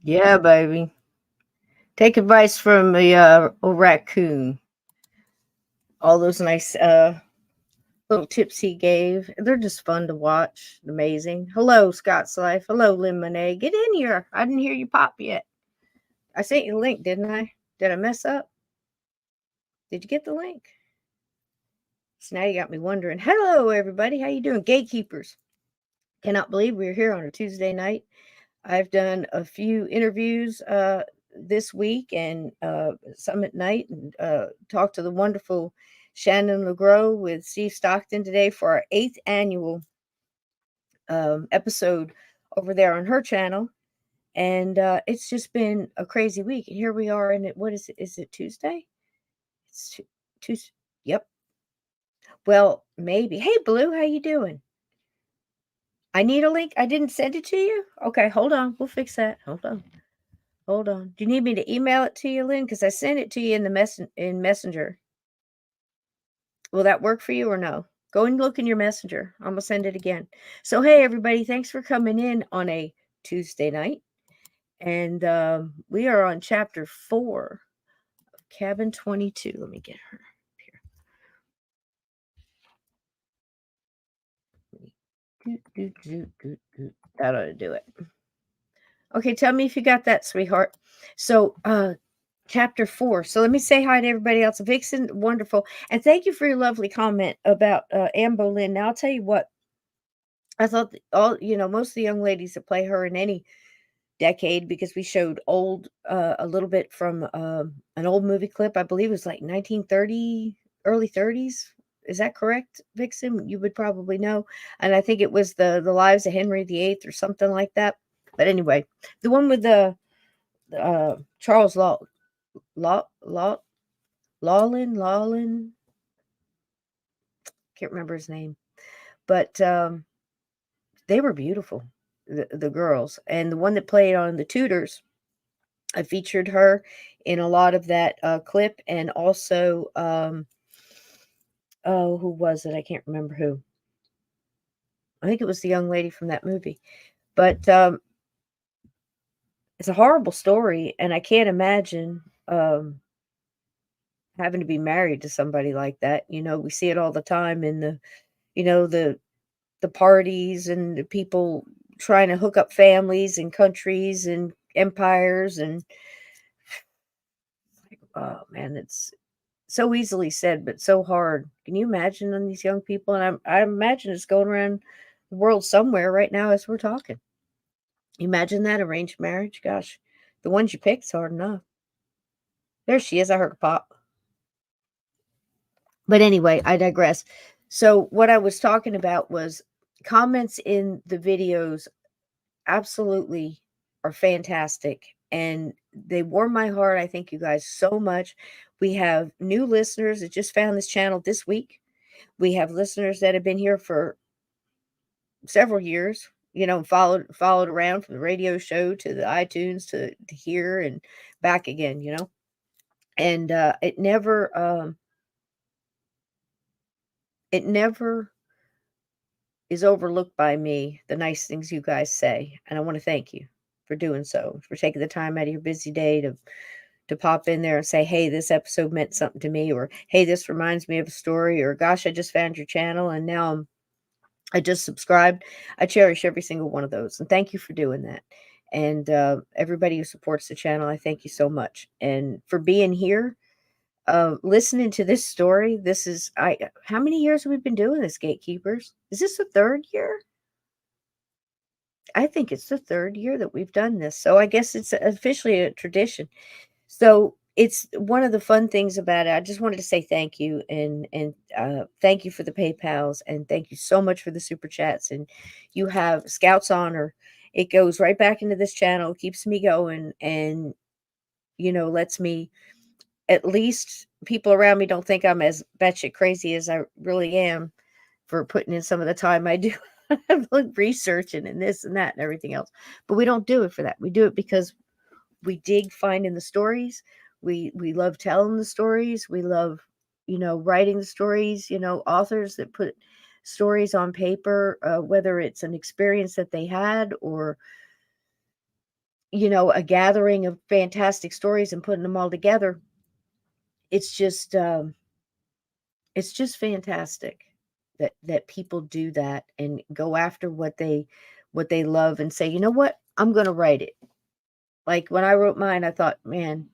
Yeah, baby. Take advice from the old raccoon. All those nice little tips he gave. They're just fun to watch. Amazing. Hello, Scott's Life. Hello, Lynn Monet. Get in here. I didn't hear you pop yet. I sent you the link, didn't I? Did I mess up? Did you get the link? So now you got me wondering. Hello, everybody. How you doing? Gatekeepers. Cannot believe we're here on a Tuesday night. I've done a few interviews this week and some at night, and talked to the wonderful Shannon LeGros with Steve Stockton today for our 8th annual episode over there on her channel. And it's just been a crazy week. And here we are in it. What is it? Is it Tuesday? It's Tuesday. Yep. Well, maybe. Hey, Blue, how you doing? I need a link. I didn't send it to you. Okay, hold on. We'll fix that. Hold on. Hold on. Do you need me to email it to you, Lynn? Because I sent it to you in the in Messenger. Will that work for you or no? Go and look in your Messenger. I'm gonna send it again. So hey, everybody, thanks for coming in on a Tuesday night, and we are on chapter 4 of Cabin 22. Let me get her here. That ought to do it. Okay, tell me if you got that, sweetheart. So, chapter 4. So let me say hi to everybody else. Vixen, wonderful. And thank you for your lovely comment about Anne Boleyn. Now, I'll tell you what, I thought most of the young ladies that play her in any decade, because we showed a little bit from an old movie clip. I believe it was like 1930, early 30s. Is that correct, Vixen? You would probably know. And I think it was the Lives of Henry VIII or something like that. But anyway, the one with the Charles Law, Lawlin. Can't remember his name, but they were beautiful, the girls. And the one that played on the Tudors, I featured her in a lot of that clip, and also oh, who was it? I can't remember who. I think it was the young lady from that movie, but it's a horrible story, and I can't imagine having to be married to somebody like that. We see it all the time in the parties and the people trying to hook up families and countries and empires, and oh man, it's so easily said but so hard. Can you imagine on these young people? And I imagine it's going around the world somewhere right now as we're talking. Imagine that arranged marriage. Gosh, the ones you pick's hard enough. There she is. I heard a pop. But anyway, I digress. So what I was talking about was comments in the videos absolutely are fantastic, and they warm my heart. I thank you guys so much. We have new listeners that just found this channel this week. We have listeners that have been here for several years, followed around from the radio show to the iTunes to here and back again. And it never is overlooked by me, the nice things you guys say. And I want to thank you for doing so, for taking the time out of your busy day to pop in there and say, hey, this episode meant something to me, or hey, this reminds me of a story, or gosh, I just found your channel and now I just subscribed. I cherish every single one of those. And thank you for doing that. And everybody who supports the channel, I thank you so much. And for being here, listening to this story. How many years have we been doing this, Gatekeepers? Is this the 3rd year? I think it's the 3rd year that we've done this. So I guess it's officially a tradition. So it's one of the fun things about it. I just wanted to say thank you, and thank you for the PayPals, and thank you so much for the super chats. And you have Scouts Honor. It goes right back into this channel, keeps me going, and lets me, at least people around me don't think I'm as batshit crazy as I really am for putting in some of the time I do researching and this and that and everything else. But we don't do it for that. We do it because we dig finding the stories. We love telling the stories. We love, writing the stories, authors that put stories on paper, whether it's an experience that they had or a gathering of fantastic stories and putting them all together. It's just fantastic that people do that and go after what they love and say, you know what, I'm going to write it. Like when I wrote mine, I thought, man,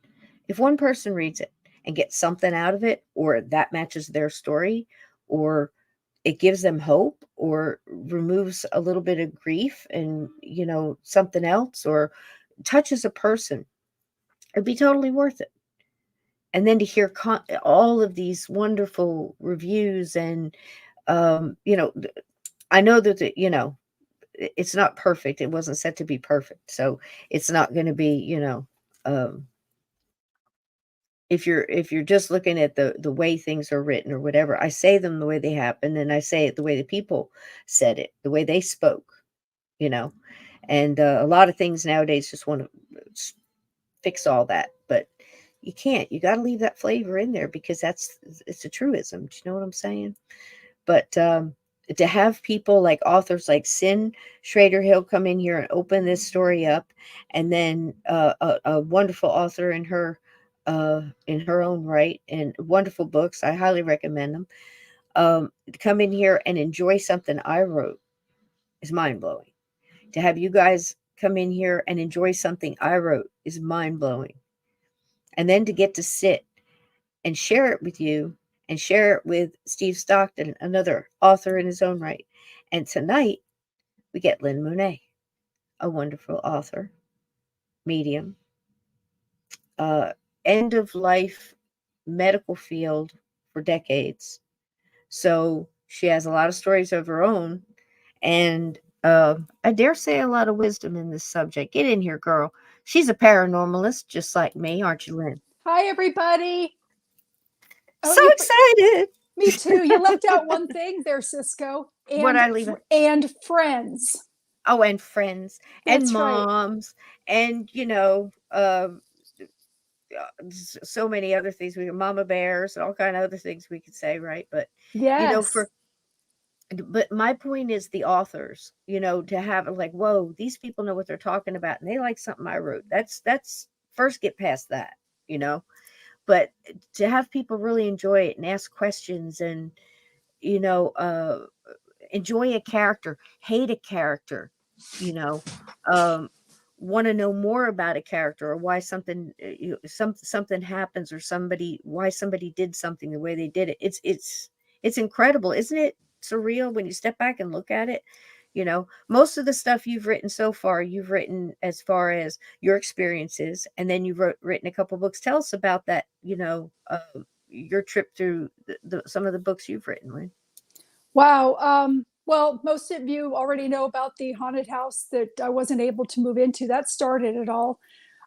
if one person reads it and gets something out of it, or that matches their story, or it gives them hope, or removes a little bit of grief and, something else, or touches a person, it'd be totally worth it. And then to hear all of these wonderful reviews and, I know that, it's not perfect. It wasn't set to be perfect. So it's not going to be, um, if you're just looking at the way things are written or whatever, I say them the way they happen, and I say it the way the people said it, the way they spoke, you know. And a lot of things nowadays just want to fix all that, but you can't. You got to leave that flavor in there because it's a truism. Do you know what I'm saying? But to have people like authors like Sin Schrader Hill come in here and open this story up, and then a wonderful author in her own right, and wonderful books, I highly recommend them. To come in here and enjoy something I wrote is mind blowing. To have you guys come in here and enjoy something I wrote is mind blowing. And then to get to sit and share it with you and share it with Steve Stockton, another author in his own right. And tonight we get Lynn Monet, a wonderful author, medium, uh, end of life medical field for decades. So she has a lot of stories of her own, and I dare say a lot of wisdom in this subject. Get in here, girl. She's a paranormalist just like me, aren't you, Lynn? Hi, everybody. Oh, So excited. me too. You left out one thing there, Cisco, What I leave it? and friends. Oh, and friends and That's right. moms and, so many other things. We mama bears and all kind of other things we could say, right? But Yes. for but my point is the authors, to have like, whoa, these people know what they're talking about and they like something I wrote. That's first, get past that, you know. But to have people really enjoy it and ask questions and, you know, uh enjoy a character, hate a character, you know, um, want to know more about a character or why something something happens, or why somebody did something the way they did it. It's incredible, isn't it? Surreal when you step back and look at it. Most of the stuff you've written so far, you've written as far as your experiences, and then you've written a couple books. Tell us about that. Your trip through some of the books you've written, Lynn. Wow. Well, most of you already know about the haunted house that I wasn't able to move into. That started it all.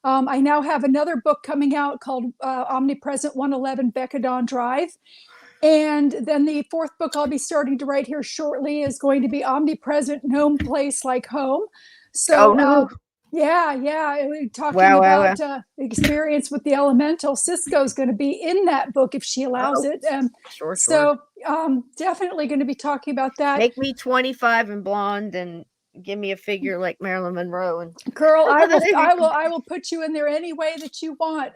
I now have another book coming out called Omnipresent 111 Becadon Drive. And then the fourth book I'll be starting to write here shortly is going to be Omnipresent Gnome Place Like Home. Oh So, no. yeah. We're talking Wow, wow, wow. about experience with the elemental. Cisco's going to be in that book if she allows Oh, it. sure, sure. So, definitely going to be talking about that. Make me 25 and blonde and give me a figure like Marilyn Monroe and Girl, I will put you in there any way that you want.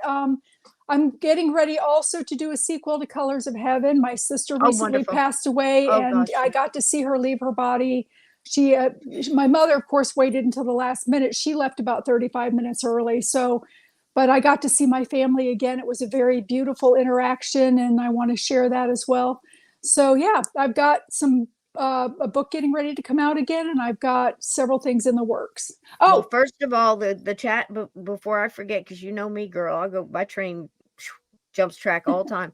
I'm getting ready also to do a sequel to Colors of Heaven. My sister oh, recently wonderful. passed away, Oh and gosh. I got to see her leave her body. She, my mother, of course, waited until the last minute. She left about 35 minutes early. So, but I got to see my family again. It was a very beautiful interaction, and I want to share that as well. So, yeah, I've got a book getting ready to come out again, and I've got several things in the works. Well, Oh, first of all, the chat, before I forget, because you know me, girl, I go, my train jumps track all the time.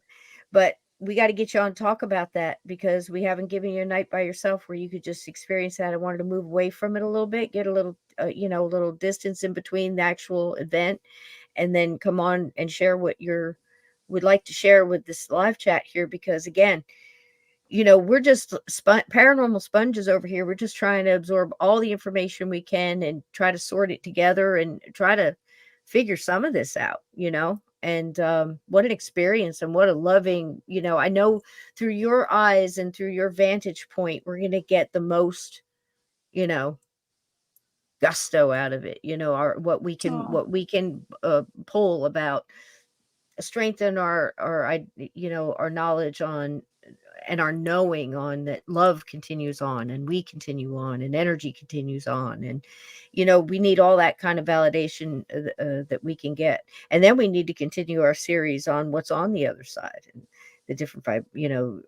But we got to get you on talk about that, because we haven't given you a night by yourself where you could just experience that. I wanted to move away from it a little bit, get a little, a little distance in between the actual event, and then come on and share what you're would like to share with this live chat here. Because again, we're just paranormal sponges over here. We're just trying to absorb all the information we can and try to sort it together and try to figure some of this out, and what an experience and what a loving, I know through your eyes and through your vantage point, we're going to get the most, you know, gusto out of it, our what we can Oh, pull about, strengthen our knowledge on, and our knowing on, that love continues on, and we continue on, and energy continues on, and we need all that kind of validation that we can get, and then we need to continue our series on what's on the other side, and the different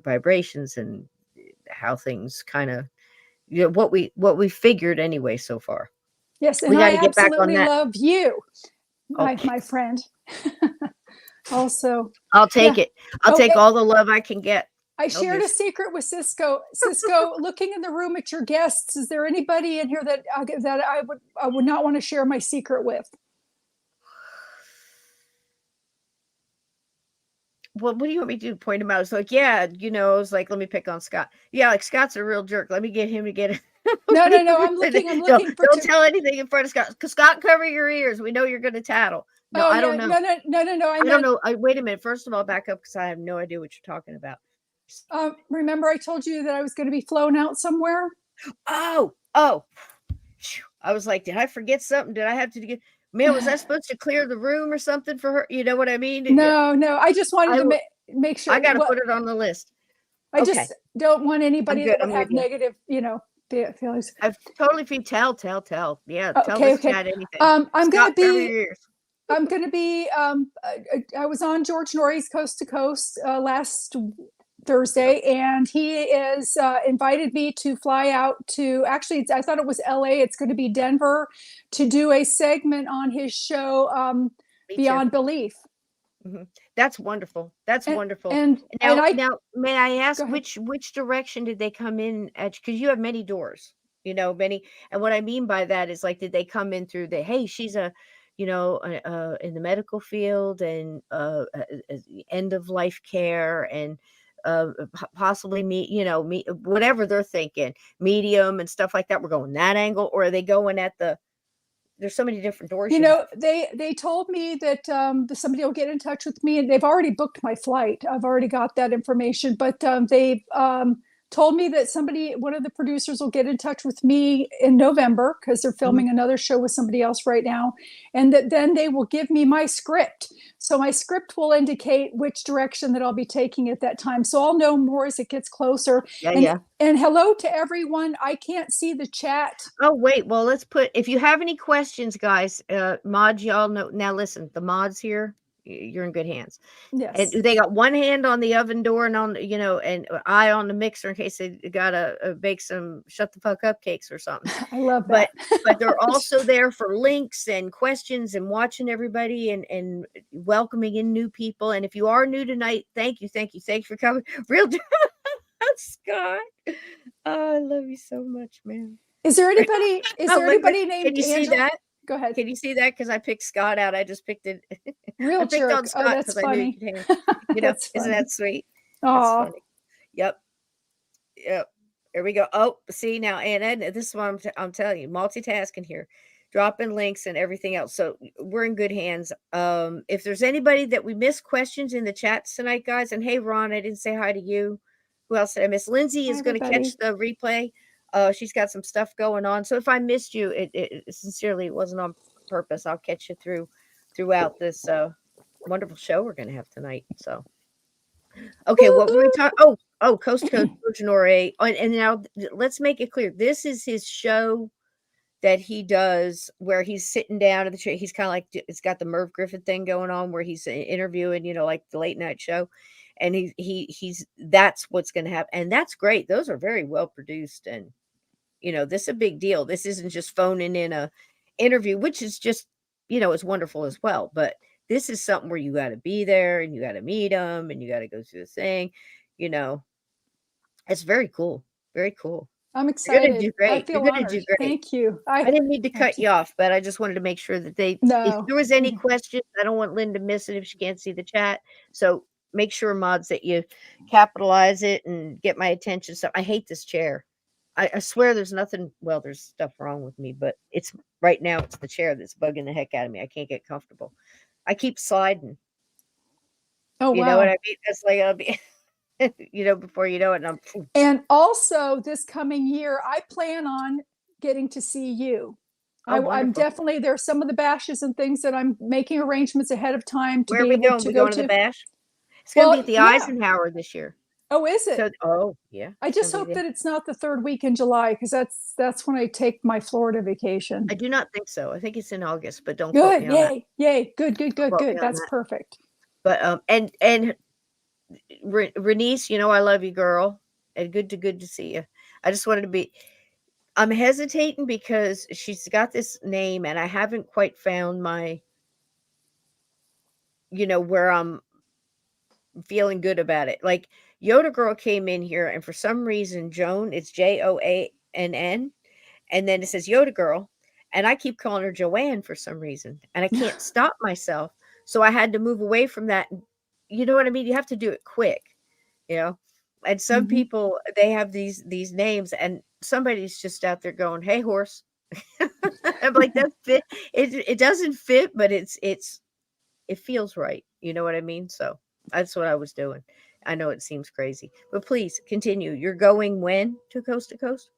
vibrations, and how things kind of, what we figured anyway so far. yes, We and got I to get back on absolutely that. love you, Oh, my friend. Also, I'll yeah. take it. I'll Oh, take all the love I can get. I Oh, shared a there's secret with Cisco. Cisco, looking in the room at your guests, is there anybody in here that I would not want to share my secret with? Well, what do you want me to do? Point him out? It's like, yeah, I was like, let me pick on Scott. Yeah, like Scott's a real jerk. Let me get him to get it. No, no, no. I'm No, looking for don't two. tell anything in front of Scott. Because Scott, cover your ears. We know you're going to tattle. No, Oh I don't yeah, know. no, no, no, no, no. I I don't meant, know. Wait a minute. First of all, back up, because I have no idea what you're talking about. remember I told you that I was going to be flown out somewhere? Oh. Phew. I was like, did I forget something? Did I have to get? Man, was I supposed to clear the room or something for her? You know what I mean? No, no. I just wanted I to will. make I sure. got to Well, put it on the list. I Okay, just don't want I'm anybody good. that would I'm with have you. negative, feelings. I've totally free. Tell. Yeah, tell Okay, this okay. chat anything. I'm gonna Scott, cover be your ears. I'm going to be. I was on George Norrie's Coast to Coast last Thursday, and he is invited me to fly out to. Actually, I thought it was LA. It's going to be Denver to do a segment on his show, Me too. Beyond Belief. Mhm. That's wonderful. That's And wonderful. and and I Now, may I go ask ahead. which direction did they come in at? Because you have many doors, many. And what I mean by that is, like, did they come in through the, hey, she's in the medical field, and end of life care, and possibly me, whatever they're thinking, medium and stuff like that. We're going that angle, or are they going at the? There's so many different doors you have. They told me that somebody will get in touch with me, and they've already booked my flight. I've already got that information, but they've told me that one of the producers, will get in touch with me in November because they're Mhm. filming another show with somebody else right now, and that then they will give me my script. So my script will indicate which direction that I'll be taking at that time. So I'll know more as it gets closer. Yeah, And yeah. hello to everyone. I can't see the chat. Oh, wait, well, let's put, if you have any questions, guys, mods, y'all know. Now listen, the mods here, you're in good hands. And Yes, they got one hand on the oven door, and and eye on the mixer in case they gotta bake some shut the fuck up cakes or something. I love But that. they're also there for links and questions, and watching everybody, and welcoming in new people. And if you are new tonight, thank you for coming. Real Scott. Oh, I love you so much, man. Is there anybody? Is Oh, there look, anybody can named you see Angela? that? Go ahead. Can you see that? Because I picked Scott out. I just picked it. I Real picked on jerk. Oh, Scott that's because I knew funny. you'd hang. That's Isn't funny. that sweet? That's Oh, funny. Yep. Yep. There we go. Oh, see now, and this is what I'm telling you, multitasking here, dropping links and everything else. So we're in good hands. If there's anybody that we missed questions in the chats tonight, guys, and hey, Ron, I didn't say hi to you. Who else did I miss? Lindsay hi is going to catch everybody. the replay. She's got some stuff going on. So if I missed you, it sincerely, it wasn't on purpose. I'll catch you throughout this wonderful show we're going to have tonight. So. Okay, what were we Woohoo! talking? Coast to Coast, George Norrie. And now let's make it clear. This is his show that he does where he's sitting down at the chair. He's kind of like, it's got the Merv Griffin thing going on where he's interviewing, like the late night show. And he's that's what's going to happen. And that's great. Those are very well produced. And, this is a big deal. This isn't just phoning in a interview, which is just, is wonderful as well. But this is something where you got to be there, and you got to meet them, and you got to go through the thing. You know, it's very cool. Very cool. I'm You're gonna excited. do I great. You're feel gonna honored. do great. Thank you. I didn't mean to Thank cut you. you off, but I just wanted to make sure that if No. there was any questions, I don't want Lynn to miss it if she can't see the chat. So make sure, mods, that you capitalize it and get my attention. So I hate this chair. I swear there's nothing. Well, there's stuff wrong with me, but it's right now. It's the chair that's bugging the heck out of me. I can't get comfortable. I keep sliding. Oh You know what wow. I mean? It's like I'll be, before you know it, and I'm. And also this coming year, I plan on getting to see you. Oh, I'm wonderful. definitely, there's some of the bashes and things that I'm making arrangements ahead of time to Where are be we able going? to We go going to the to. bash? It's going to be Well, at the yeah. Eisenhower this year. Oh, is So, it? oh yeah, I it's going just to be hope there. that it's not the third week in July, because that's when I take my Florida vacation. I do not think so. I think it's in August, but don't quote me Good. on that. Yay. Yay. Good, good, Don't good, quote me good. on That's that. perfect. But and Renice, I love you, girl, and good to see you. I just wanted to be. I'm hesitating because she's got this name, and I haven't quite found my, where I'm feeling good about it. Like Yoda Girl came in here, and for some reason, Joan, it's Joann, and then it says Yoda Girl, and I keep calling her Joanne for some reason, and I can't stop myself. So I had to move away from that. You know what I mean? You have to do it quick, you know. And some Hmm. people they have these names, and somebody's just out there going, "Hey, horse." I'm like, that fit. It doesn't fit, but it feels right. You know what I mean? So that's what I was doing. I know it seems crazy, but please continue. You're going when to coast to coast?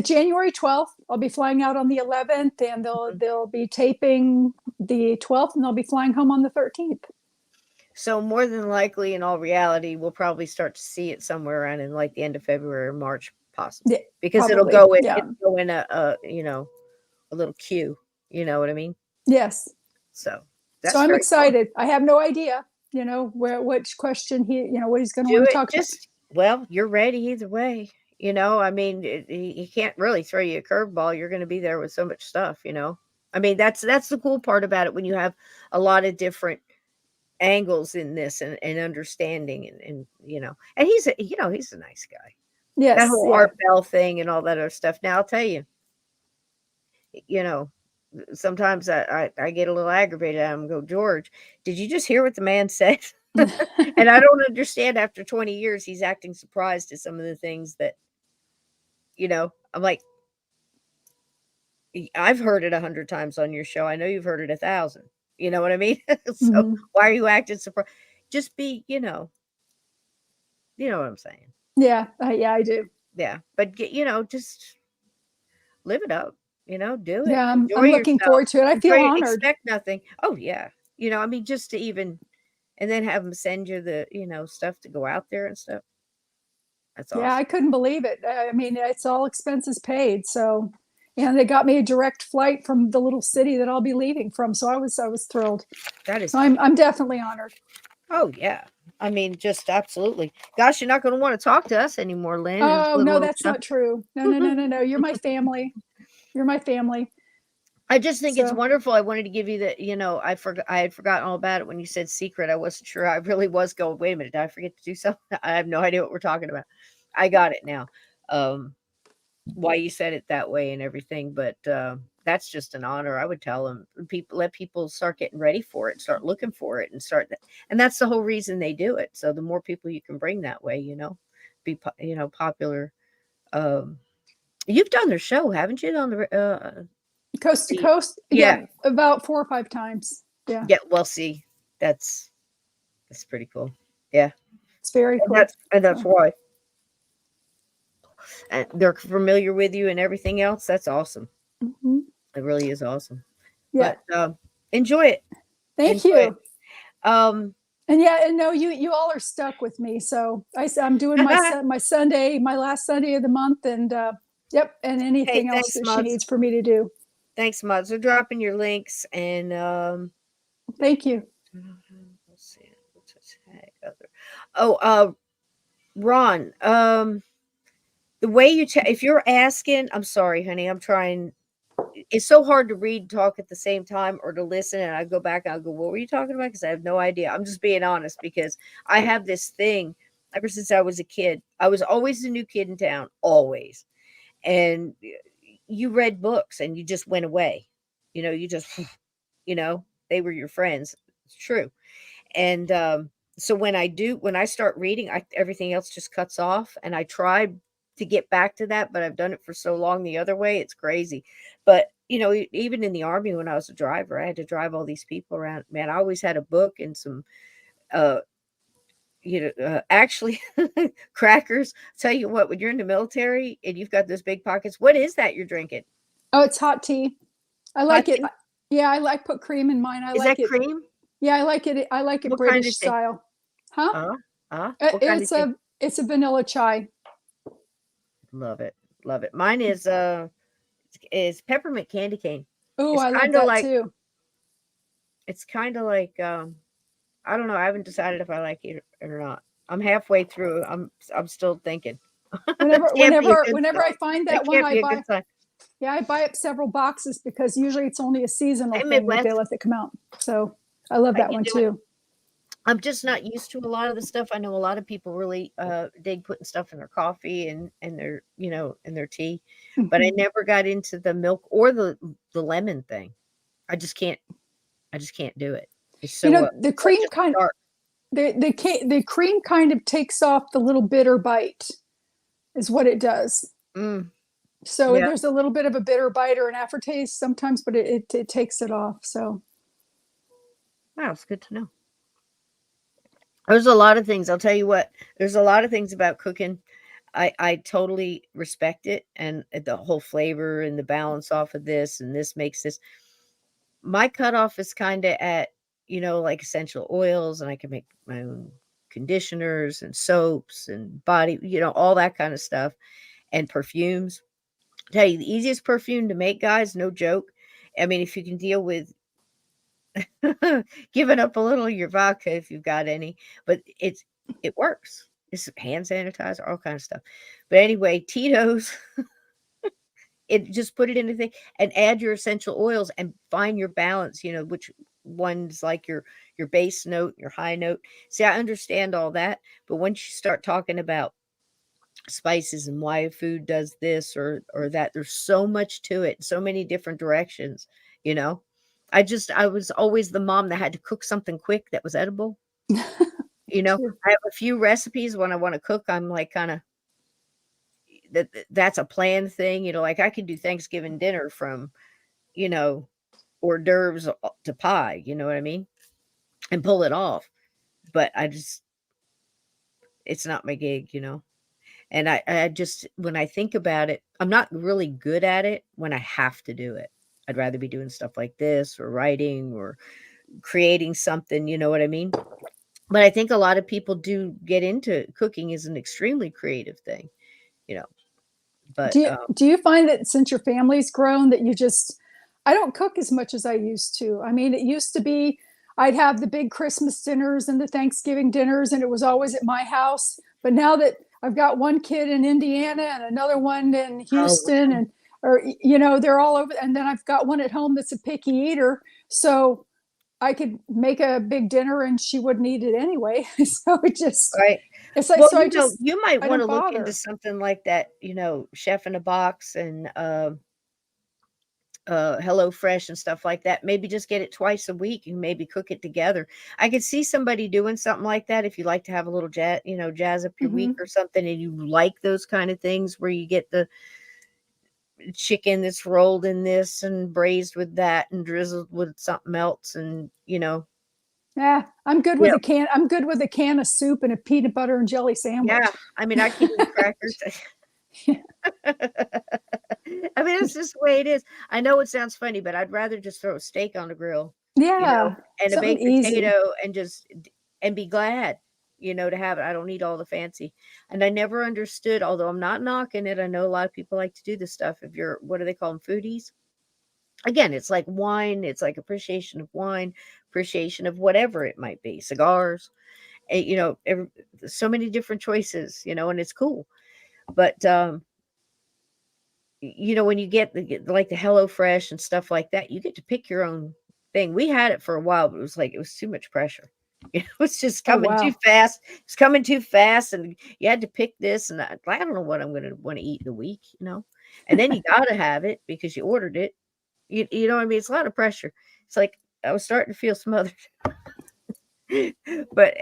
January 12th, I'll be flying out on the 11th, and Mhm. they'll be taping the 12th, and they'll be flying home on the 13th. So more than likely, in all reality, we'll probably start to see it somewhere around in like the end of February or March, Yeah, possibly, because probably. Yeah. it'll go in a little queue. You know what I mean? Yes. So So that's I'm very cool. excited. I have no idea, which question what he's going to Do want to it. talk about. Just well, you're ready either way. I mean, he can't really throw you a curveball. You're going to be there with so much stuff. I mean, that's the cool part about it when you have a lot of different angles in this and understanding and he's a nice guy. That Yes. whole Yeah. Art Bell thing and all that other stuff. Now I'll tell you, you know, sometimes I get a little aggravated at him and go, George, did you just hear what the man said? And I don't understand after 20 years he's acting surprised at some of the things that, I'm like, I've heard it 100 times on your show. I know you've heard it 1,000. You know what I mean? So Hmm. why are you acting surprised? Just be, you know what I'm saying. Yeah. Yeah, I do. Yeah. But just live it up, do it. Yeah. Enjoy I'm looking yourself. forward to it. I feel Enjoy it. honored. Expect nothing. Oh yeah. I mean, just to even and then have them send you the, stuff to go out there and stuff. That's Yeah, I awesome. couldn't believe it. I mean, it's all expenses paid. So, and they got me a direct flight from the little city that I'll be leaving from. So I was thrilled. That is So I'm definitely honored. oh yeah. I mean, just absolutely. Gosh, you're not gonna want to talk to us anymore, Lynn, and Oh, little no, old that's stuff. not true. No, no, no, no, no. You're my family. You're my family. I just think it's So, wonderful. I wanted to give you the, I had forgotten all about it when you said secret. I wasn't sure. I really was going, wait a minute, did I forget to do something? I have no idea what we're talking about. I got it now. Um, why you said it that way and everything, but that's just an honor. I would tell them let people start getting ready for it, start looking for it, and and that's the whole reason they do it. So the more people you can bring that way, popular. Um, you've done their show, haven't you? On coast to the coast. yeah. Yeah, about 4 or 5 times. Yeah, Yeah, well, see, that's that's pretty cool. Yeah, it's very and cool. that's So, why. And they're familiar with you and everything else. That's awesome. mhm. It really is awesome. Yeah. But enjoy it. Thank Enjoy it. you. Um, And yeah, and no, you all are stuck with me. So I'm doing my Sunday, my last Sunday of the month, and yep, and hey, anything else thanks, that she mods. needs for me to do. Thanks, mods. We're dropping your links and Thank you. let's see. What's this tag other? Oh, Ron. The way if you're asking, I'm sorry, honey. I'm trying. It's so hard to read and talk at the same time or to listen. And I go back and I go, what were you talking about? Because I have no idea. I'm just being honest because I have this thing ever since I was a kid. I was always the new kid in town, always. And you read books and you just went away. You just, they were your friends. It's true. And so when I start reading, everything else just cuts off. And I try to get back to that, but I've done it for so long the other way. It's crazy. But even in the army when I was a driver, I had to drive all these people around. Man, I always had a book and some, uh, actually crackers. Tell you what, when you're in the military and you've got those big pockets, what is that you're drinking? Oh, it's hot tea. I Hot like it. tea? Yeah, I like put cream in mine. I Is like that it. cream? Yeah, I like it. I like it What kind British of tea? style. Huh? Uh, what kind of It's tea? a vanilla chai. Love it, love it. Mine is peppermint candy cane. Oh, It's I love kinda that like too. it's kinda like, I don't know, I haven't decided if I like it or not. I'm halfway through, I'm still thinking. That can't be a good Whenever I sign. find That that one, can't I be a good buy. sign. Yeah, I buy up several boxes because usually it's only a seasonal Hey, thing that they Midwest, let that come out. So I love how that you one doing? too. I'm just not used to a lot of the stuff. I know a lot of people really, dig putting stuff in their coffee and their, in their tea, but I Mhm. never got into the milk or the lemon thing. I just can't I just can't do it. It's You so, know, the such cream a kind stark. the cream kind of takes off the little bitter bite is what it does. Mm, So yeah. there's a little bit of a bitter bite or an aftertaste sometimes, but it takes it off. So Wow, it's good to know. There's a lot of things, I'll tell you what, there's a lot of things about cooking. I totally respect it and the whole flavor and the balance off of this, and this makes this. My cutoff is kinda at, like essential oils, and I can make my own conditioners and soaps and body, all that kind of stuff, and perfumes. Tell you the easiest perfume to make, guys, no joke. I mean, if you can deal with giving up a little of your vodka if you've got any, but it works. It's hand sanitizer, all kind of stuff. But anyway, Tito's, it just put it in a thing and add your essential oils and find your balance, which one's like your base note, your high note. See, I understand all that, but once you start talking about spices and why a food does this or that, there's so much to it, so many different directions, you know. I was always the mom that had to cook something quick that was edible. too. I have a few recipes when I want to cook. I'm like kind of that's a planned thing, like I could do Thanksgiving dinner from, you know, hors d'oeuvres to pie, you know what I mean? And pull it off. But it's not my gig. And I just, when I think about it, I'm not really good at it when I have to do it. I'd rather be doing stuff like this or writing or creating something, you know what I mean? But I think a lot of people do get into cooking as an extremely creative thing, you know. But Do you find that since your family's grown that you just I don't cook as much as I used to. I mean, it used to be I'd have the big Christmas dinners and the Thanksgiving dinners and it was always at my house. But now that I've got one kid in Indiana and another one in oh, Houston and or they're all over and then I've got one at home that's a picky eater. So I could make a big dinner and she wouldn't eat it anyway. So right. it's like Well, so I just you might I want to don't look into bother. something like that, Chef in a Box and Hello Fresh and stuff like that. Maybe just get it twice a week and maybe cook it together. I could see somebody doing something like that if you like to have a little jazz up your week Mhm. or something, and you like those kind of things where you get the chicken that's rolled in this and braised with that and drizzled with something else, and Yeah, yeah, I'm good with a can of soup and a peanut butter and jelly yeah. sandwich. I mean, I could eat crackers. I mean, it's just the way it is. I know it sounds funny, but I'd rather just throw a steak on the grill, Yeah, and a something baked easy. potato and just and be glad, to have it. I don't need all the fancy. And I never understood, although I'm not knocking it. I know a lot of people like to do this stuff. If you're, what do they call them, foodies? Again, it's like wine. It's like appreciation of wine, appreciation of whatever it might be, cigars. So many different choices, and it's cool. But when you like the Hello Fresh and stuff like that, you get to pick your own thing. We had it for a while, but it was too much pressure. It was just Oh coming too wow. fast. It's coming too fast, and you had to pick this, and I don't know what I'm gonna want to eat in a week. And then you gotta have it because you ordered it. You know what I mean? It's a lot of pressure. It's like I was starting to feel smothered. But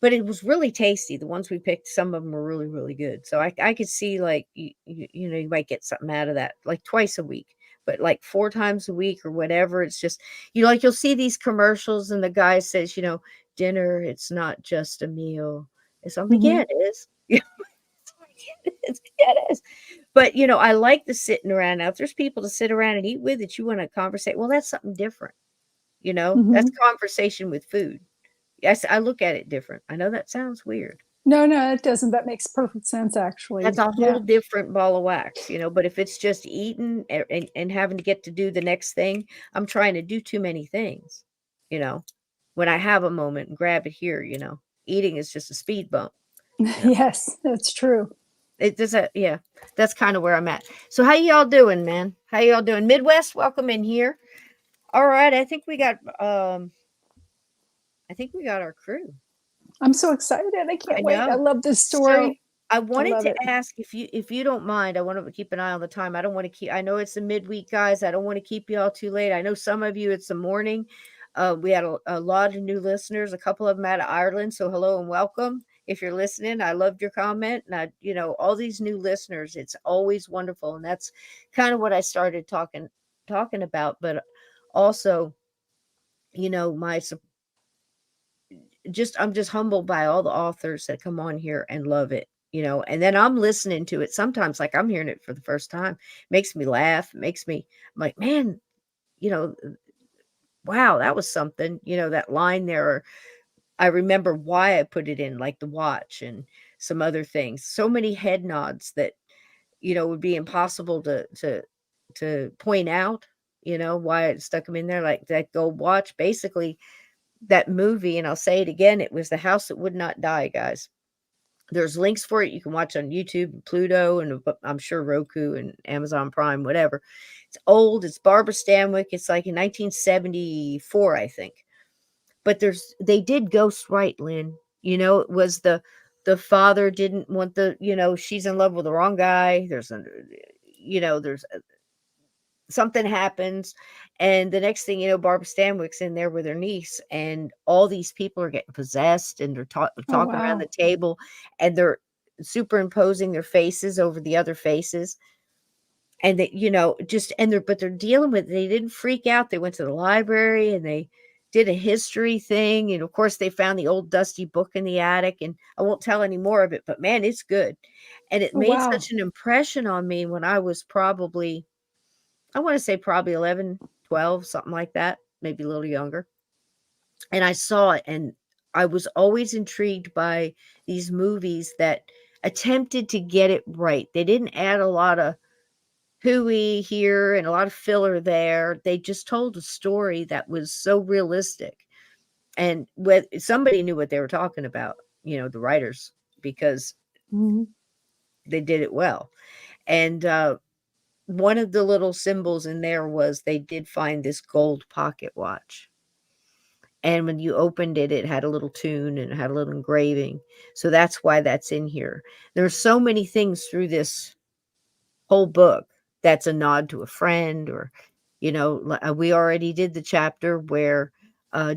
but it was really tasty. The ones we picked, some of them were really, really good. So I could see like you might get something out of that like twice a week, but like four times a week or whatever. It's just like you'll see these commercials and the guy says, dinner, it's not just a meal. It's I'm like, yeah, Mhm. it is. Yeah, it is. But, I like the sitting around. Now, if there's people to sit around and eat with that you want to conversate, well, that's something different. That's Hmm. conversation with food. Yes, I look at it different. I know that sounds weird. No, no, it doesn't. That makes perfect sense, actually. That's a whole Yeah. different ball of wax, but if it's just eating and having to get to do the next thing, I'm trying to do too many things, you know. When I have a moment and grab it here, eating is just a speed bump, you know. Yes, that's true. It does that, yeah. That's kind of where I'm at. So how y'all doing, man? How y'all doing? Midwest, welcome in here. All right, I think we got our crew. I'm so excited. I I can't wait. I know. love this So story. I I wanted love to it. ask if you don't mind, I want to keep an eye on the time. I don't want to keep I know it's the midweek, guys. I don't want to keep you all too late. I know some of you it's the morning. We had a lot of new listeners, a couple of them out of Ireland. So hello and welcome. If you're listening, I loved your comment. And all these new listeners, it's always wonderful. And that's kind of what I started talking about. But also, my I'm just humbled by all the authors that come on here and love it, and then I'm listening to it sometimes like I'm hearing it for the first time. Makes me laugh, makes me I'm like, man, you know, wow, that was something, that line there. Or I remember why I put it in, like the watch and some other things. So many head nods that, would be impossible to point out, why I stuck them in there, like that gold watch. Basically, that movie, and I'll say it again, it was The House That Would Not Die, guys. There's links for it. You can watch on YouTube, and Pluto, and I'm sure Roku and Amazon Prime, whatever. It's old. It's Barbara Stanwyck. It's like in 1974, I think. But they did ghost right, Lynn. It was the father didn't want she's in love with the wrong guy. There's something happens, and the next thing you know, Barbara Stanwyck's in there with her niece, and all these people are getting possessed, and they're Oh, talking around wow. the table, and they're superimposing their faces over the other faces, and they, just and they're dealing with. They didn't freak out. They went to the library and they did a history thing, and of course they found the old dusty book in the attic. And I won't tell any more of it, but man, it's good, and it Oh, made wow. such an impression on me when I was probably, I want to say probably 11, 12, something like that, maybe a little younger. And I saw it, and I was always intrigued by these movies that attempted to get it right. They didn't add a lot of hooey here and a lot of filler there. They just told a story that was so realistic. And with somebody knew what they were talking about, the writers, because Mhm. they did it well. And one of the little symbols in there was they did find this gold pocket watch. And when you opened it, it had a little tune and it had a little engraving. So that's why that's in here. There's so many things through this whole book that's a nod to a friend, or, we already did the chapter where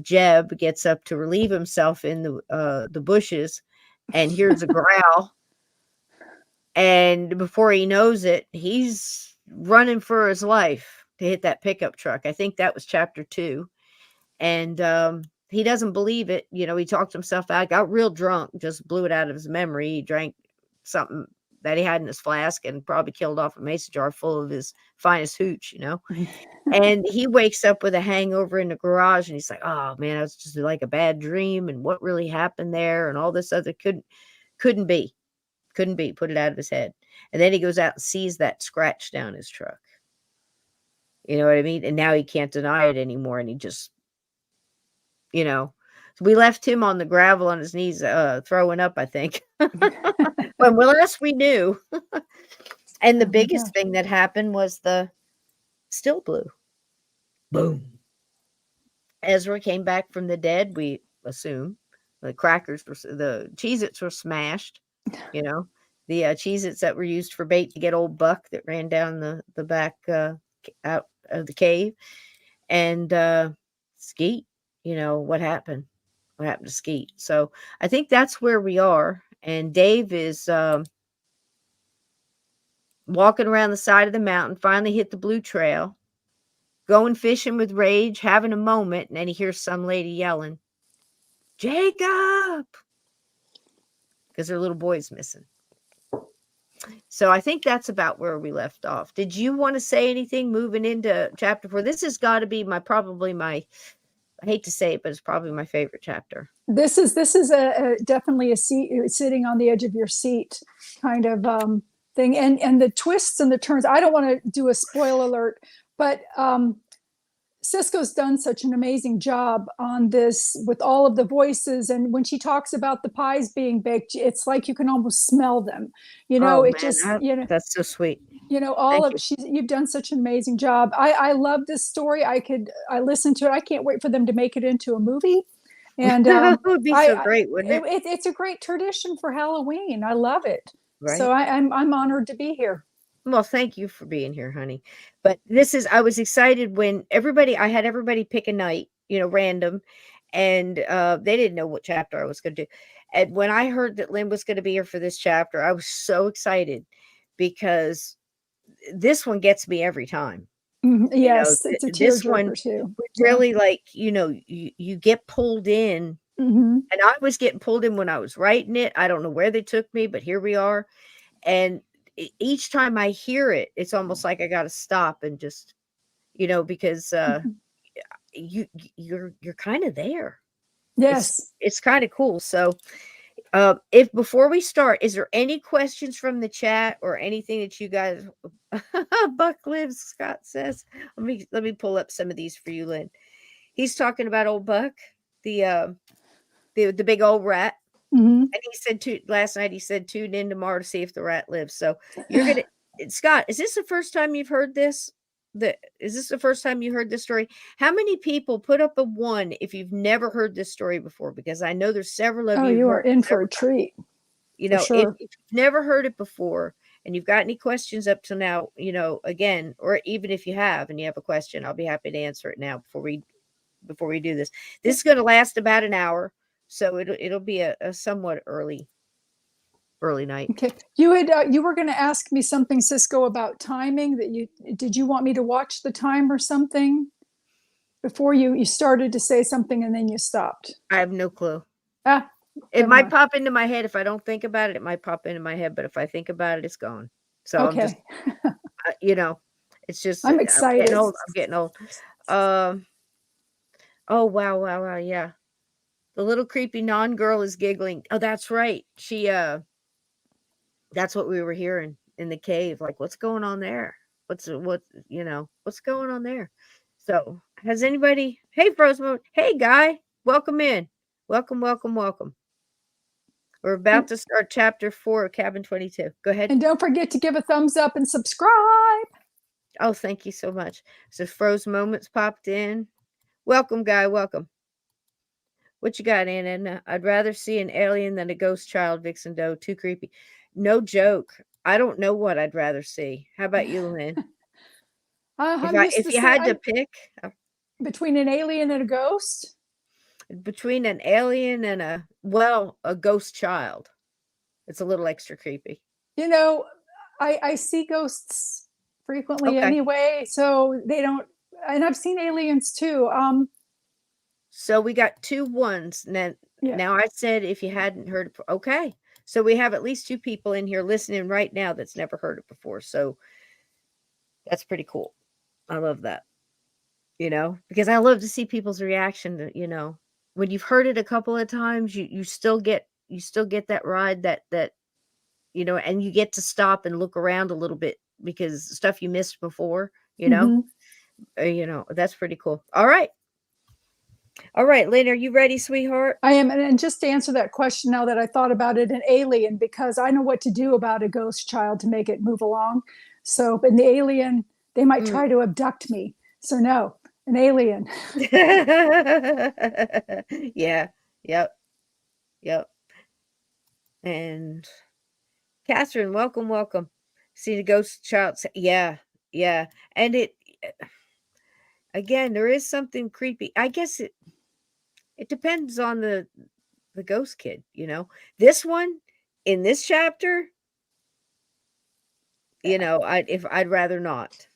Jeb gets up to relieve himself in the bushes and hears a growl. And before he knows it, he's running for his life to hit that pickup truck. I think that was chapter 2. And he doesn't believe it. He talked himself out, got real drunk, just blew it out of his memory. He drank something that he had in his flask and probably killed off a mason jar full of his finest hooch. And he wakes up with a hangover in the garage, and he's like, oh man, it was just like a bad dream, and what really happened there, and all this other couldn't be. Couldn't be. Put it out of his head. And then he goes out and sees that scratch down his truck. You know what I mean? And now he can't deny it anymore, and he just, you know. So we left him on the gravel on his knees, throwing up, I think. When last we knew. And the Oh, my biggest gosh. thing that happened was the still blue. Boom. Ezra came back from the dead, we assume. The Cheez-Its were smashed, you know. The Cheez-Its that were used for bait to get old Buck that ran down the back out of the cave. And Skeet, what happened? What happened to Skeet? So I think that's where we are. And Dave is walking around the side of the mountain, finally hit the blue trail, going fishing with Rage, having a moment, and then he hears some lady yelling, Jacob! Because her little boy's missing. So I think that's about where we left off. Did you want to say anything moving into chapter 4? This has got to be probably my, I hate to say it, but it's probably my favorite chapter. This is a definitely a seat sitting on the edge of your seat kind of thing, and the twists and the turns. I don't want to do a spoil alert, but Cisco's done such an amazing job on this with all of the voices. And when she talks about the pies being baked, it's like you can almost smell them. You know, Oh it man, just, you know, that's so sweet. all Thank of you. you've done such an amazing job. I love this story. I listened to it. I can't wait for them to make it into a movie. And It would be so great, wouldn't it? it's a great tradition for Halloween. I love it. So Right. I'm honored to be here. Well, thank you for being here, honey. But I was excited when I had everybody pick a night, random, and they didn't know what chapter I was going to do. And when I heard that Lynn was going to be here for this chapter, I was so excited because this one gets me every time. Yes, it's a This one tearjerker too. really, like, you get pulled in, Mm-hmm. and I was getting pulled in when I was writing it. I don't know where they took me, but here we are. And each time I hear it, it's almost like I got to stop and just, because you're kind of there. Yes. It's kind of cool. So, if before we start, is there any questions from the chat or anything that you guys? Buck lives, Scott says. Let me pull up some of these for you, Lynn. He's talking about old Buck, the the big old rat. Mm-hmm. And he said last night, he said, tune in tomorrow to see if the rat lives. So you're going to, Scott, is this the first time you've heard this? Is this the first time you heard this story? How many people put up a 1 if you've never heard this story before? Because I know there's several of Oh, you you who've are heard in it for a several times. treat. If Sure. you've never heard it before and you've got any questions up till now, again, or even if you have and you have a question, I'll be happy to answer it now before we do this. This is going to last about an hour. So it'll be a somewhat early night. Okay. You were going to ask me something, Cisco, about timing. Did you want me to watch the time or something before you started to say something and then you stopped? I have no clue. Ah, It might pop into my head. If I don't think about it, it might pop into my head. But if I think about it, it's gone. So I'm just, okay. it's just, I'm I'm excited. getting old. I'm getting old. Oh, wow. Yeah. The little creepy non-girl is giggling. Oh, that's right. That's what we were hearing in the cave. Like, what's going on there? What's going on there? So has anybody, hey, Frozen, hey, guy, welcome in. Welcome. We're about to start chapter 4 of Cabin 22. Go ahead. And don't forget to give a thumbs up and subscribe. Oh, thank you so much. So Frozen Moments popped in. Welcome, guy. Welcome. What you got, Anna? I'd rather see an alien than a ghost child, Vixen Doe. Too creepy. No joke. I don't know what I'd rather see. How about you, Lynn? I'm used If to you see had to pick between an alien and a ghost. between an alien and a ghost child, it's a little extra creepy. I see ghosts frequently Okay. anyway, so they don't. And I've seen aliens too. So we got 2 1s. Now I said if you hadn't heard it, okay. So we have at least 2 people in here listening right now that's never heard it before. So that's pretty cool. I love that. Because I love to see people's reaction to, when you've heard it a couple of times, you still get that ride that and you get to stop and look around a little bit because stuff you missed before, that's pretty cool. All right, Lynn, are you ready, sweetheart? I am. And just to answer that question, now that I thought about it, an alien, because I know what to do about a ghost child to make it move along. So, but the alien, they might try to abduct me. So no, an alien. Yeah. Yep. And Catherine, welcome. See the ghost child. Yeah. And again, there is something creepy. I guess it depends on the ghost kid, This one in this chapter, I'd rather not.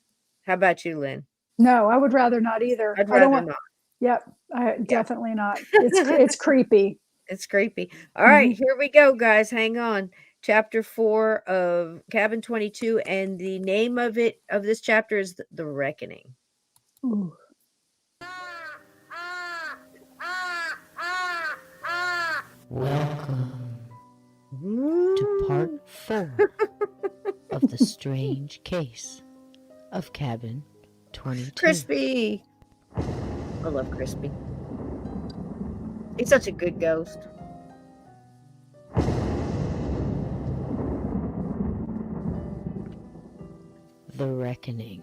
How about you, Lynn? No, I would rather not either. I'd I don't rather want. not. Yep, definitely not. It's creepy. It's creepy. All right, here we go, guys. Hang on. chapter 4 of Cabin 22, and the name of this chapter is The Reckoning. Ooh. Welcome to part 4 of the strange case of Cabin 22. Crispy! I love Crispy. He's such a good ghost. The Reckoning.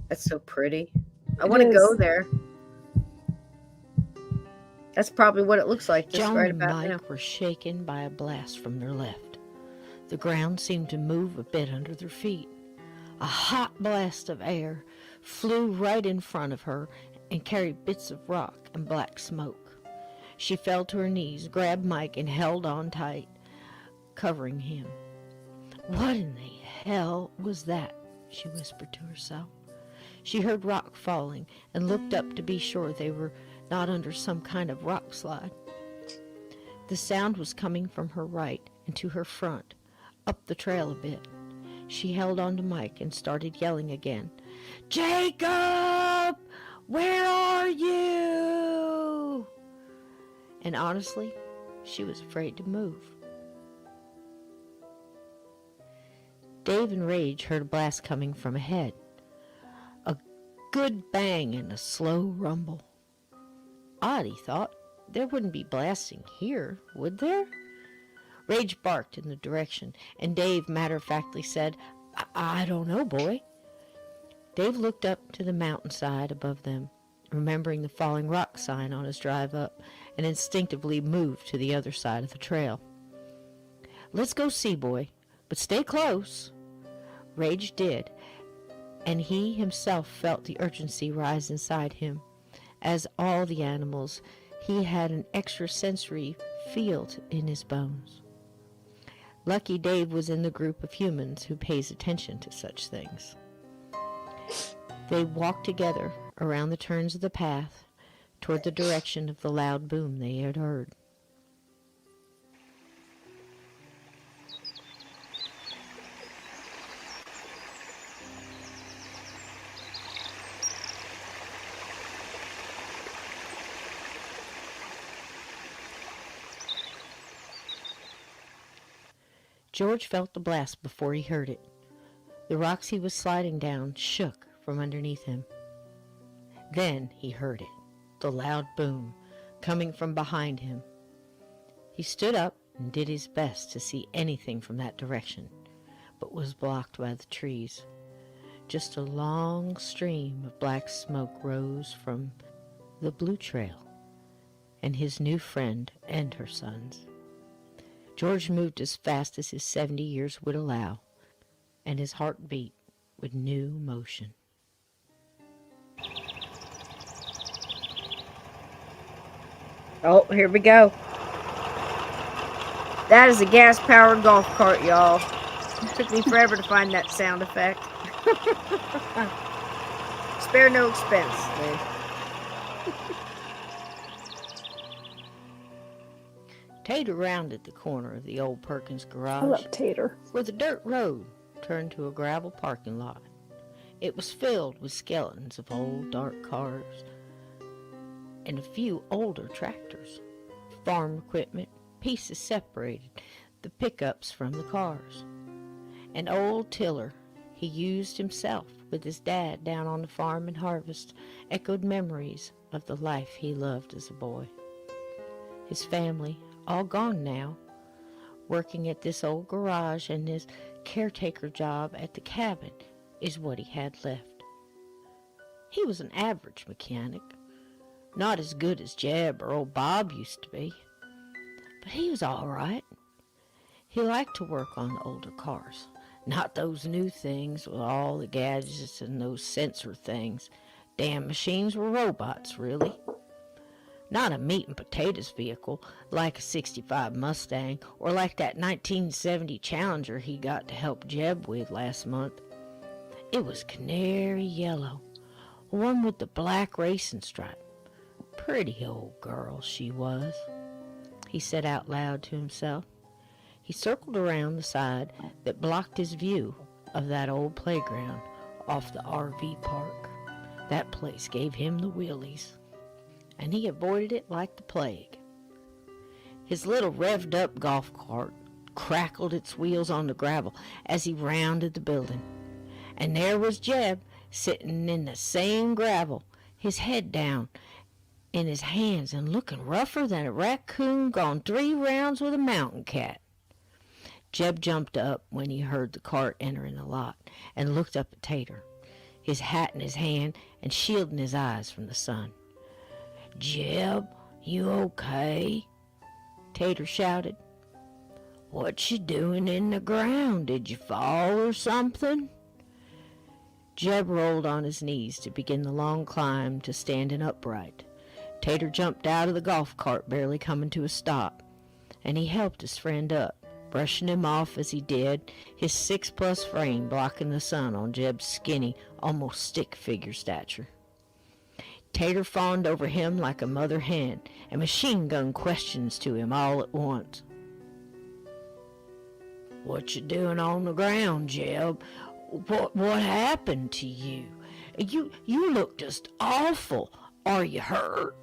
That's so pretty. I want to go there. That's probably what it looks like just Joan right and about Mike now. were shaken by a blast from their left. The ground seemed to move a bit under their feet. A hot blast of air flew right in front of her and carried bits of rock and black smoke. She fell to her knees, grabbed Mike, and held on tight, covering him. "What in the hell was that?" she whispered to herself. She heard rock falling and looked up to be sure they were not under some kind of rock slide. The sound was coming from her right and to her front, up the trail a bit. She held on to Mike and started yelling again. "Jacob! Where are you?" And honestly, she was afraid to move. Dave and Rage heard a blast coming from ahead. A good bang and a slow rumble. Odd, he thought. There wouldn't be blasting here, would there? Rage barked in the direction, and Dave matter-of-factly said, I don't know, boy." Dave looked up to the mountainside above them, remembering the falling rock sign on his drive up, and instinctively moved to the other side of the trail. "Let's go see, boy, but stay close." Rage did, and he himself felt the urgency rise inside him. As all the animals, he had an extrasensory feel in his bones. Lucky Dave was in the group of humans who pays attention to such things. They walked together around the turns of the path toward the direction of the loud boom they had heard. George felt the blast before he heard it. The rocks he was sliding down shook from underneath him. Then he heard it, the loud boom, coming from behind him. He stood up and did his best to see anything from that direction, but was blocked by the trees. Just a long stream of black smoke rose from the blue trail and his new friend and her sons. George moved as fast as his 70 years would allow, and his heart beat with new motion. Oh, here we go. That is a gas-powered golf cart, y'all. It took me forever to find that sound effect. Spare no expense, Lynn. Tater rounded the corner of the old Perkins garage, I love Tater. where the dirt road turned to a gravel parking lot. It was filled with skeletons of old dark cars and a few older tractors, farm equipment, pieces separated the pickups from the cars. An old tiller he used himself with his dad down on the farm and harvest echoed memories of the life he loved as a boy. His family, all gone now, working at this old garage and his caretaker job at the cabin, is what he had left. He was an average mechanic, not as good as Jeb or old Bob used to be, but he was all right. He liked to work on older cars, not those new things with all the gadgets and those sensor things. Damn machines were robots, really. Not a meat and potatoes vehicle like a 65 Mustang or like that 1970 Challenger he got to help Jeb with last month. It was canary yellow, one with the black racing stripe. Pretty old girl she was, he said out loud to himself. He circled around the side that blocked his view of that old playground off the RV park. That place gave him the willies, and he avoided it like the plague. His little revved-up golf cart crackled its wheels on the gravel as he rounded the building. And there was Jeb, sitting in the same gravel, his head down in his hands and looking rougher than a raccoon gone 3 rounds with a mountain cat. Jeb jumped up when he heard the cart entering the lot and looked up at Tater, his hat in his hand and shielding his eyes from the sun. "Jeb, you okay?" Tater shouted. "What you doing in the ground? Did you fall or something?" Jeb rolled on his knees to begin the long climb to standing upright. Tater jumped out of the golf cart, barely coming to a stop, and he helped his friend up, brushing him off as he did, his 6+ frame blocking the sun on Jeb's skinny, almost stick figure stature. Tater fawned over him like a mother hen and machine gun questions to him all at once. "What you doing on the ground, Jeb? What happened to you? You look just awful. Are you hurt?"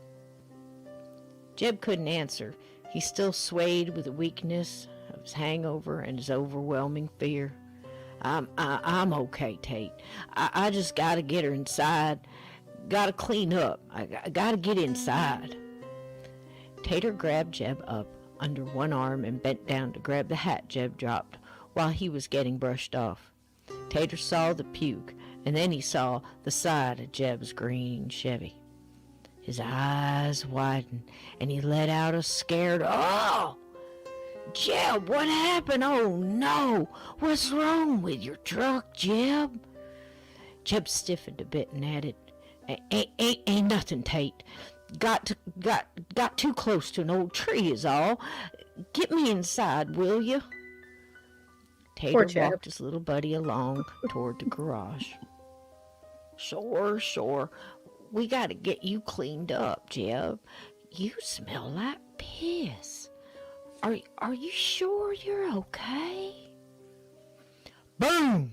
Jeb couldn't answer. He still swayed with the weakness of his hangover and his overwhelming fear. I'm okay, Tate. I just gotta get her inside. Gotta clean up. I gotta get inside." Tater grabbed Jeb up under one arm and bent down to grab the hat Jeb dropped while he was getting brushed off. Tater saw the puke, and then he saw the side of Jeb's green Chevy. His eyes widened, and he let out a scared, "Oh! Jeb, what happened? Oh, no! What's wrong with your truck, Jeb?" Jeb stiffened a bit and added, Ain't nothing, Tate. Got too close to an old tree is all. Get me inside, will you?" Poor Tater Jeb. walked his little buddy along toward the garage. Sure. We gotta get you cleaned up, Jeb. You smell like piss. Are you sure you're okay?" Boom!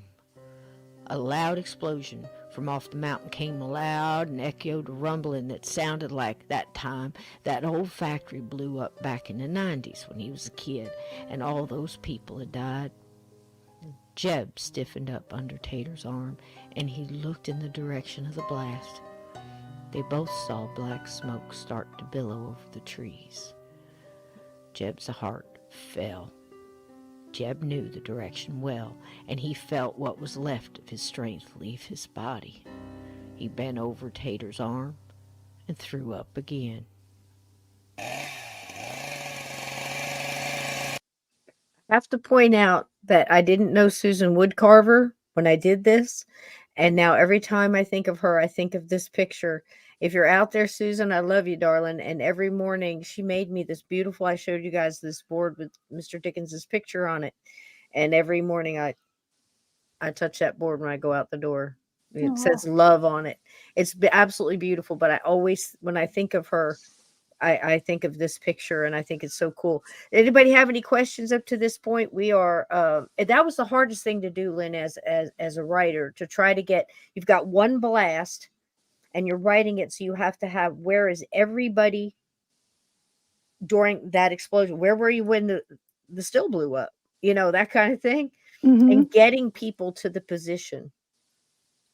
A loud explosion from off the mountain came loud and echoed a rumbling that sounded like that time that old factory blew up back in the 90s when he was a kid and all those people had died. Jeb stiffened up under Tater's arm and he looked in the direction of the blast. They both saw black smoke start to billow over the trees. Jeb's heart fell. Jeb knew the direction well, and he felt what was left of his strength leave his body. He bent over Tater's arm and threw up again. I have to point out that I didn't know Susan Woodcarver when I did this. And now every time I think of her, I think of this picture. If you're out there, Susan, I love you, darling. And every morning she made me this beautiful, I showed you guys this board with Mr. Dickens's picture on it. And every morning I touch that board when I go out the door. It says love on it. It's absolutely beautiful. But I always, when I think of her, I think of this picture and I think it's so cool. Anybody have any questions up to this point? We are, that was the hardest thing to do, Lynn, as a writer, to try to get, you've got one blast and you're writing it. So you have to have, where is everybody during that explosion? Where were you when the still blew up? You know, that kind of thing. Mhm. And getting people to the position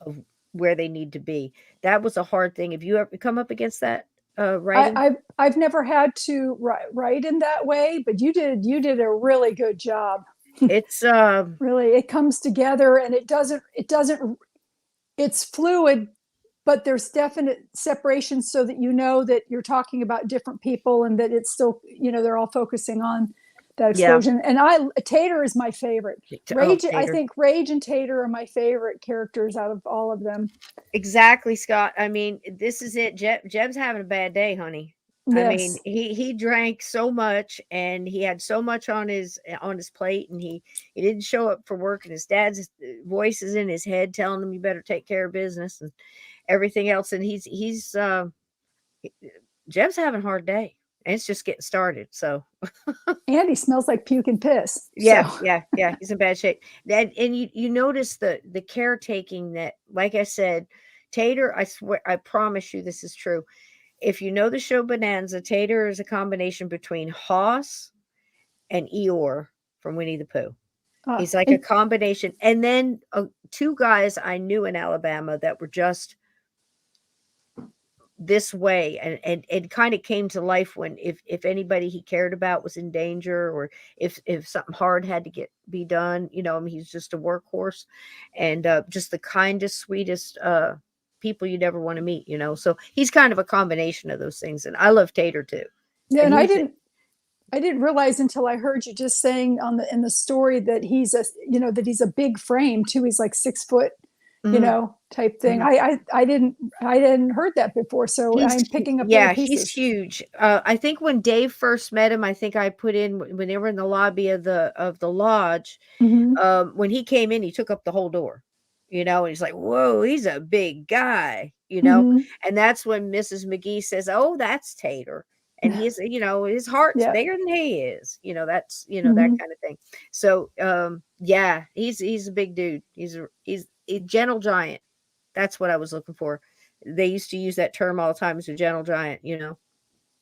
of where they need to be. That was a hard thing. Have you ever come up against that? Writing? I've never had to write in that way, but you did a really good job. It's Really, it comes together and it's fluid, but there's definite separation so that you know that you're talking about different people and that it's still, they're all focusing on that explosion. And Tater is my favorite. Rage, I Tater. think Rage and Tater are my favorite characters out of all of them. Exactly, Scott. I mean, this is it. Jeb's having a bad day, honey. I mean, Yes. he drank so much and he had so much on his plate, and he didn't show up for work, and his dad's voice is in his head telling him you better take care of business and everything else. And he's Jeb's having a hard day, and it's just getting started. So Andy smells like puke and piss. yeah, So yeah, he's in bad shape. And you notice the caretaking that, like I said, Tater. I swear, I promise you, this is true. If you know the show Bonanza, Tater is a combination between Hoss and Eeyore from Winnie the Pooh. He's like a and combination. And then two guys I knew in Alabama that were just this way, and it kind of came to life when if anybody he cared about was in danger, or if something hard had to be done, I mean, he's just a workhorse, and just the kindest, sweetest people you'd ever want to meet, so he's kind of a combination of those things, and I love Tater too. yeah, And and he's I didn't realize until I heard you just saying in the story that that he's a big frame too. He's like 6 foot, mhm, type thing. mhm. I didn't heard that before. So I'm picking up little Yeah, he's pieces. huge. I think when Dave first met him, I think I put in when they were in the lobby of the lodge. Hmm. When he came in, he took up the whole door, and he's like, "Whoa, he's a big guy," Hmm. and that's when Mrs. McGee says, "Oh, that's Tater." And he's, his heart's Yeah. bigger than he is. That's, that Hmm. kind of thing. So, yeah, he's a big dude. He's a gentle giant. That's what I was looking for. They used to use that term all the time as a gentle giant. But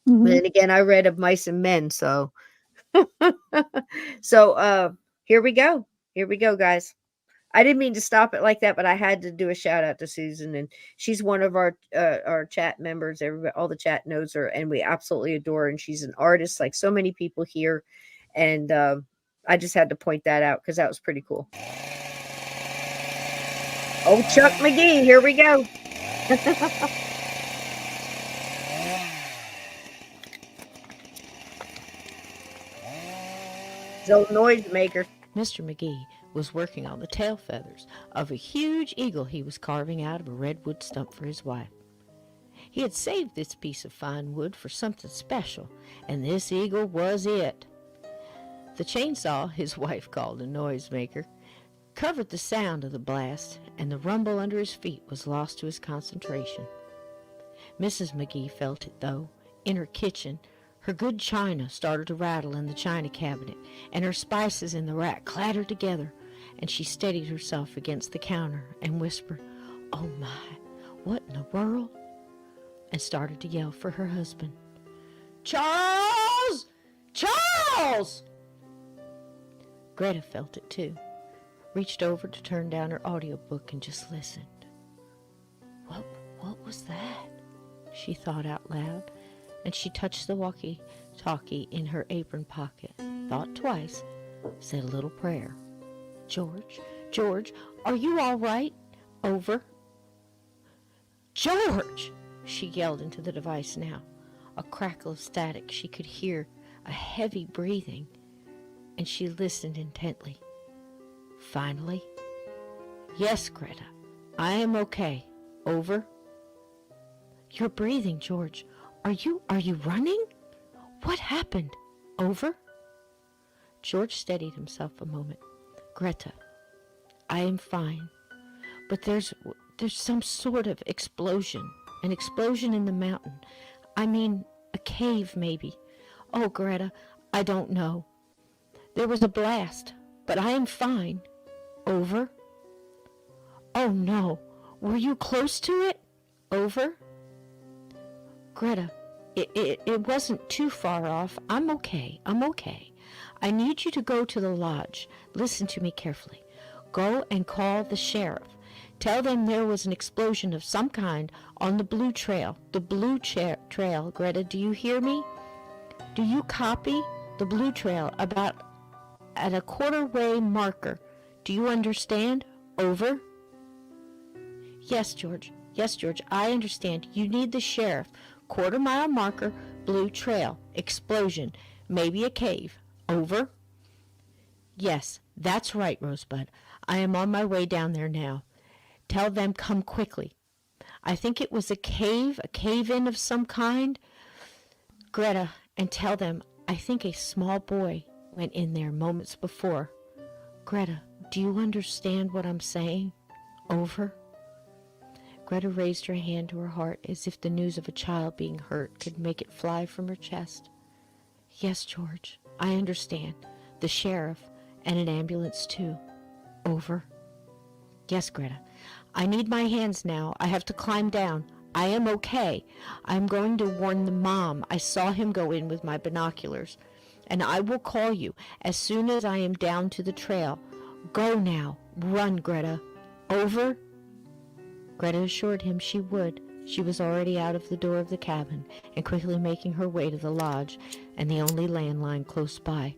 Hmm. then again, I read of mice and men, so so here we go. Here we go, guys. I didn't mean to stop it like that, but I had to do a shout out to Susan, and she's one of our chat members. Everybody, all the chat knows her, and we absolutely adore her. And she's an artist, like so many people here. And I just had to point that out because that was pretty cool. Oh, Chuck McGee, here we go. So noise maker. Mr. McGee was working on the tail feathers of a huge eagle he was carving out of a redwood stump for his wife. He had saved this piece of fine wood for something special, and this eagle was it. The chainsaw, his wife called a noisemaker, covered the sound of the blast, and the rumble under his feet was lost to his concentration. Mrs. McGee felt it, though. In her kitchen, her good china started to rattle in the china cabinet, and her spices in the rack clattered together, and she steadied herself against the counter and whispered, "Oh my, what in the world?" and started to yell for her husband. "Charles! Charles!" Greta felt it too, reached over to turn down her audiobook and just listened. What was that? She thought out loud, and she touched the walkie-talkie in her apron pocket, thought twice, said a little prayer. George, are you all right? Over. George! She yelled into the device now. A crackle of static. She could hear a heavy breathing, and she listened intently. Finally, "Yes, Greta, I am okay. Over." "You're breathing, George. Are you running? What happened? Over." George steadied himself a moment. "Greta, I am fine, but there's some sort of explosion. An explosion in the mountain. I mean, a cave, maybe. Oh, Greta, I don't know. There was a blast, but I am fine. Over." "Oh, no. Were you close to it? Over." "Greta, it wasn't too far off. I'm okay. I need you to go to the lodge. Listen to me carefully. Go and call the sheriff. Tell them there was an explosion of some kind on the blue trail. The blue trail, Greta, do you hear me? Do you copy? The blue trail, about at a quarter-way marker. Do you understand? Over." Yes, George, I understand. You need the sheriff. Quarter-mile marker, blue trail. Explosion. Maybe a cave. Over." "Yes, that's right, Rosebud. I am on my way down there now. Tell them come quickly. I think it was a cave-in of some kind. Greta, and tell them I think a small boy went in there moments before. Greta, do you understand what I'm saying? Over." Greta raised her hand to her heart as if the news of a child being hurt could make it fly from her chest. Yes, George, I understand. The sheriff and an ambulance too. Over. Yes, Greta. I need my hands now. I have to climb down. I am okay. I am going to warn the mom. I saw him go in with my binoculars. And I will call you as soon as I am down to the trail. Go now. Run, Greta. Over. Greta assured him she would. She was already out of the door of the cabin and quickly making her way to the lodge and the only landline close by.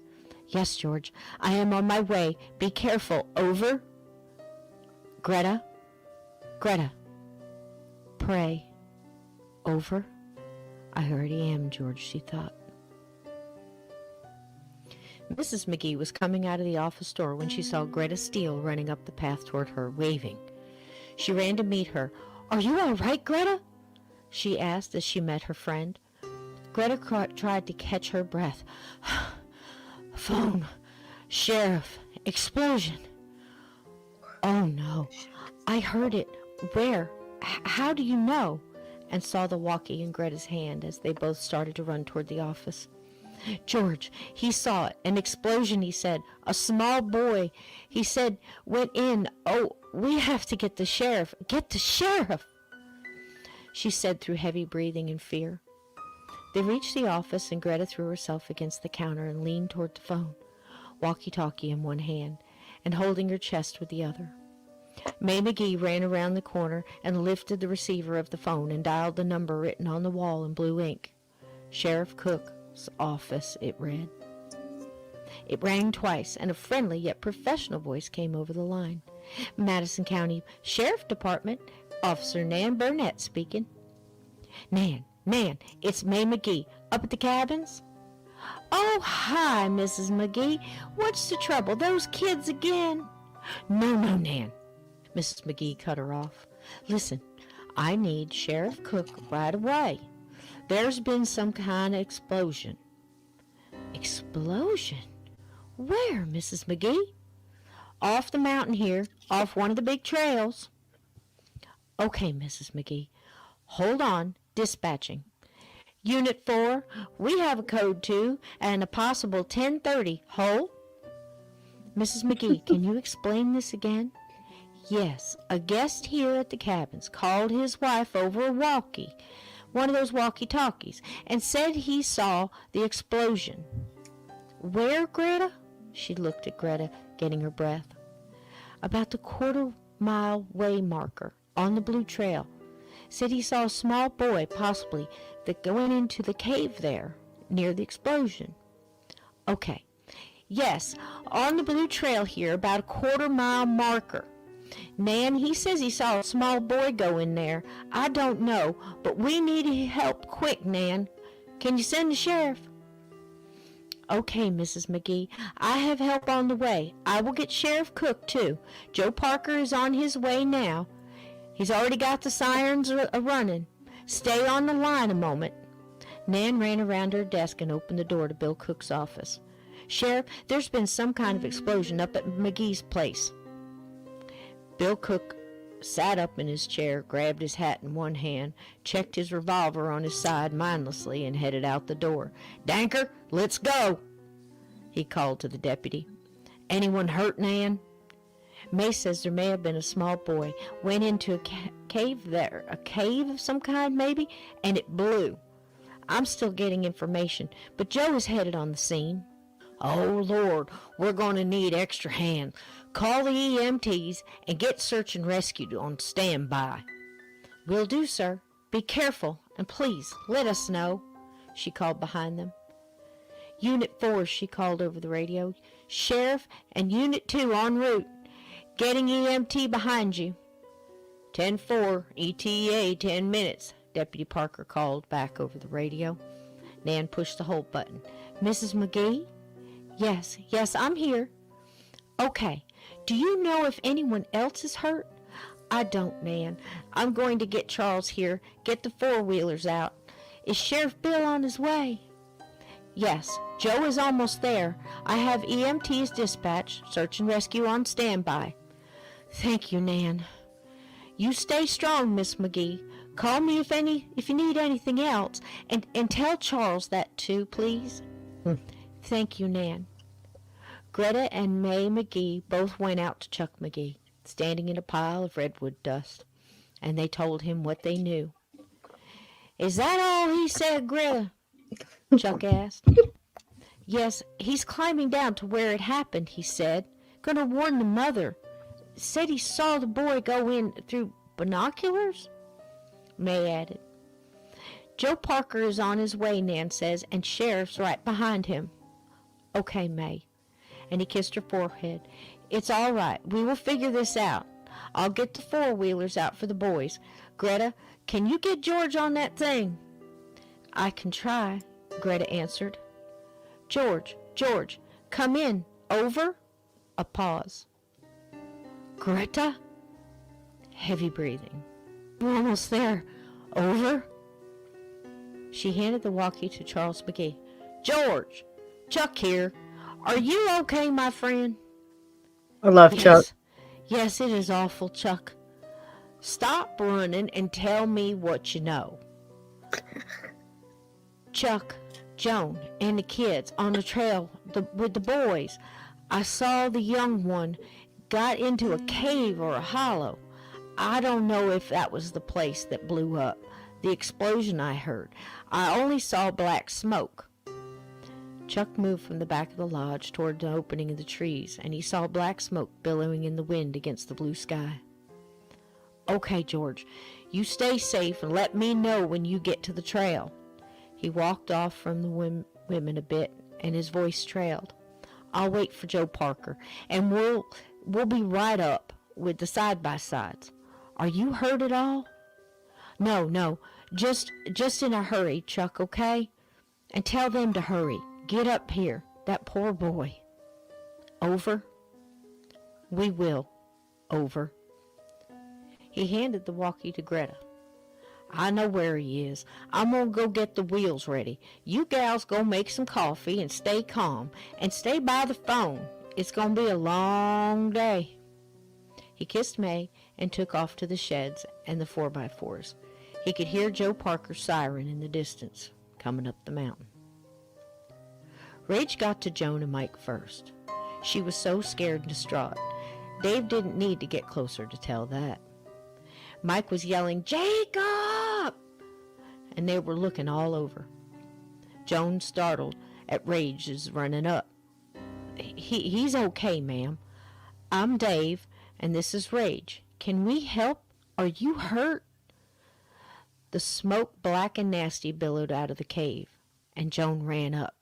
Yes, George, I am on my way. Be careful. Over. Greta. Greta. Pray. Over. I already am, George, she thought. Mrs. McGee was coming out of the office door when she saw Greta Steele running up the path toward her, waving. She ran to meet her. Are you all right, Greta? She asked as she met her friend. Greta tried to catch her breath. Phone. Sheriff. Explosion. Oh, no. I heard it. Where? How do you know? And saw the walkie in Greta's hand as they both started to run toward the office. George, he saw it. An explosion, he said. A small boy, he said, went in. Oh, we have to get the sheriff. Get the sheriff, she said through heavy breathing and fear. They reached the office and Greta threw herself against the counter and leaned toward the phone, walkie-talkie in one hand and holding her chest with the other. May McGee ran around the corner and lifted the receiver of the phone and dialed the number written on the wall in blue ink. Sheriff Cook's office, it read. It rang twice, and a friendly yet professional voice came over the line. Madison County Sheriff Department, Officer Nan Burnett speaking. Nan, it's May McGee, up at the cabins? Oh, hi, Mrs. McGee. What's the trouble? Those kids again? No, Nan. Mrs. McGee cut her off. Listen, I need Sheriff Cook right away. There's been some kind of explosion. Explosion? Where, Mrs. McGee? Off the mountain here, off one of the big trails. Okay, Mrs. McGee. Hold on, dispatching. Unit 4, we have a code 2 and a possible 10:30. Hold. Mrs. McGee, can you explain this again? Yes, a guest here at the cabins called his wife over a walkie, one of those walkie-talkies, and said he saw the explosion. Where, Greta? She looked at Greta, getting her breath. About the quarter-mile way marker on the blue trail. Said he saw a small boy, possibly, that went into the cave there, near the explosion. Okay. Yes, on the blue trail here, about a quarter-mile marker. Nan, he says he saw a small boy go in there. I don't know, but we need help quick, Nan. Can you send the sheriff? Okay, Mrs. McGee. I have help on the way. I will get Sheriff Cook, too. Joe Parker is on his way now. He's already got the sirens running. Stay on the line a moment. Nan ran around her desk and opened the door to Bill Cook's office. Sheriff, there's been some kind of explosion up at McGee's place. Bill Cook sat up in his chair, grabbed his hat in one hand, checked his revolver on his side mindlessly, and headed out the door. Danker, let's go, he called to the deputy. Anyone hurt, Nan? May says there may have been a small boy. Went into a cave there. A cave of some kind, maybe? And it blew. I'm still getting information, but Joe is headed on the scene. Oh, Lord, we're going to need extra hand. Call the EMTs and get search and rescue on standby. Will do, sir. Be careful, and please let us know, she called behind them. Unit 4, she called over the radio. Sheriff and Unit 2 en route. Getting EMT behind you. 10-4, ETA 10 minutes, Deputy Parker called back over the radio. Nan pushed the hold button. Mrs. McGee? Yes, I'm here. Okay, do you know if anyone else is hurt? I don't, Nan. I'm going to get Charles here, get the four-wheelers out. Is Sheriff Bill on his way? Yes, Joe is almost there. I have EMTs dispatched, search and rescue on standby. Thank you, Nan. You stay strong, Miss McGee. Call me if you need anything else, and tell Charles that too, please. Thank you, Nan. Greta and May McGee both went out to Chuck McGee, standing in a pile of redwood dust, and they told him what they knew. Is that all he said, Greta? Chuck asked. Yes, he's climbing down to where it happened, he said. Gonna warn the mother. Said he saw the boy go in through binoculars? May added. Joe Parker is on his way, Nan says, and Sheriff's right behind him. Okay, May. And he kissed her forehead. It's all right. We will figure this out. I'll get the four-wheelers out for the boys. Greta, can you get George on that thing? I can try, Greta answered. George, come in. Over? A pause. Greta? Heavy breathing. We're almost there. Over? She handed the walkie to Charles McGee. George, Chuck here. Are you okay, my friend? I love Chuck. Yes, it is awful, Chuck. Stop running and tell me what you know. Chuck, Joan, and the kids on the trail with the boys. I saw the young one got into a cave or a hollow. I don't know if that was the place that blew up. The explosion I heard. I only saw black smoke. Chuck moved from the back of the lodge toward the opening of the trees, and he saw black smoke billowing in the wind against the blue sky. Okay, George, you stay safe and let me know when you get to the trail. He walked off from the women a bit, and his voice trailed. I'll wait for Joe Parker, and we'll be right up with the side-by-sides. Are you hurt at all? No, just in a hurry, Chuck, okay? And tell them to hurry. Get up here. That poor boy. Over? We will. Over. He handed the walkie to Greta. I know where he is. I'm going to go get the wheels ready. You gals go make some coffee and stay calm. And stay by the phone. It's going to be a long day. He kissed May and took off to the sheds and the 4x4s. He could hear Joe Parker's siren in the distance, coming up the mountain. Rage got to Joan and Mike first. She was so scared and distraught. Dave didn't need to get closer to tell that. Mike was yelling, Jacob! And they were looking all over. Joan, startled at Rage's running up. He's okay, ma'am. I'm Dave, and this is Rage. Can we help? Are you hurt? The smoke, black and nasty, billowed out of the cave, and Joan ran up.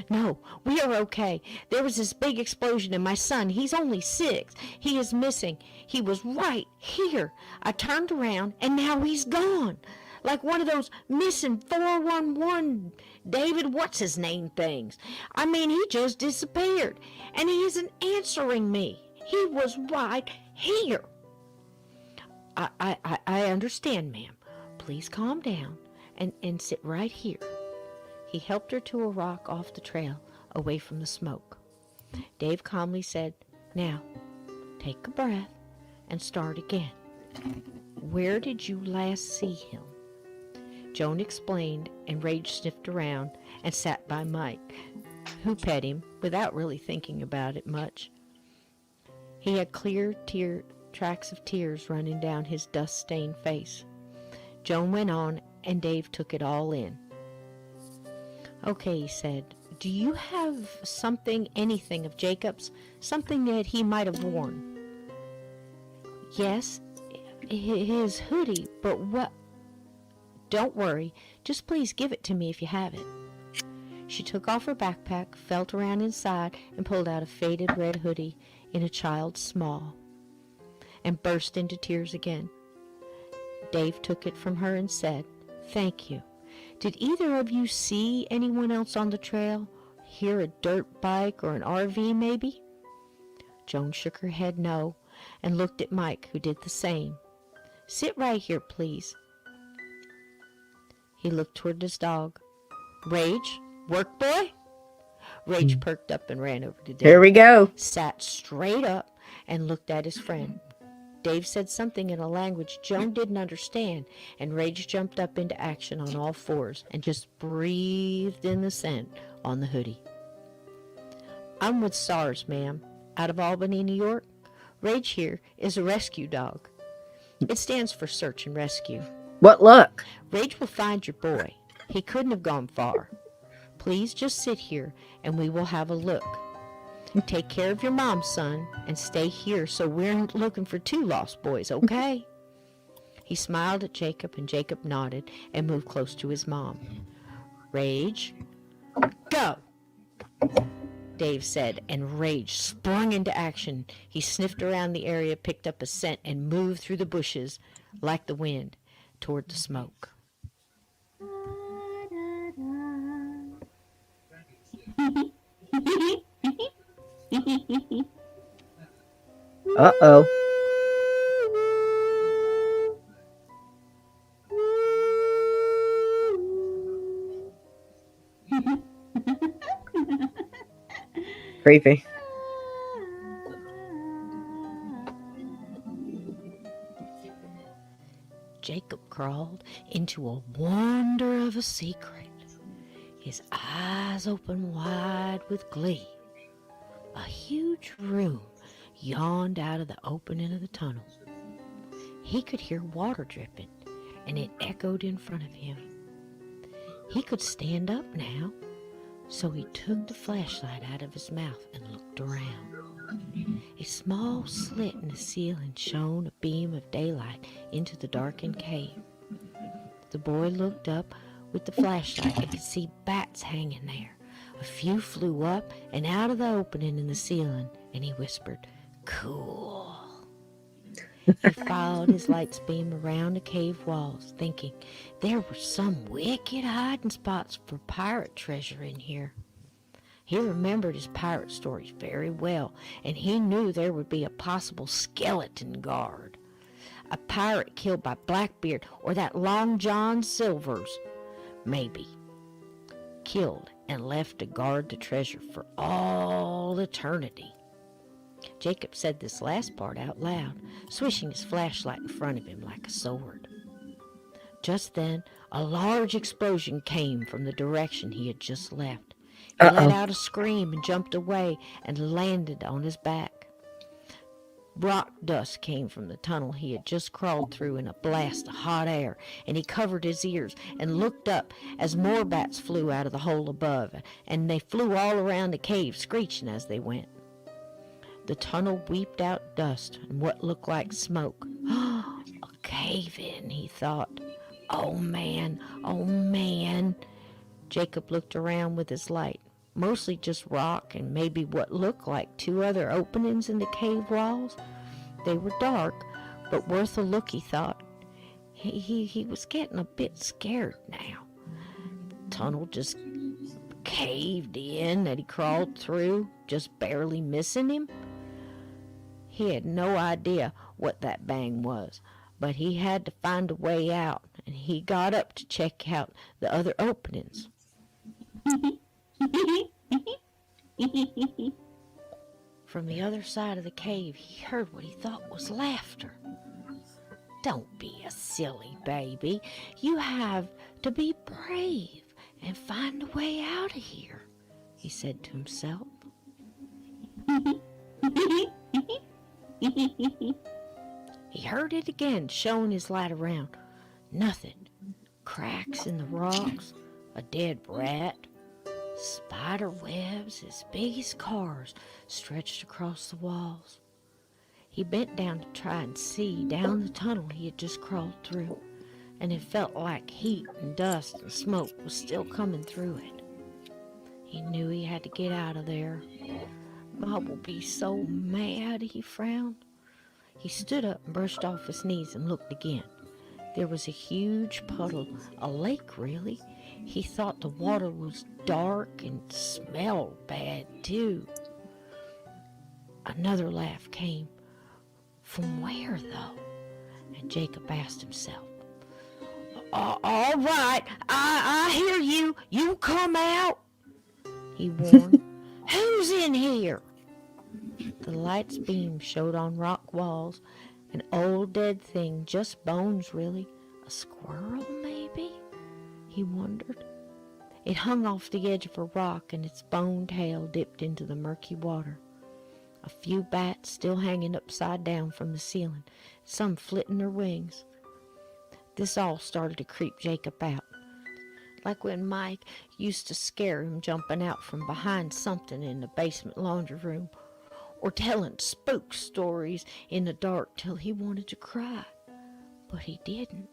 No, we are okay. There was this big explosion, and my son, he's only 6. He is missing. He was right here. I turned around, and now he's gone. Like one of those missing 411 David what's-his-name things. I mean, he just disappeared, and he isn't answering me. He was right here. I understand, ma'am. Please calm down and sit right here. He helped her to a rock off the trail, away from the smoke. Dave calmly said, Now, take a breath and start again. Where did you last see him? Joan explained, and Rage sniffed around and sat by Mike, who pet him without really thinking about it much. He had clear tracks of tears running down his dust-stained face. Joan went on, and Dave took it all in. Okay, he said, do you have anything of Jacob's? Something that he might have worn? Yes, his hoodie, but what? Don't worry, just please give it to me if you have it. She took off her backpack, felt around inside, and pulled out a faded red hoodie in a child's small, and burst into tears again. Dave took it from her and said, Thank you. Did either of you see anyone else on the trail? Hear a dirt bike or an RV, maybe? Joan shook her head no, and looked at Mike, who did the same. Sit right here, please. He looked toward his dog. Rage, work boy? Rage perked up and ran over to Dave. Here we go. Sat straight up and looked at his friend. Dave said something in a language Joan didn't understand, and Rage jumped up into action on all fours and just breathed in the scent on the hoodie. I'm with SARS, ma'am, out of Albany, New York. Rage here is a rescue dog. It stands for search and rescue. What luck? Rage will find your boy. He couldn't have gone far. Please just sit here and we will have a look. Take care of your mom, son, and stay here so we're looking for 2 lost boys, okay? He smiled at Jacob, and Jacob nodded and moved close to his mom. Rage, go, Dave said, and Rage sprung into action. He sniffed around the area, picked up a scent, and moved through the bushes like the wind toward the smoke. Uh-oh. Creepy. Jacob crawled into a wonder of a secret. His eyes opened wide with glee. A huge room yawned out of the opening of the tunnel. He could hear water dripping, and it echoed in front of him. He could stand up now, so he took the flashlight out of his mouth and looked around. A small slit in the ceiling shone a beam of daylight into the darkened cave. The boy looked up with the flashlight and could see bats hanging there. A few flew up and out of the opening in the ceiling, and he whispered, "Cool." He followed his light's beam around the cave walls, thinking there were some wicked hiding spots for pirate treasure in here. He remembered his pirate stories very well, and he knew there would be a possible skeleton guard. A pirate killed by Blackbeard or that Long John Silvers, maybe. Killed and left to guard the treasure for all eternity. Jacob said this last part out loud, swishing his flashlight in front of him like a sword. Just then, a large explosion came from the direction he had just left. He let out a scream and jumped away and landed on his back. Rock dust came from the tunnel he had just crawled through in a blast of hot air, and he covered his ears and looked up as more bats flew out of the hole above, and they flew all around the cave, screeching as they went. The tunnel weeped out dust and what looked like smoke. A cave-in, he thought. Oh, man, oh, man. Jacob looked around with his light. Mostly just rock and maybe what looked like 2 other openings in the cave walls. They were dark, but worth a look, he thought. He was getting a bit scared now. The tunnel just caved in that he crawled through, just barely missing him. He had no idea what that bang was, but he had to find a way out, and he got up to check out the other openings. From the other side of the cave, he heard what he thought was laughter. Don't be a silly baby. You have to be brave and find a way out of here, he said to himself. He heard it again, showing his light around. Nothing. Cracks in the rocks, a dead rat, spider webs as big as cars stretched across the walls. He bent down to try and see down the tunnel he had just crawled through, and it felt like heat and dust and smoke was still coming through it. He knew he had to get out of there. Bob will be so mad, he frowned. He stood up and brushed off his knees and looked again. There was a huge puddle, a lake really. He thought the water was dark and smelled bad too. Another laugh came. From where though? And Jacob asked himself. All right, I hear you. You come out, he warned. Who's in here? The light's beam showed on rock walls An old dead thing, just bones really. A squirrel, maybe? He wondered. It hung off the edge of a rock, and its bone tail dipped into the murky water. A few bats still hanging upside down from the ceiling, some flitting their wings. This all started to creep Jacob out, like when Mike used to scare him jumping out from behind something in the basement laundry room, or telling spook stories in the dark till he wanted to cry. But he didn't.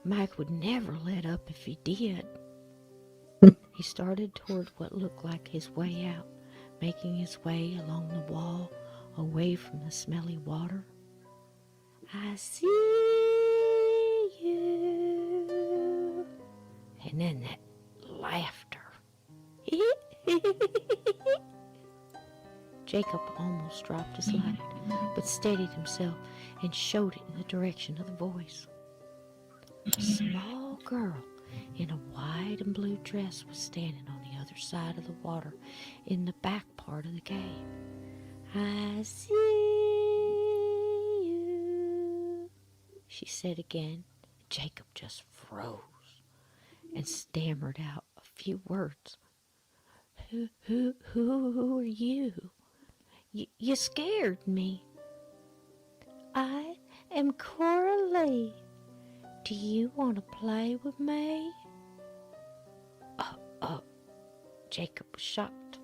Mike would never let up if he did. He started toward what looked like his way out, making his way along the wall, away from the smelly water. I see you. And then that laughter. Jacob almost dropped his light, but steadied himself and showed it in the direction of the voice. A small girl in a white and blue dress was standing on the other side of the water in the back part of the cave. I see you, she said again. Jacob just froze and stammered out a few words. Who are you? You scared me. I am Coralie. Do you want to play with me? Jacob was shocked.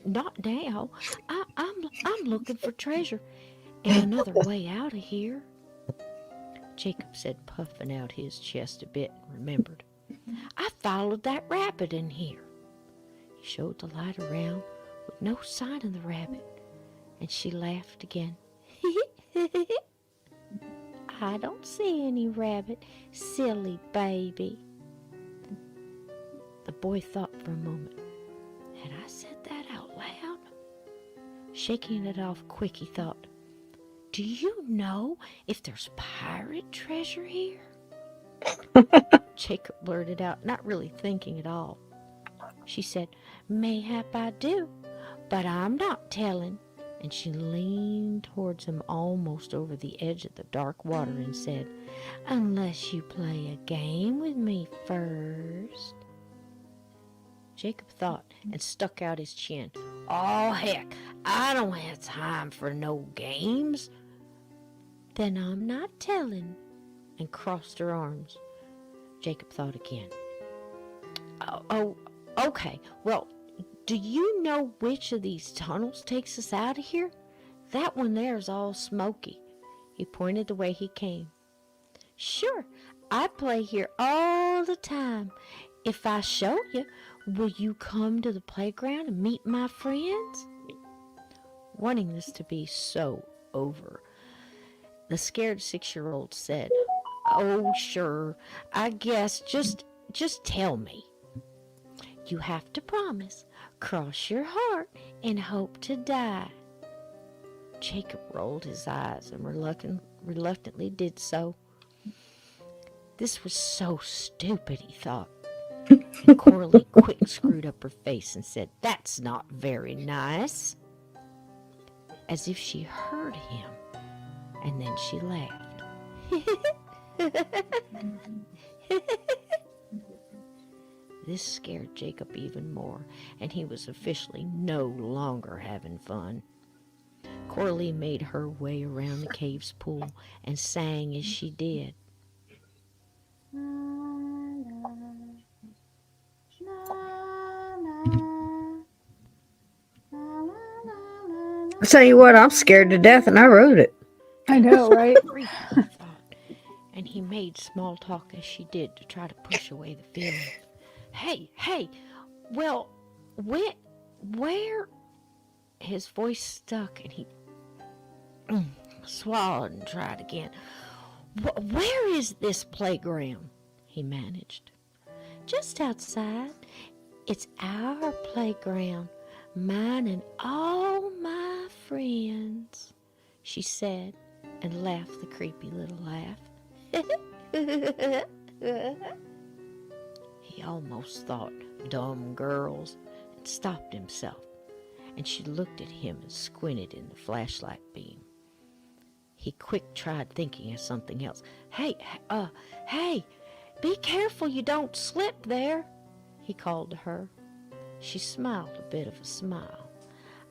Not now. I'm looking for treasure and another way out of here. Jacob said, puffing out his chest a bit, and remembered. I followed that rabbit in here. He showed the light around with no sign of the rabbit, and she laughed again. I don't see any rabbit, silly baby. The boy thought for a moment. Had I said that out loud? Shaking it off quick, he thought, do you know if there's pirate treasure here? Jacob blurted out, not really thinking at all. She said, mayhap I do, but I'm not telling. And she leaned towards him almost over the edge of the dark water and said, unless you play a game with me first. Jacob thought and stuck out his chin. Oh, heck, I don't have time for no games. Then I'm not telling, and crossed her arms. Jacob thought again. Oh, okay, well, do you know which of these tunnels takes us out of here? That one there's all smoky. He pointed the way he came. Sure, I play here all the time. If I show you, will you come to the playground and meet my friends? Wanting this to be so over, the scared 6-year-old said, oh, sure, I guess, just tell me. You have to promise. Cross your heart and hope to die. Jacob rolled his eyes and reluctantly did so. This was so stupid, he thought. And Coralie quick screwed up her face and said, that's not very nice. As if she heard him. And then she laughed. This scared Jacob even more, and he was officially no longer having fun. Coralie made her way around the cave's pool and sang as she did. I'll tell you what, I'm scared to death, and I wrote it. I know, right? Freak, he thought, and he made small talk as she did to try to push away the feeling. Hey, well, where? His voice stuck, and he swallowed and tried again. Where is this playground? He managed. Just outside. It's our playground, mine and all my friends, she said, and laughed the creepy little laugh. He almost thought, dumb girls, and stopped himself, and she looked at him and squinted in the flashlight beam. He quick tried thinking of something else. Hey, be careful you don't slip there, he called to her. She smiled a bit of a smile.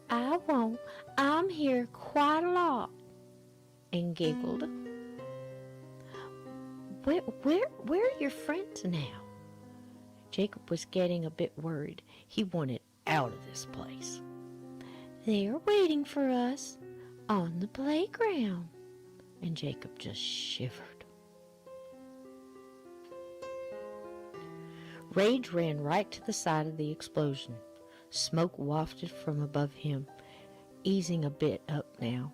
I won't. I'm here quite a lot, and giggled. Where are your friends now? Jacob was getting a bit worried. He wanted out of this place. They're waiting for us on the playground, and Jacob just shivered. Rage ran right to the side of the explosion. Smoke wafted from above him, easing a bit up now.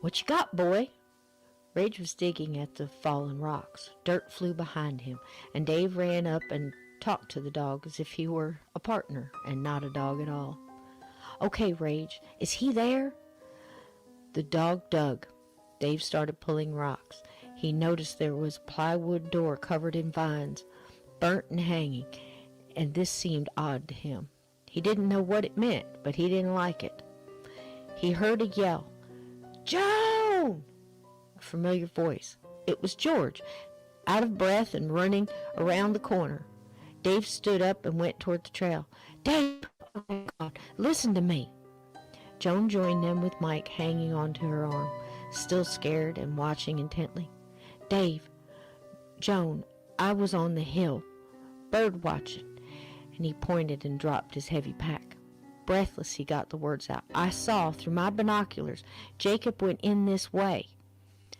What you got, boy? Rage was digging at the fallen rocks. Dirt flew behind him, and Dave ran up and talked to the dog as if he were a partner and not a dog at all. Okay, Rage, is he there? The dog dug. Dave started pulling rocks. He noticed there was a plywood door covered in vines, burnt and hanging, and this seemed odd to him. He didn't know what it meant, but he didn't like it. He heard a yell. Joan! A familiar voice. It was George, out of breath and running around the corner. Dave stood up and went toward the trail. Dave, oh my God, listen to me. Joan joined them with Mike hanging onto her arm, still scared and watching intently. Dave, Joan, I was on the hill, bird watching, and he pointed and dropped his heavy pack. Breathless, he got the words out. I saw through my binoculars Jacob went in this way.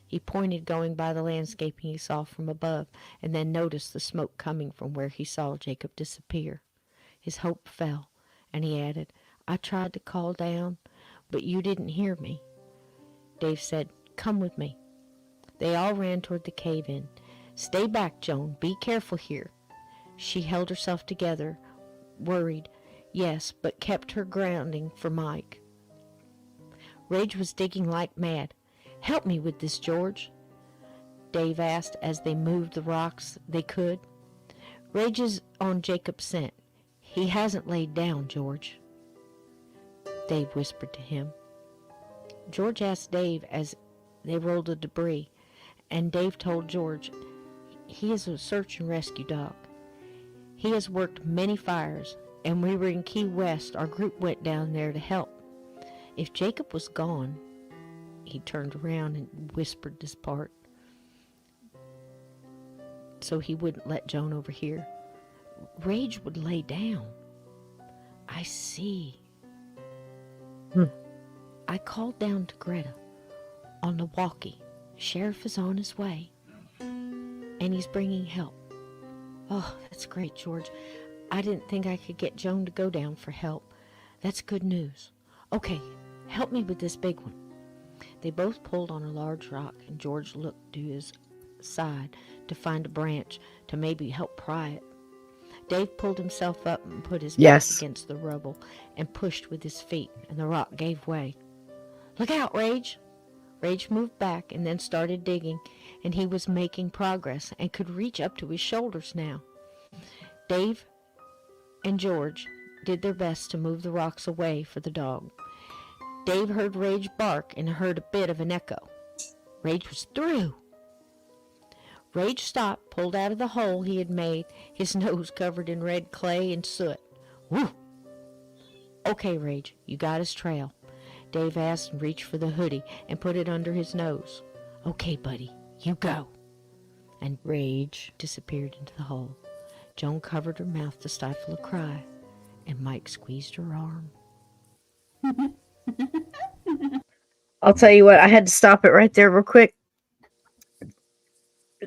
He pointed, going by the landscaping he saw from above, and then noticed the smoke coming from where he saw Jacob disappear. His hope fell, and he added, I tried to call down, but you didn't hear me. Dave said, come with me. They all ran toward the cave-in. Stay back, Joan. Be careful here. She held herself together, worried, yes, but kept her grounding for Mike. Rage was digging like mad. Help me with this, George, Dave asked as they moved the rocks they could. Rage is on Jacob's scent. He hasn't laid down, George, Dave whispered to him. George asked Dave as they rolled the debris, and Dave told George he is a search and rescue dog. He has worked many fires, and we were in Key West. Our group went down there to help. If Jacob was gone, he turned around and whispered this part so he wouldn't let Joan overhear. Rage would lay down. I see. I called down to Greta on the walkie. Sheriff is on his way, and he's bringing help. Oh, that's great, George. I didn't think I could get Joan to go down for help. That's good news. Okay, help me with this big one. They both pulled on a large rock, and George looked to his side to find a branch to maybe help pry it. Dave pulled himself up and put his back against the rubble and pushed with his feet, and the rock gave way. Look out, Rage! Rage moved back and then started digging, and he was making progress and could reach up to his shoulders now. Dave and George did their best to move the rocks away for the dog. Dave heard Rage bark and heard a bit of an echo. Rage was through. Rage stopped, pulled out of the hole he had made, his nose covered in red clay and soot. Woo! Okay, Rage, you got his trail, Dave asked and reached for the hoodie and put it under his nose. Okay, buddy, you go. And Rage disappeared into the hole. Joan covered her mouth to stifle a cry, and Mike squeezed her arm. I'll tell you what, I had to stop it right there real quick.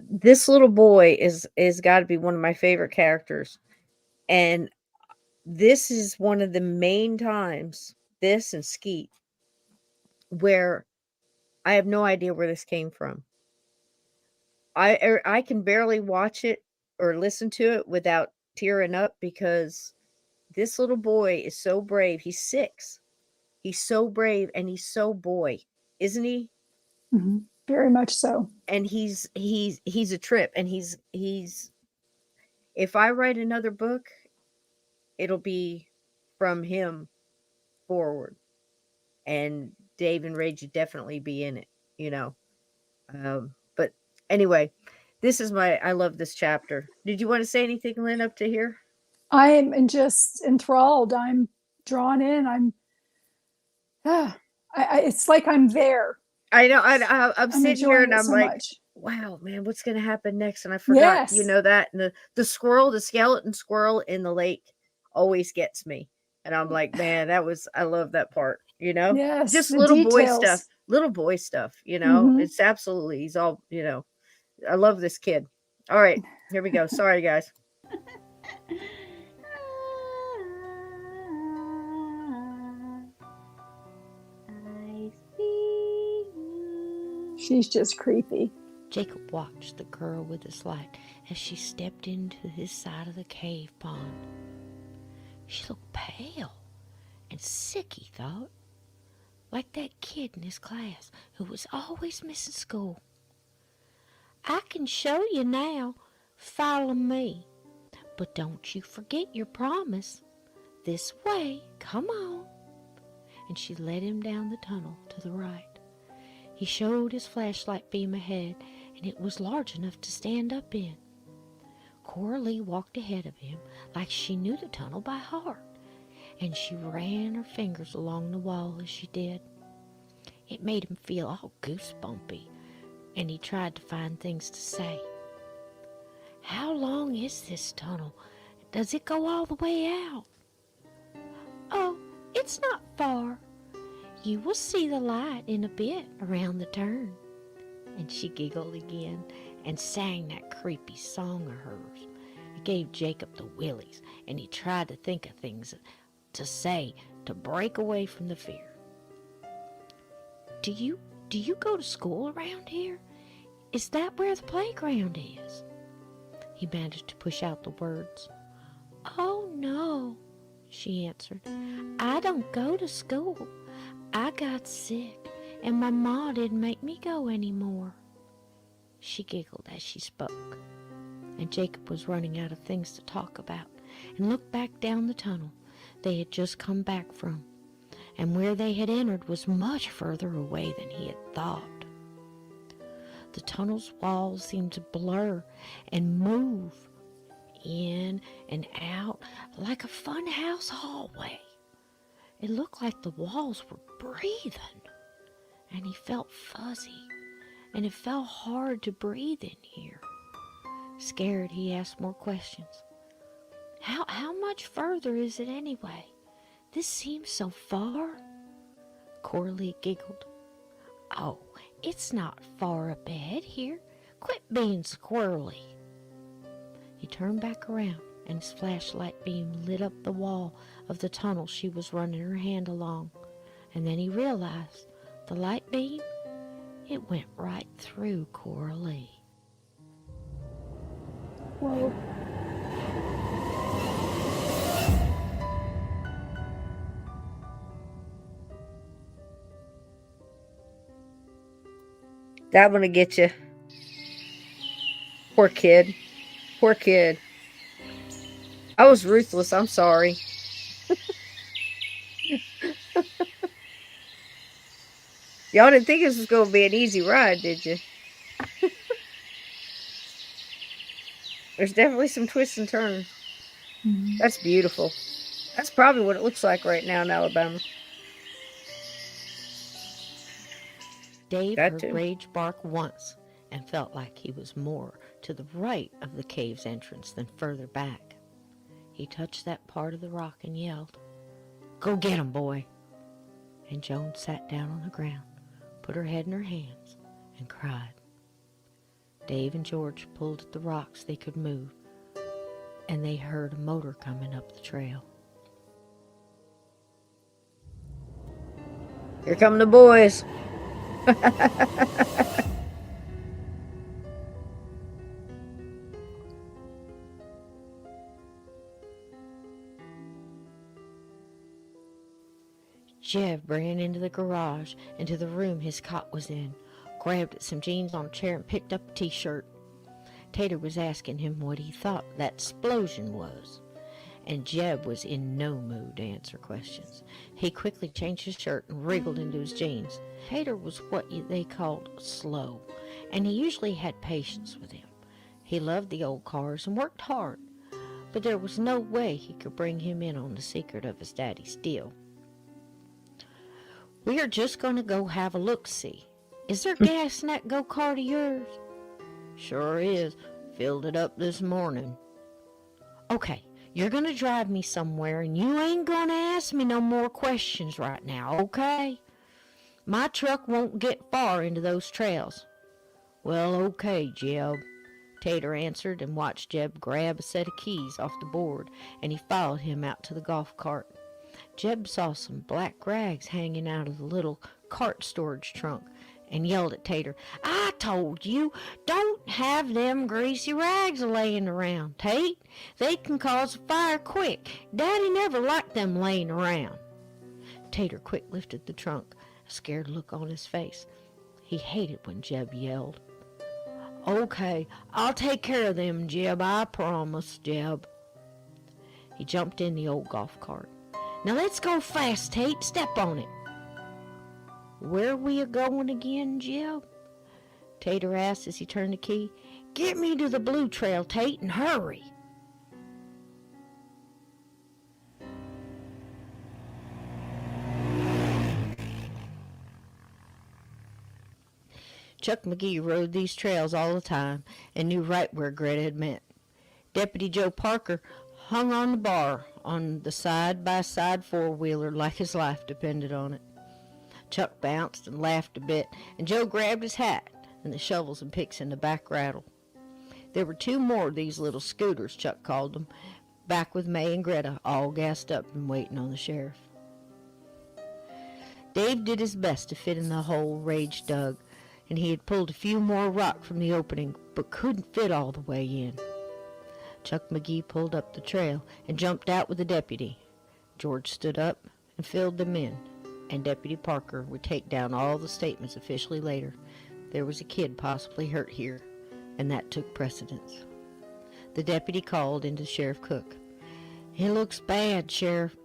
This little boy is got to be one of my favorite characters. And this is one of the main times, this and Skeet, where I have no idea where this came from. I can barely watch it or listen to it without tearing up because this little boy is so brave. He's 6. He's so brave and he's so boy, isn't he? Mm-hmm. Very much so. And he's a trip, and he's if I write another book, it'll be from him forward, and Dave and Rage would definitely be in it. you know. But anyway, I love this chapter. Did you want to say anything, Lynn, up to here? I am just enthralled. I'm drawn in. It's like I'm there. I know. I'm I'm sitting here enjoying and it I'm so like, much. wow, man, what's going to happen next? And I forgot, Yes. that. And the squirrel, the skeleton squirrel in the lake always gets me. And I'm like, man, I love that part, Yes. just The details. little boy stuff, Mm-hmm. it's absolutely, he's all, I love this kid. All right, here we go. Sorry, guys. I see you. She's just creepy. Jacob watched the girl with his light as she stepped into his side of the cave pond. She looked pale and sick, he thought, like that kid in his class who was always missing school. I can show you now. Follow me. But don't you forget your promise. This way, come on. And she led him down the tunnel to the right. He showed his flashlight beam ahead, and it was large enough to stand up in. Coralie walked ahead of him like she knew the tunnel by heart, and she ran her fingers along the wall as she did. It made him feel all goosebumpy, and he tried to find things to say. How long is this tunnel? Does it go all the way out? Oh, it's not far. You will see the light in a bit around the turn. And she giggled again and sang that creepy song of hers. It gave Jacob the willies, and he tried to think of things to say to break away from the fear. Do you go to school around here? Is that where the playground is? He managed to push out the words. Oh, no, she answered. I don't go to school. I got sick, and my ma didn't make me go anymore. She giggled as she spoke, and Jacob was running out of things to talk about and looked back down the tunnel they had just come back from, and where they had entered was much further away than he had thought. The tunnel's walls seemed to blur and move in and out like a funhouse hallway. It looked like the walls were breathing, and he felt fuzzy, and it felt hard to breathe in here. Scared, he asked more questions. How much further is it anyway? This seems so far. Coralie giggled. Oh, it's not far up ahead here. Quit being squirrely. He turned back around, and his flashlight beam lit up the wall of the tunnel she was running her hand along. And then he realized the light beam, it went right through Coralie. Whoa. That one will get you. Poor kid. Poor kid. I was ruthless. I'm sorry. Y'all didn't think this was going to be an easy ride, did you? There's definitely some twists and turns. Mm-hmm. That's beautiful. That's probably what it looks like right now in Alabama. Dave That heard too. Rage bark once and felt like he was more to the right of the cave's entrance than further back. He touched that part of the rock and yelled, Go get him, boy! And Joan sat down on the ground, put her head in her hands, and cried. Dave and George pulled at the rocks they could move, and they heard a motor coming up the trail. Here come the boys. Jeff ran into the garage and to the room his cot was in, grabbed at some jeans on a chair and picked up a t-shirt. Tater was asking him what he thought that explosion was, and Jeb was in no mood to answer questions. He quickly changed his shirt and wriggled into his jeans. Tater was what they called slow, and he usually had patience with him. He loved the old cars and worked hard, but there was no way he could bring him in on the secret of his daddy's deal. "We are just going to go have a look-see. Is there gas in that go-kart of yours?" "Sure is. Filled it up this morning." "Okay, you're going to drive me somewhere, and you ain't going to ask me no more questions right now, okay? My truck won't get far into those trails." "Well, okay, Jeb," Tater answered and watched Jeb grab a set of keys off the board, and he followed him out to the golf cart. Jeb saw some black rags hanging out of the little cart storage trunk and yelled at Tater, "I told you, don't have them greasy rags laying around, Tate. They can cause a fire quick. Daddy never liked them laying around." Tater quick lifted the trunk, a scared look on his face. He hated when Jeb yelled. "Okay, I'll take care of them, Jeb. I promise, Jeb." He jumped in the old golf cart. "Now let's go fast, Tate. Step on it." "Where we a-going again, Jeb?" Tater asked as he turned the key. "Get me to the blue trail, Tate, and hurry." Chuck McGee rode these trails all the time and knew right where Greta had met. Deputy Joe Parker hung on the bar on the side-by-side four-wheeler like his life depended on it. Chuck bounced and laughed a bit, and Joe grabbed his hat and the shovels and picks in the back rattle. There were two more of these little scooters, Chuck called them, back with May and Greta, all gassed up and waiting on the sheriff. Dave did his best to fit in the hole Rage dug, and he had pulled a few more rock from the opening, but couldn't fit all the way in. Chuck McGee pulled up the trail and jumped out with the deputy. George stood up and filled them in, and Deputy Parker would take down all the statements officially later. There was a kid possibly hurt here, and that took precedence. The deputy called into Sheriff Cook. "It looks bad, Sheriff.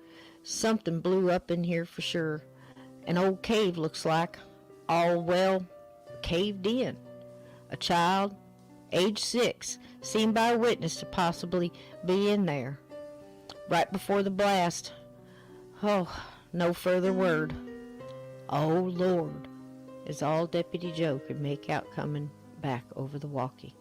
Something blew up in here for sure. An old cave looks like. All, well, caved in. A child, age 6, seen by a witness to possibly be in there. Right before the blast. Oh, no further word. Oh, Lord," is all Deputy Joe could make out coming back over the walkie.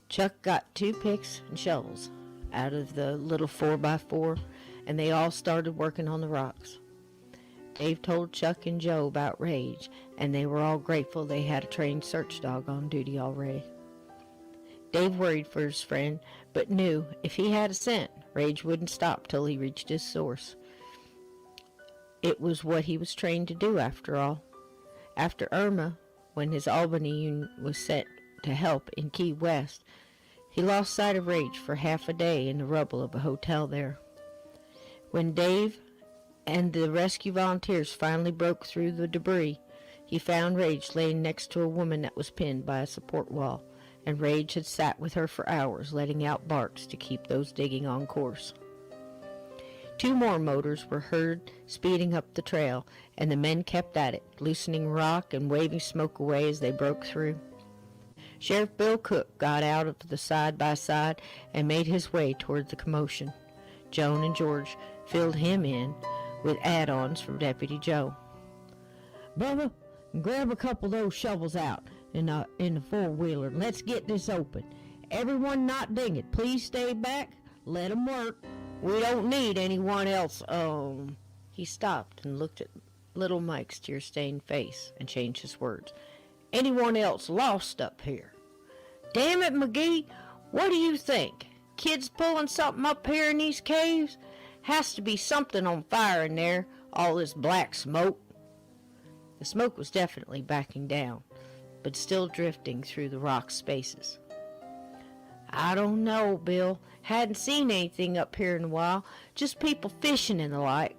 Chuck got 2 picks and shovels out of the little 4x4, and they all started working on the rocks. Dave told Chuck and Joe about Rage, and they were all grateful they had a trained search dog on duty already. Dave worried for his friend, but knew if he had a scent, Rage wouldn't stop till he reached his source. It was what he was trained to do, after all. After Irma, when his Albany unit was sent to help in Key West, he lost sight of Rage for half a day in the rubble of a hotel there. When Dave and the rescue volunteers finally broke through the debris, he found Rage laying next to a woman that was pinned by a support wall, and Rage had sat with her for hours, letting out barks to keep those digging on course. 2 more motors were heard speeding up the trail, and the men kept at it, loosening rock and waving smoke away as they broke through. Sheriff Bill Cook got out of the side-by-side and made his way toward the commotion. Joan and George filled him in with add-ons from Deputy Joe. "Bubba, grab a couple of those shovels out in the four-wheeler and let's get this open. Everyone not dig it. Please stay back. Let them work. We don't need anyone else." He stopped and looked at little Mike's tear-stained face and changed his words. "Anyone else lost up here? Damn it, McGee, what do you think? Kids pulling something up here in these caves? Has to be something on fire in there, all this black smoke." The smoke was definitely backing down, but still drifting through the rock spaces. "I don't know, Bill. Hadn't seen anything up here in a while. Just people fishing and the like."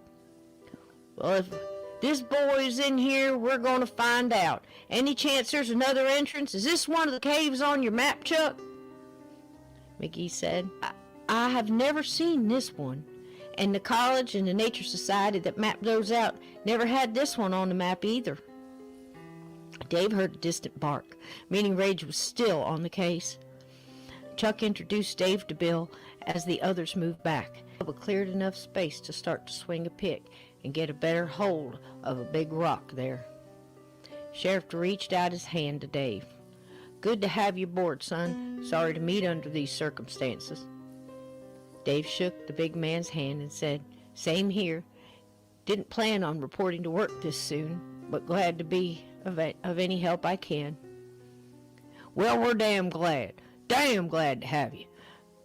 "Well, if this boy is in here, we're going to find out. Any chance there's another entrance? Is this one of the caves on your map, Chuck?" McGee said. I have never seen this one, and the college and the Nature Society that mapped those out never had this one on the map either. Dave heard a distant bark, meaning Rage was still on the case. Chuck introduced Dave to Bill as the others moved back, but cleared enough space to start to swing a pick and get a better hold of a big rock there. Sheriff reached out his hand to Dave. "Good to have you aboard, son. Sorry to meet under these circumstances." Dave shook the big man's hand and said, "Same here. Didn't plan on reporting to work this soon, but glad to be of any help I can." "Well, we're damn glad to have you.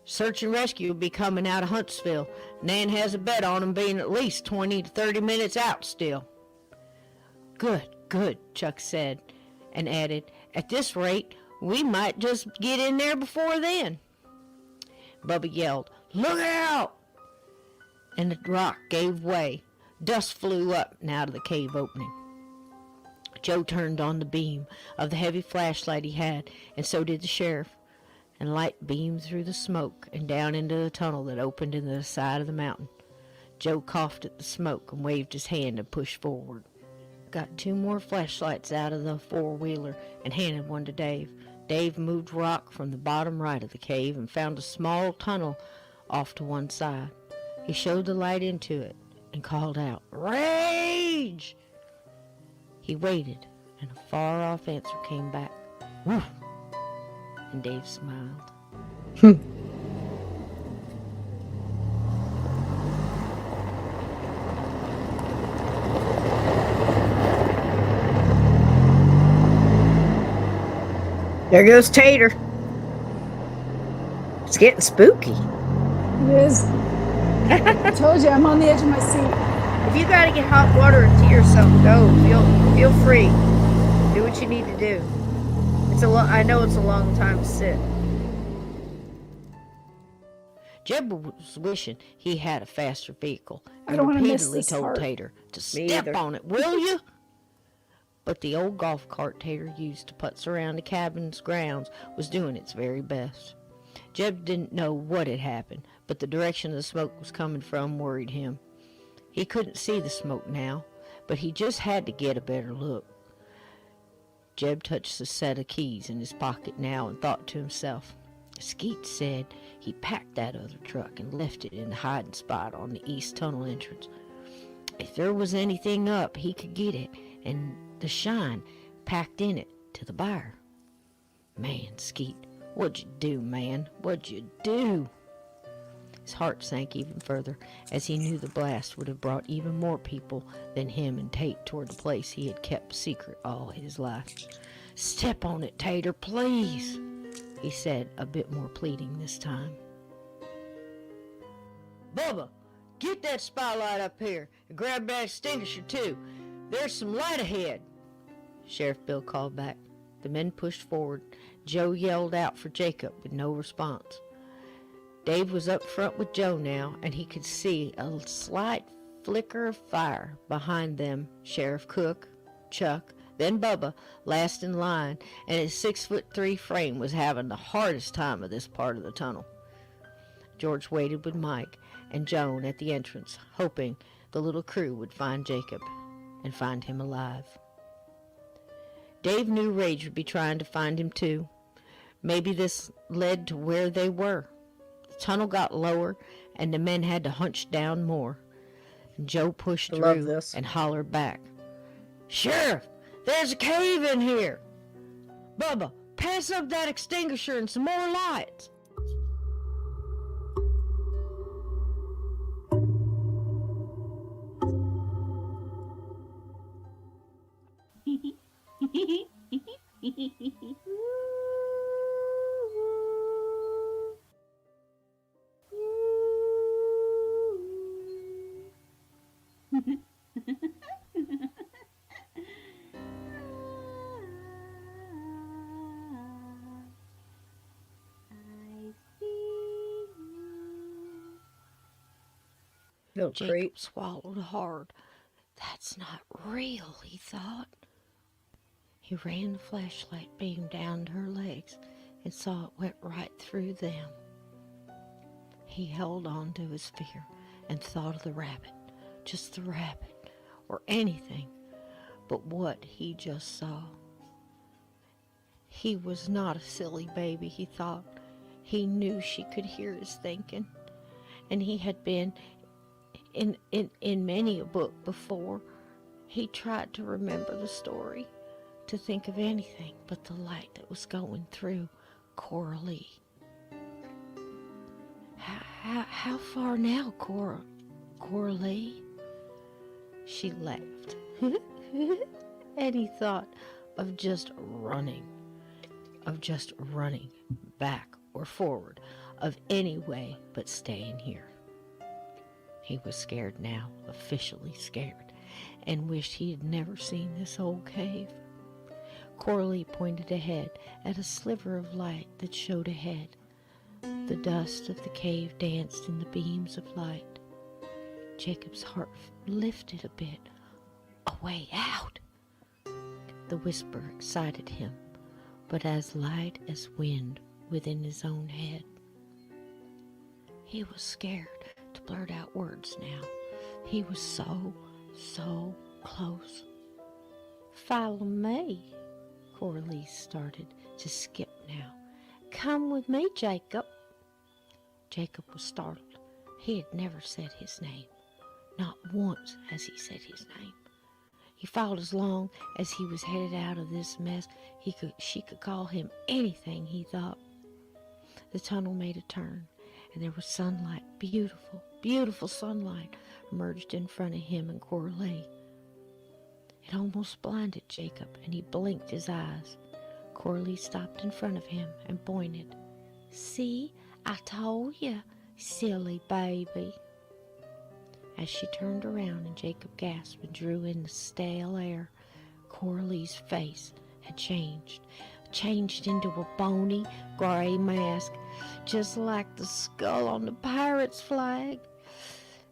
Search and rescue will be coming out of Huntsville. Nan has a bet on them being at least 20 to 30 minutes out still." Good, Chuck said, and added, "At this rate, we might just get in there before then." Bubba yelled, "Look out!" and the rock gave way. Dust flew up and out of the cave opening. Joe turned on the beam of the heavy flashlight he had, and so did the sheriff, and light beamed through the smoke and down into the tunnel that opened into the side of the mountain. Joe coughed at the smoke and waved his hand and pushed forward. Got 2 more flashlights out of the four-wheeler and handed one to Dave. Dave moved rock from the bottom right of the cave and found a small tunnel off to one side. He showed the light into it and called out, "Rage!" He waited, and a far-off answer came back, "Woof!" And Dave smiled. There goes Tater. It's getting spooky. It is. I told you, I'm on the edge of my seat. If you gotta get hot water or tea or something, go. Feel free. Do what you need to do. I know it's a long time to sit. Jeb was wishing he had a faster vehicle I and don't wanna miss repeatedly this told part. Tater to Me step either. on it, will you? But the old golf cart Tater used to putz around the cabin's grounds was doing its very best. Jeb didn't know what had happened, but the direction the smoke was coming from worried him. He couldn't see the smoke now, but he just had to get a better look. Jeb touched the set of keys in his pocket now and thought to himself, Skeet said he packed that other truck and left it in the hiding spot on the east tunnel entrance. If there was anything up, he could get it, and the shine packed in it to the buyer. Man, Skeet, what'd you do, man? What'd you do? His heart sank even further as he knew the blast would have brought even more people than him and Tate toward the place he had kept secret all his life. "Step on it, Tater, please," he said, a bit more pleading this time. "Bubba, get that spotlight up here and grab that extinguisher too. There's some light ahead," Sheriff Bill called back. The men pushed forward. Joe yelled out for Jacob with no response. Dave was up front with Joe now, and he could see a slight flicker of fire behind them. Sheriff Cook, Chuck, then Bubba, last in line, and his 6'3" frame was having the hardest time of this part of the tunnel. George waited with Mike and Joan at the entrance, hoping the little crew would find Jacob and find him alive. Dave knew Rage would be trying to find him too. Maybe this led to where they were. The tunnel got lower, and the men had to hunch down more. And Joe pushed through and hollered back, "Sheriff, there's a cave in here! Bubba, pass up that extinguisher and some more lights!" Jacob swallowed hard. "That's not real," he thought. He ran the flashlight beam down to her legs and saw it went right through them. He held on to his fear and thought of the rabbit, just the rabbit, or anything but what he just saw. He was not a silly baby, he thought. He knew she could hear his thinking, and he had been in many a book before. He tried to remember the story, to think of anything but the light that was going through Coralie. How far now, Coralie? She laughed. And he thought of just running back or forward, of any way but staying here. He was scared now, officially scared, and wished he had never seen this old cave. Coralie pointed ahead at a sliver of light that showed ahead. The dust of the cave danced in the beams of light. Jacob's heart lifted a bit. A way out! The whisper excited him, but as light as wind within his own head. He was scared to blurt out words now. He was so close. Follow me. Coralie started to skip now. Come with me, Jacob. Jacob was startled. He had never said his name. Not once has he said his name. He followed as long as he was headed out of this mess. She could call him anything, he thought. The tunnel made a turn, and there was sunlight, beautiful sunlight, emerged in front of him and Coralie. It almost blinded Jacob, and he blinked his eyes. Coralie stopped in front of him and pointed. See, I told you, silly baby. As she turned around and Jacob gasped and drew in the stale air, Coralie's face had changed into a bony gray mask, just like the skull on the pirate's flag.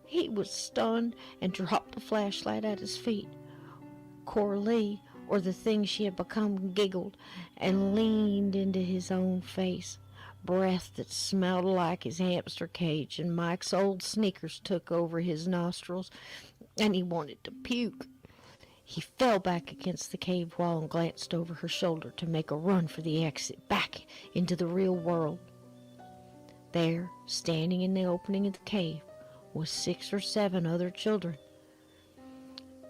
He was stunned and dropped the flashlight at his feet. Coralie, or the thing she had become, giggled and leaned into his own face. Breath that smelled like his hamster cage, and Mike's old sneakers took over his nostrils, and he wanted to puke. He fell back against the cave wall and glanced over her shoulder to make a run for the exit, back into the real world. There, standing in the opening of the cave, was 6 or 7 other children.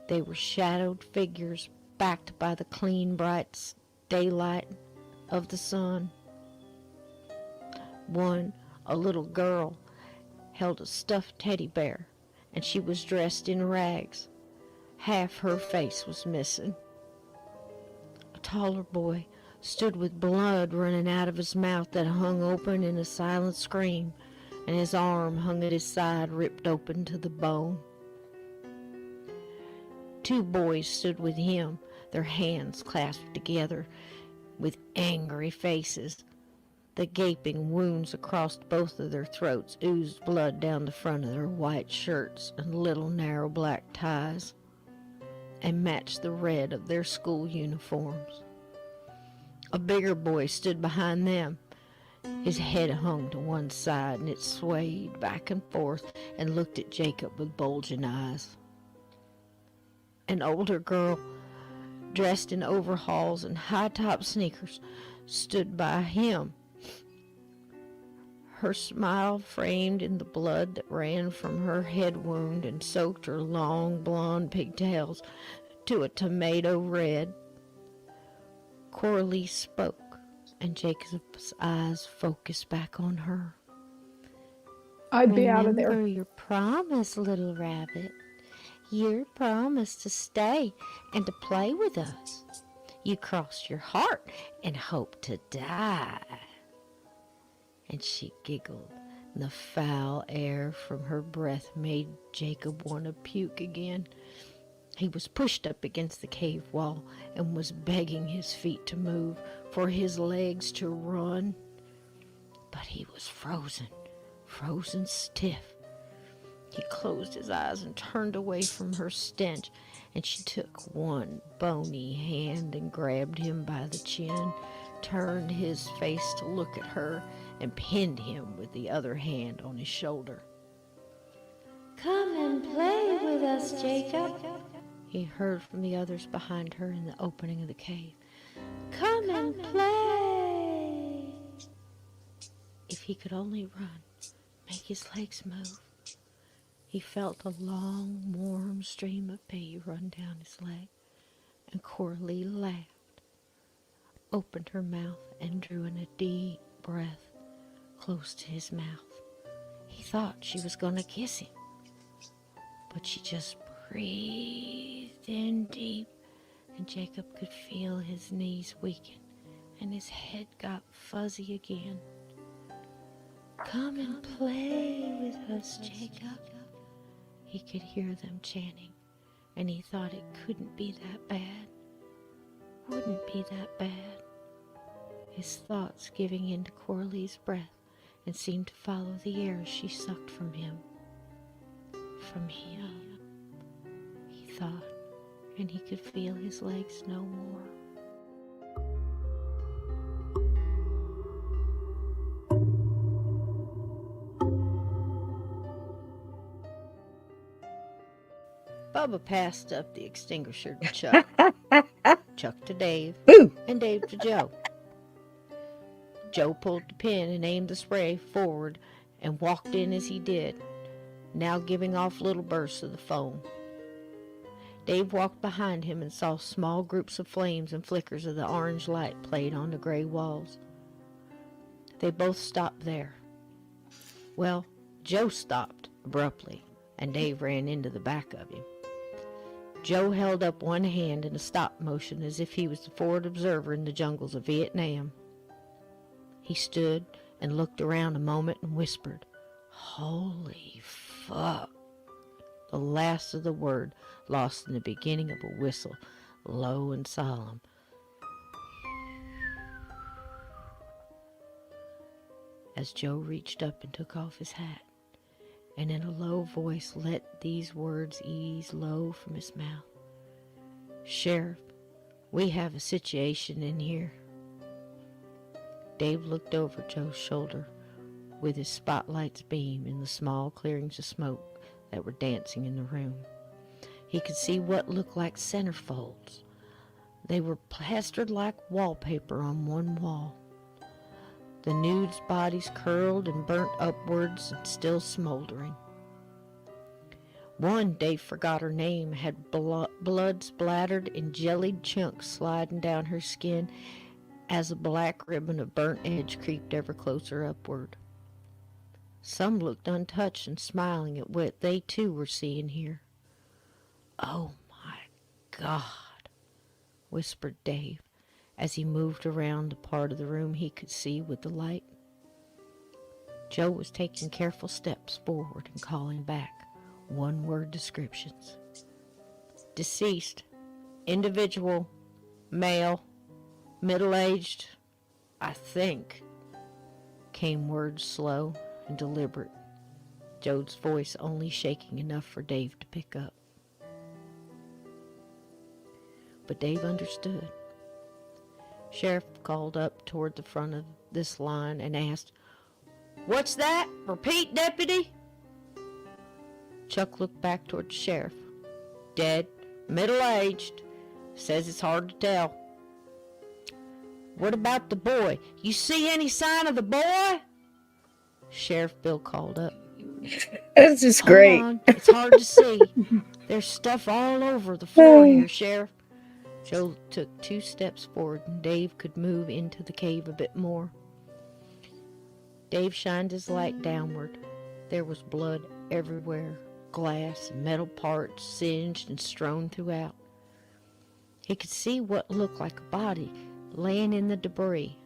They were shadowed figures backed by the clean, bright daylight of the sun. One, a little girl, held a stuffed teddy bear, and she was dressed in rags. Half her face was missing. A taller boy stood with blood running out of his mouth that hung open in a silent scream, and his arm hung at his side, ripped open to the bone. 2 boys stood with him, their hands clasped together, with angry faces. The gaping wounds across both of their throats oozed blood down the front of their white shirts and little narrow black ties, and matched the red of their school uniforms. A bigger boy stood behind them. His head hung to one side, and it swayed back and forth and looked at Jacob with bulging eyes. An older girl, dressed in overalls and high-top sneakers, stood by him. Her smile framed in the blood that ran from her head wound and soaked her long blonde pigtails to a tomato red. Coralie spoke, and Jacob's eyes focused back on her. I'd be out of Remember there. your promise, little rabbit. Your promise to stay and to play with us. You crossed your heart and hoped to die. And she giggled, and the foul air from her breath made Jacob want to puke again. He was pushed up against the cave wall and was begging his feet to move, for his legs to run. But he was frozen stiff. He closed his eyes and turned away from her stench, and she took one bony hand and grabbed him by the chin, turned his face to look at her, and pinned him with the other hand on his shoulder. "Come and play with us, Jacob," he heard from the others behind her in the opening of the cave. "Come and play." If he could only run, make his legs move. He felt a long, warm stream of pee run down his leg, and Coralie laughed, opened her mouth, and drew in a deep breath close to his mouth. He thought she was going to kiss him, but she just breathed in deep, and Jacob could feel his knees weaken, and his head got fuzzy again. "Come and play with us, Jacob." He could hear them chanting, and he thought it couldn't be that bad. Wouldn't be that bad. His thoughts giving in to Coralie's breath and seemed to follow the air she sucked from him. From him, he thought, and he could feel his legs no more. Bubba passed up the extinguisher to Chuck, Chuck to Dave, Boo! and Dave to Joe. Joe pulled the pin and aimed the spray forward and walked in as he did, now giving off little bursts of the foam. Dave walked behind him and saw small groups of flames and flickers of the orange light played on the gray walls. They both stopped there. Well, Joe stopped abruptly, and Dave ran into the back of him. Joe held up one hand in a stop motion as if he was the forward observer in the jungles of Vietnam. He stood and looked around a moment and whispered, "Holy fuck." The last of the word lost in the beginning of a whistle, low and solemn. As Joe reached up and took off his hat, and in a low voice let these words ease low from his mouth. "Sheriff, we have a situation in here." Dave looked over Joe's shoulder with his spotlight's beam in the small clearings of smoke that were dancing in the room. He could see what looked like centerfolds. They were plastered like wallpaper on one wall. The nudes' bodies curled and burnt upwards and still smoldering. One, Dave forgot her name, had blood splattered in jellied chunks sliding down her skin as a black ribbon of burnt edge creeped ever closer upward. Some looked untouched and smiling at what they too were seeing here. "Oh my God," whispered Dave, as he moved around the part of the room he could see with the light. Joe was taking careful steps forward and calling back one-word descriptions. "Deceased, individual, male, middle-aged, I think," came words slow and deliberate, Joe's voice only shaking enough for Dave to pick up. But Dave understood. Sheriff called up toward the front of this line and asked, "What's that? Repeat, deputy?" Chuck looked back toward the sheriff. "Dead, middle-aged. Says it's hard to tell." "What about the boy? You see any sign of the boy?" Sheriff Bill called up. This is "Hold great. on, it's hard to see. There's stuff all over the floor here, Sheriff." Joe took 2 steps forward, and Dave could move into the cave a bit more. Dave shined his light downward. There was blood everywhere, glass and metal parts singed and strewn throughout. He could see what looked like a body laying in the debris.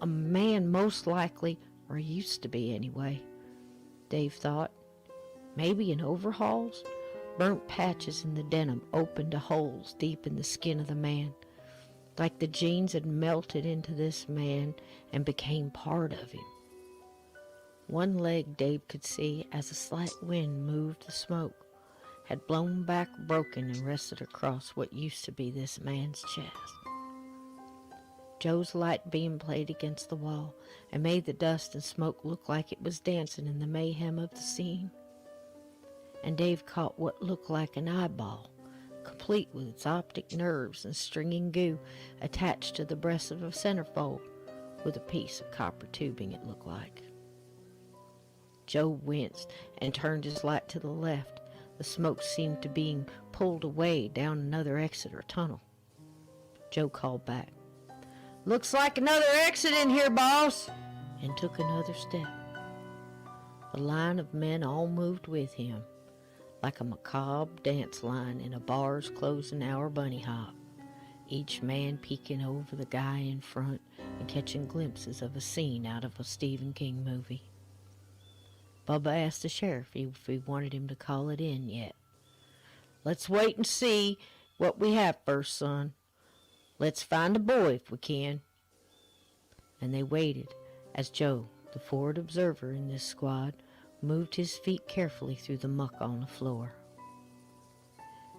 A man, most likely, or used to be anyway, Dave thought. Maybe in overalls. Burnt patches in the denim opened to holes deep in the skin of the man, like the jeans had melted into this man and became part of him. One leg Dave could see, as a slight wind moved the smoke, had blown back broken and rested across what used to be this man's chest. Joe's light beam played against the wall and made the dust and smoke look like it was dancing in the mayhem of the scene. And Dave caught what looked like an eyeball, complete with its optic nerves and stringing goo attached to the breast of a centerfold, with a piece of copper tubing it looked like. Joe winced and turned his light to the left. The smoke seemed to be being pulled away down another exit or tunnel. Joe called back, "Looks like another exit in here, boss," and took another step. The line of men all moved with him, like a macabre dance line in a bar's closing hour bunny hop, each man peeking over the guy in front and catching glimpses of a scene out of a Stephen King movie. Bubba asked the sheriff if he wanted him to call it in yet. "Let's wait and see what we have first, son. Let's find the boy if we can." And they waited as Joe, the forward observer in this squad, moved his feet carefully through the muck on the floor.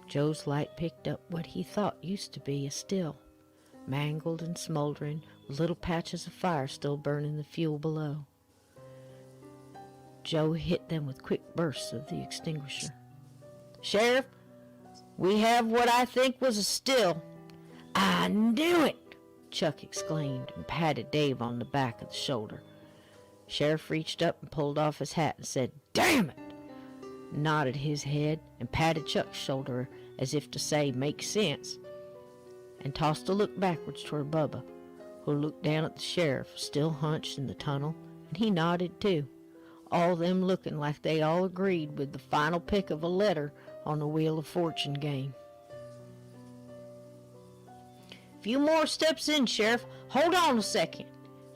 Joe's light picked up what he thought used to be a still, mangled and smoldering, with little patches of fire still burning the fuel below. Joe hit them with quick bursts of the extinguisher. "Sheriff, we have what I think was a still." "I knew it!" Chuck exclaimed and patted Dave on the back of the shoulder. Sheriff reached up and pulled off his hat and said, "Damn it!" Nodded his head and patted Chuck's shoulder as if to say, "Makes sense," and tossed a look backwards toward Bubba, who looked down at the sheriff, still hunched in the tunnel, and he nodded too, all them looking like they all agreed with the final pick of a letter on the Wheel of Fortune game. "Few more steps in, Sheriff. Hold on a second,"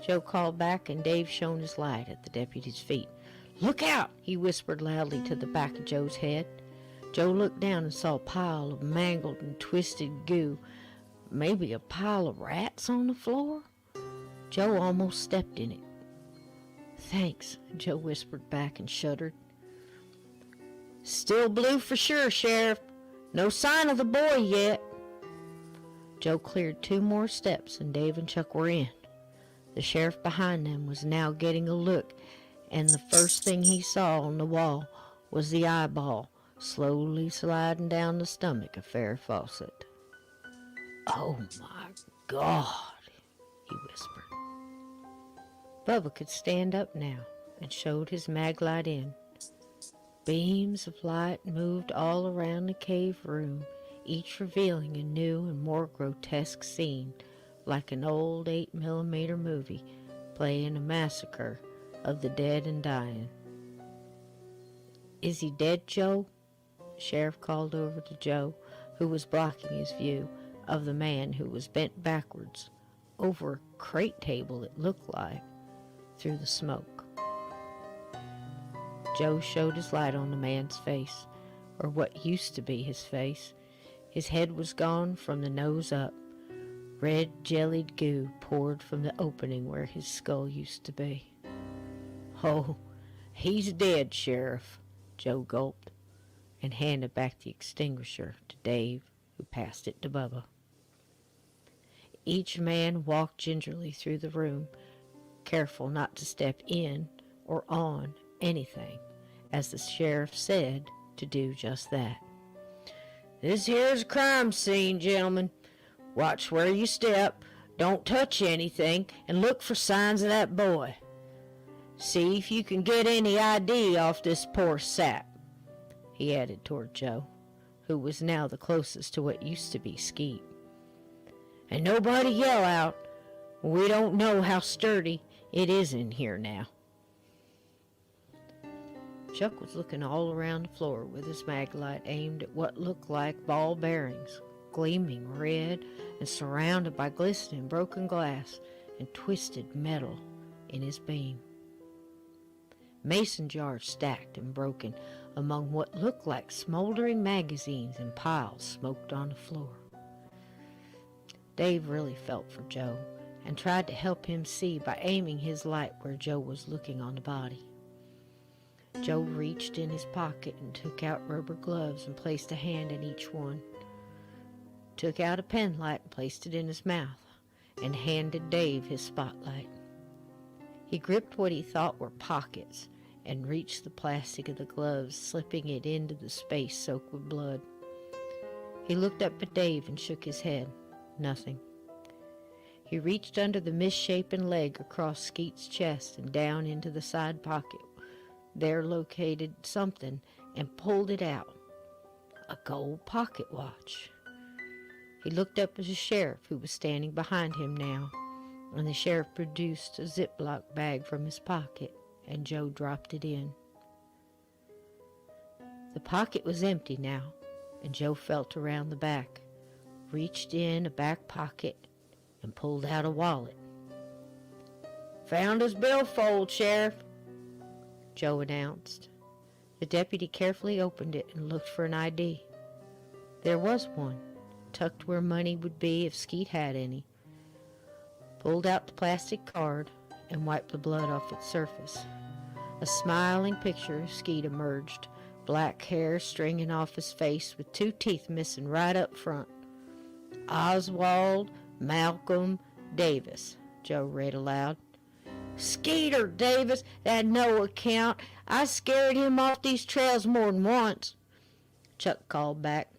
Joe called back, and Dave shone his light at the deputy's feet. "Look out," he whispered loudly to the back of Joe's head. Joe looked down and saw a pile of mangled and twisted goo, maybe a pile of rats on the floor. Joe almost stepped in it. "Thanks," Joe whispered back and shuddered. "Still blue for sure, Sheriff. No sign of the boy yet." Joe cleared 2 more steps and Dave and Chuck were in. The sheriff behind them was now getting a look, and the first thing he saw on the wall was the eyeball slowly sliding down the stomach of Farrah Fawcett. "Oh my God," he whispered. Bubba could stand up now and showed his mag light in. Beams of light moved all around the cave room, each revealing a new and more grotesque scene, like an old 8mm movie playing a massacre of the dead and dying. "Is he dead, Joe?" The sheriff called over to Joe, who was blocking his view of the man who was bent backwards over a crate table, it looked like, through the smoke. Joe showed his light on the man's face, or what used to be his face. His head was gone from the nose up. Red jellied goo poured from the opening where his skull used to be. "Oh, he's dead, Sheriff," Joe gulped, and handed back the extinguisher to Dave, who passed it to Bubba. Each man walked gingerly through the room, careful not to step in or on anything, as the sheriff said to do just that. "This here's a crime scene, gentlemen. Watch where you step, don't touch anything, and look for signs of that boy. See if you can get any ID off this poor sap," he added toward Joe, who was now the closest to what used to be Skeet. "And nobody yell out. We don't know how sturdy it is in here now." Chuck was looking all around the floor with his mag light aimed at what looked like ball bearings, gleaming red and surrounded by glistening broken glass and twisted metal in his beam. Mason jars stacked and broken among what looked like smoldering magazines and piles smoked on the floor. Dave really felt for Joe and tried to help him see by aiming his light where Joe was looking on the body. Joe reached in his pocket and took out rubber gloves and placed a hand in each one. Took out a pen light and placed it in his mouth, and handed Dave his spotlight. He gripped what he thought were pockets and reached the plastic of the gloves, slipping it into the space soaked with blood. He looked up at Dave and shook his head. Nothing. He reached under the misshapen leg across Skeet's chest and down into the side pocket. There located something and pulled it out. A gold pocket watch. He looked up at the sheriff, who was standing behind him now, and the sheriff produced a Ziploc bag from his pocket, and Joe dropped it in. The pocket was empty now, and Joe felt around the back, reached in a back pocket, and pulled out a wallet. "Found his billfold, Sheriff," Joe announced. The deputy carefully opened it and looked for an ID. There was one, tucked where money would be if Skeet had any. Pulled out the plastic card and wiped the blood off its surface. A smiling picture of Skeet emerged, black hair stringing off his face with 2 teeth missing right up front. "Oswald Malcolm Davis," Joe read aloud. "Skeeter Davis, that no account. I scared him off these trails more'n once," Chuck called back.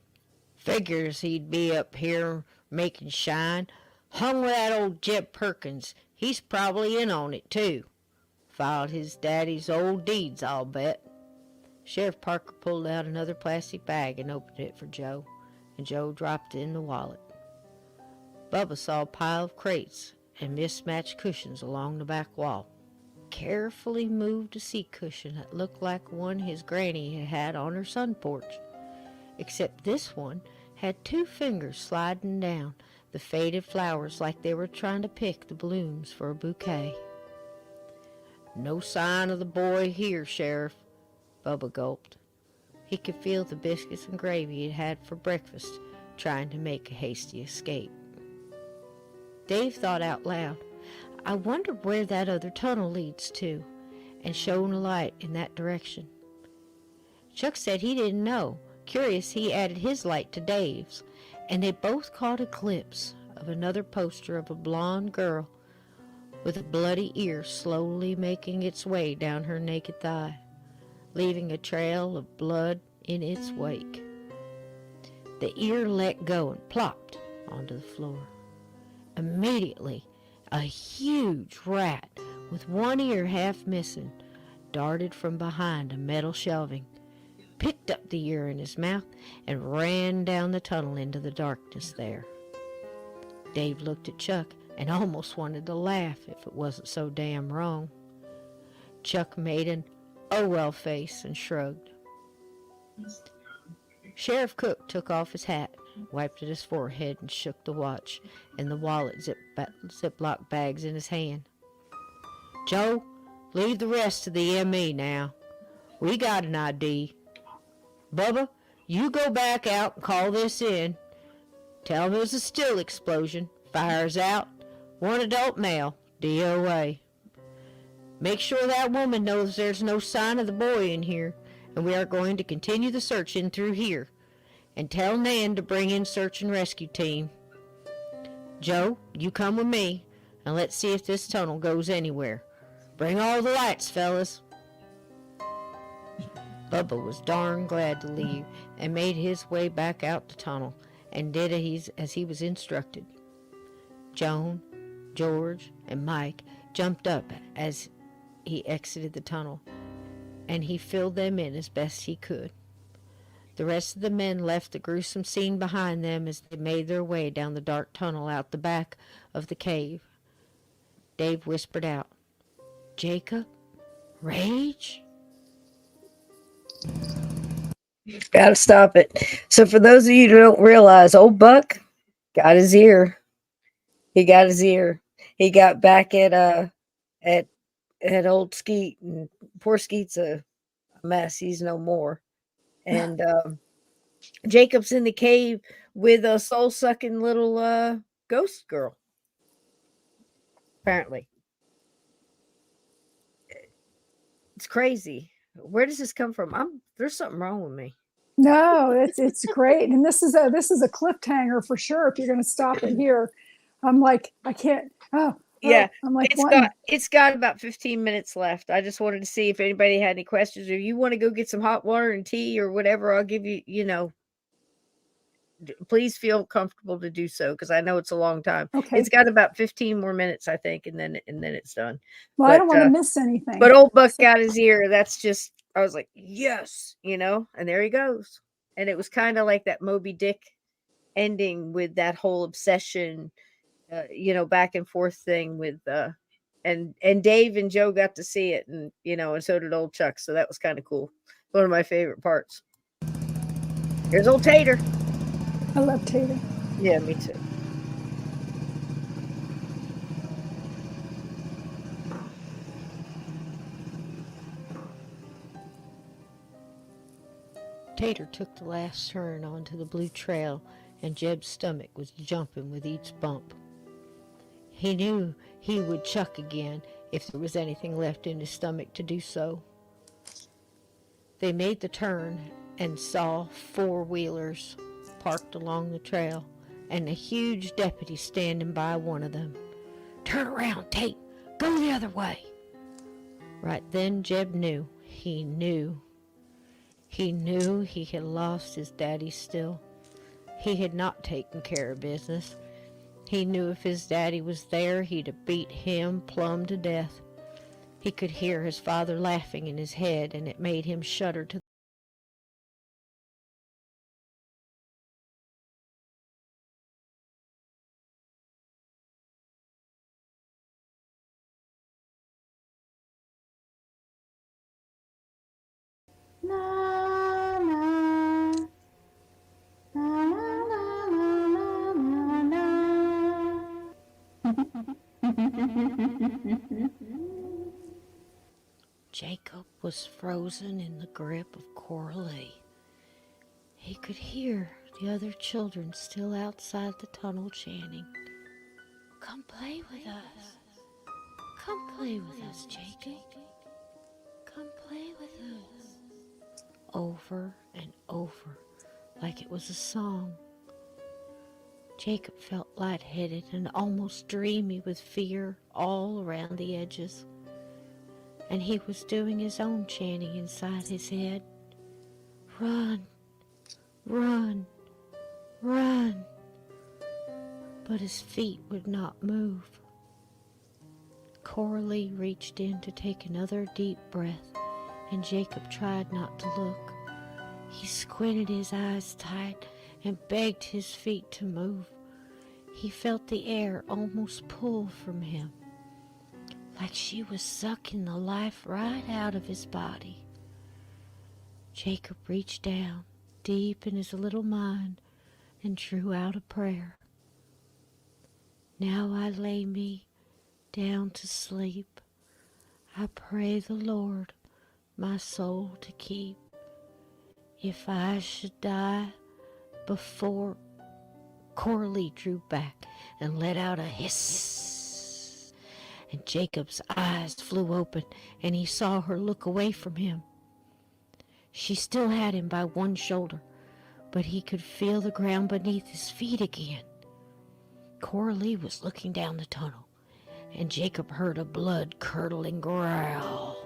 "Figures he'd be up here making shine. Hung with that old Jeb Perkins. He's probably in on it, too. Filed his daddy's old deeds, I'll bet." Sheriff Parker pulled out another plastic bag and opened it for Joe, and Joe dropped it in the wallet. Bubba saw a pile of crates and mismatched cushions along the back wall. Carefully moved a seat cushion that looked like one his granny had had on her sun porch, except this one had 2 fingers sliding down the faded flowers like they were trying to pick the blooms for a bouquet. "No sign of the boy here, Sheriff," Bubba gulped. He could feel the biscuits and gravy he'd had for breakfast, trying to make a hasty escape. Dave thought out loud, "I wonder where that other tunnel leads to," and shone a light in that direction. Chuck said he didn't know. Curious, he added his light to Dave's, and they both caught a glimpse of another poster of a blonde girl with a bloody ear slowly making its way down her naked thigh, leaving a trail of blood in its wake. The ear let go and plopped onto the floor. Immediately, a huge rat with one ear half missing darted from behind a metal shelving, picked up the ear in his mouth, and ran down the tunnel into the darkness there. Dave looked at Chuck and almost wanted to laugh if it wasn't so damn wrong. Chuck made an "oh well" face and shrugged. Sheriff Cook took off his hat, wiped at his forehead, and shook the watch and the wallet Ziploc bags in his hand. "Joe, leave the rest to the ME now. We got an ID. Bubba, you go back out and call this in. Tell him it was a still explosion. Fire's out. 1 adult male. DOA. Make sure that woman knows there's no sign of the boy in here, and we are going to continue the search in through here. And tell Nan to bring in search and rescue team. Joe, you come with me, and let's see if this tunnel goes anywhere. Bring all the lights, fellas." Bubba was darn glad to leave and made his way back out the tunnel and did as he was instructed. Joan, George, and Mike jumped up as he exited the tunnel, and he filled them in as best he could. The rest of the men left the gruesome scene behind them as they made their way down the dark tunnel out the back of the cave. Dave whispered out, "Jacob? Rage?" Gotta stop it. So for those of you who don't realize, old Buck got his ear. He got his ear. He got back at old Skeet, and poor Skeet's a mess. He's no more. And Jacob's in the cave with a soul-sucking little ghost girl. Apparently. It's crazy. Where does this come from? There's something wrong with me. No, it's great, and this is a cliffhanger for sure if you're going to stop it here. I'm like, I can't. Oh, Yeah, I'm like, it's got about 15 minutes left. I just wanted to see if anybody had any questions, or you want to go get some hot water and tea or whatever. I'll give you, please feel comfortable to do so, because I know it's a long time. Okay. It's got about 15 more minutes, I think, and then it's done. Well, I don't want to miss anything. But old Buck got his ear. That's just, I was like, yes, and there he goes. And it was kind of like that Moby Dick ending with that whole obsession, back and forth thing with, and Dave and Joe got to see it, and and so did old Chuck. So that was kind of cool. One of my favorite parts. Here's old Tater. I love Tater. Yeah, me too. Tater took the last turn onto the blue trail, and Jeb's stomach was jumping with each bump. He knew he would chuck again if there was anything left in his stomach to do so. They made the turn and saw four-wheelers parked along the trail, and a huge deputy standing by one of them. "Turn around, Tate! Go the other way!" Right then Jeb knew. He knew he had lost his daddy still. He had not taken care of business. He knew if his daddy was there, he'd have beat him plumb to death. He could hear his father laughing in his head, and it made him shudder to Na na na na na na na na. Jacob was frozen in the grip of Coralie. He could hear the other children still outside the tunnel chanting, "Come play with us. Come play with us, Jacob. Come play with us." Over and over, like it was a song. Jacob felt lightheaded and almost dreamy with fear all around the edges. And he was doing his own chanting inside his head. "Run, run, run." But his feet would not move. Coralie reached in to take another deep breath, and Jacob tried not to look. He squinted his eyes tight and begged his feet to move. He felt the air almost pull from him, like she was sucking the life right out of his body. Jacob reached down deep in his little mind and drew out a prayer. "Now I lay me down to sleep. I pray the Lord my soul to keep. If I should die before..." Coralie drew back and let out a hiss, and Jacob's eyes flew open, and he saw her look away from him. She still had him by one shoulder, but he could feel the ground beneath his feet again. Coralie was looking down the tunnel, and Jacob heard a blood-curdling growl.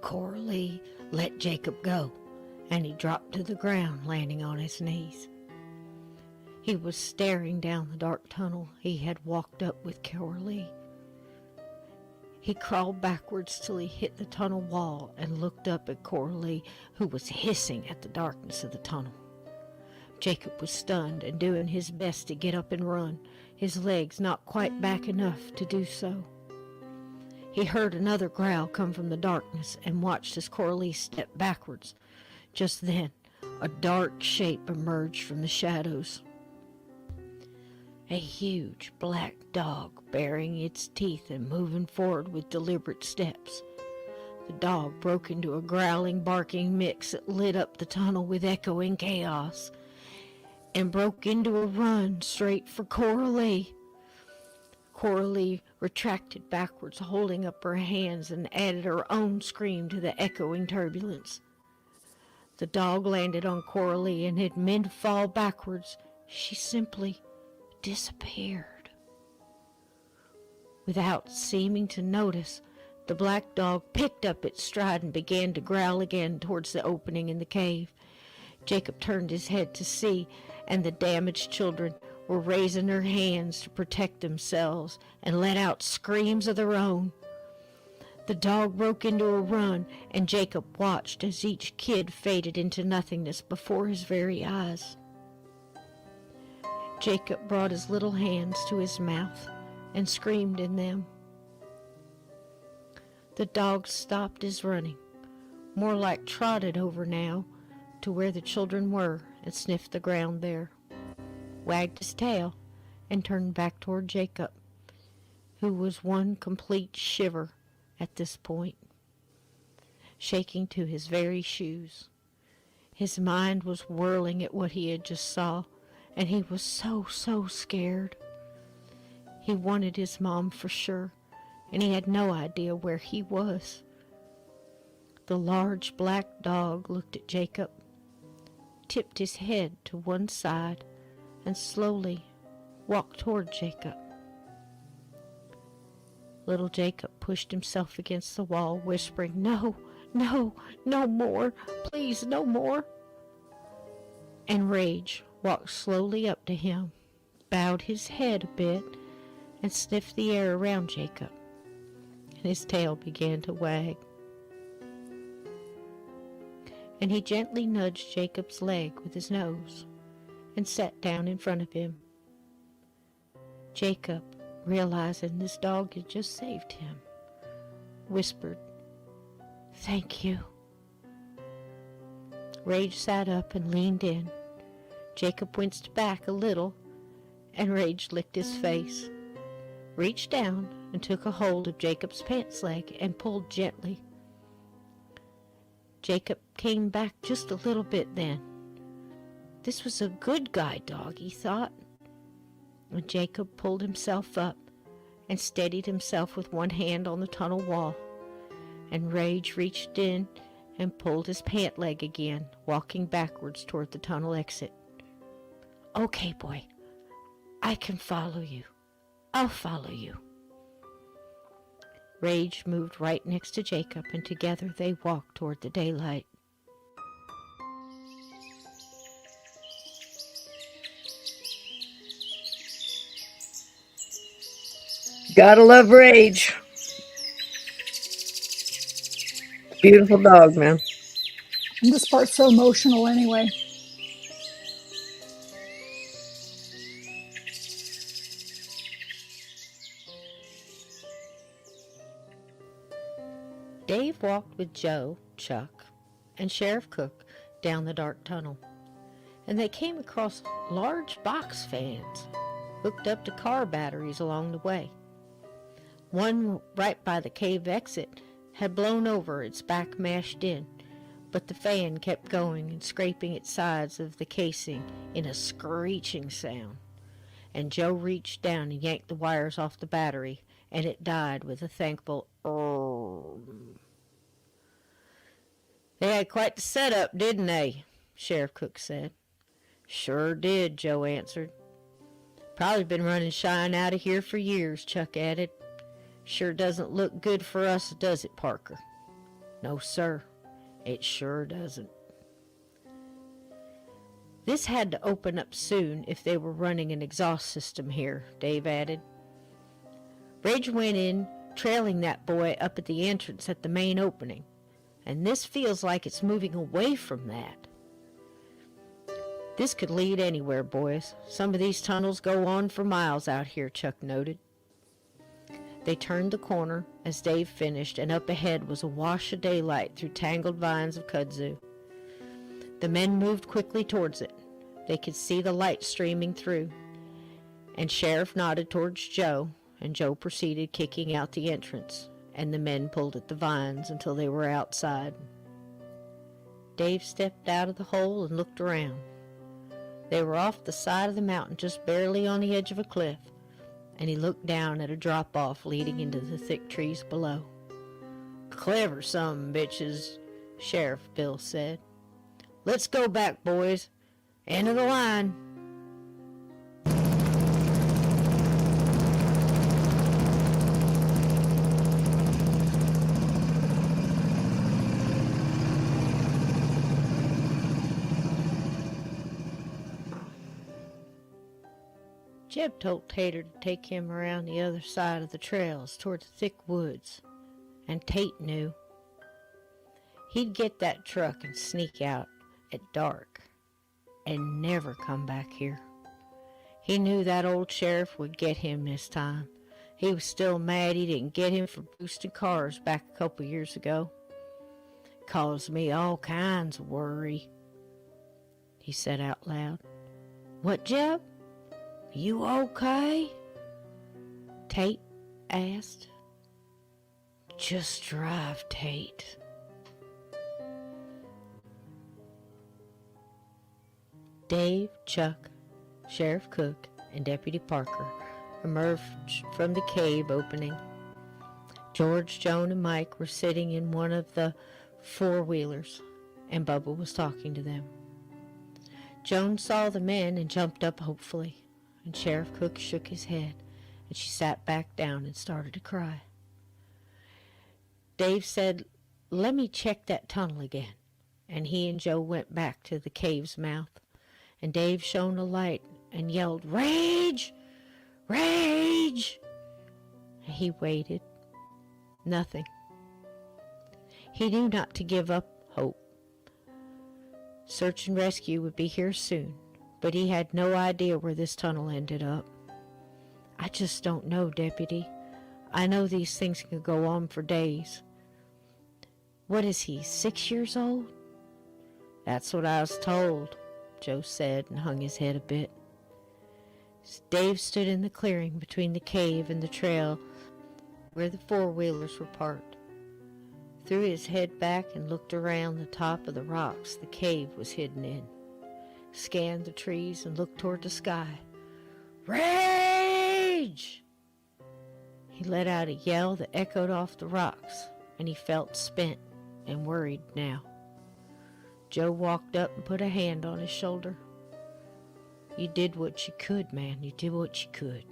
Coralie let Jacob go, and he dropped to the ground, landing on his knees. He was staring down the dark tunnel he had walked up with Coralie. He crawled backwards till he hit the tunnel wall and looked up at Coralie, who was hissing at the darkness of the tunnel. Jacob was stunned and doing his best to get up and run, his legs not quite back enough to do so. He heard another growl come from the darkness and watched as Coralie stepped backwards. Just then, a dark shape emerged from the shadows. A huge black dog baring its teeth and moving forward with deliberate steps. The dog broke into a growling, barking mix that lit up the tunnel with echoing chaos and broke into a run straight for Coralie. Coralie retracted backwards, holding up her hands, and added her own scream to the echoing turbulence. The dog landed on Coralie, and in mid-fall backwards, she simply disappeared. Without seeming to notice, the black dog picked up its stride and began to growl again towards the opening in the cave. Jacob turned his head to see, and the damaged children were raising their hands to protect themselves and let out screams of their own. The dog broke into a run, and Jacob watched as each kid faded into nothingness before his very eyes. Jacob brought his little hands to his mouth and screamed in them. The dog stopped his running, more like trotted over now to where the children were, and sniffed the ground there, wagged his tail, and turned back toward Jacob, who was one complete shiver at this point, shaking to his very shoes. His mind was whirling at what he had just saw, and he was so scared. He wanted his mom for sure, and he had no idea where he was. The large black dog looked at Jacob, tipped his head to one side, and slowly walked toward Jacob. Little Jacob pushed himself against the wall, whispering, "No, no, no more, please, no more." And Rage walked slowly up to him, bowed his head a bit, and sniffed the air around Jacob, and his tail began to wag. And he gently nudged Jacob's leg with his nose and sat down in front of him. Jacob, realizing this dog had just saved him, whispered, "Thank you." Rage sat up and leaned in. Jacob winced back a little, and Rage licked his face, reached down and took a hold of Jacob's pants leg and pulled gently. Jacob came back just a little bit then. This was a good guide dog, he thought. And Jacob pulled himself up and steadied himself with one hand on the tunnel wall. And Rage reached in and pulled his pant leg again, walking backwards toward the tunnel exit. "Okay, boy, I can follow you. I'll follow you." Rage moved right next to Jacob, and together they walked toward the daylight. Gotta love Rage. Beautiful dog, man. And this part's so emotional anyway. Dave walked with Joe, Chuck, and Sheriff Cook down the dark tunnel, and they came across large box fans hooked up to car batteries along the way. One right by the cave exit had blown over, its back mashed in, but the fan kept going and scraping its sides of the casing in a screeching sound, and Joe reached down and yanked the wires off the battery, and it died with a thankful "They had quite the setup, didn't they?" Sheriff Cook said. "Sure did," Joe answered. "Probably been running Shine out of here for years," Chuck added. "Sure doesn't look good for us, does it, Parker?" "No, sir, it sure doesn't." "This had to open up soon if they were running an exhaust system here," Dave added. "Rage went in, trailing that boy up at the entrance at the main opening, and this feels like it's moving away from that." "This could lead anywhere, boys. Some of these tunnels go on for miles out here," Chuck noted. They turned the corner as Dave finished, and up ahead was a wash of daylight through tangled vines of kudzu. The men moved quickly towards it. They could see the light streaming through, and Sheriff nodded towards Joe, and Joe proceeded kicking out the entrance, and the men pulled at the vines until they were outside. Dave stepped out of the hole and looked around. They were off the side of the mountain, just barely on the edge of a cliff. and he looked down at a drop-off leading into the thick trees below. "Clever some bitches," Sheriff Bill said. "Let's go back, boys. End of the line." Jeb told Tater to take him around the other side of the trails toward the thick woods, and Tate knew. He'd get that truck and sneak out at dark and never come back here. He knew that old sheriff would get him this time. He was still mad he didn't get him for boosting cars back a couple years ago. "Caused me all kinds of worry," he said out loud. "What, Jeb? You okay?" Tate asked. "Just drive, Tate." Dave, Chuck, Sheriff Cook, and Deputy Parker emerged from the cave opening. George, Joan, and Mike were sitting in one of the four-wheelers, and Bubba was talking to them. Joan saw the men and jumped up hopefully, and Sheriff Cook shook his head, and she sat back down and started to cry. Dave said, "Let me check that tunnel again," and he and Joe went back to the cave's mouth, and Dave shone a light and yelled, "Rage! Rage!" He waited. Nothing. He knew not to give up hope. Search and rescue would be here soon, but he had no idea where this tunnel ended up. "I just don't know, Deputy. I know these things can go on for days." "What is he, 6 years old?" "That's what I was told," Joe said and hung his head a bit. Dave stood in the clearing between the cave and the trail where the four-wheelers were parked. Threw his head back and looked around the top of the rocks the cave was hidden in. Scanned the trees and looked toward the sky. "Rage!" He let out a yell that echoed off the rocks, and he felt spent and worried now. Joe walked up and put a hand on his shoulder. "You did what you could, man. You did what you could."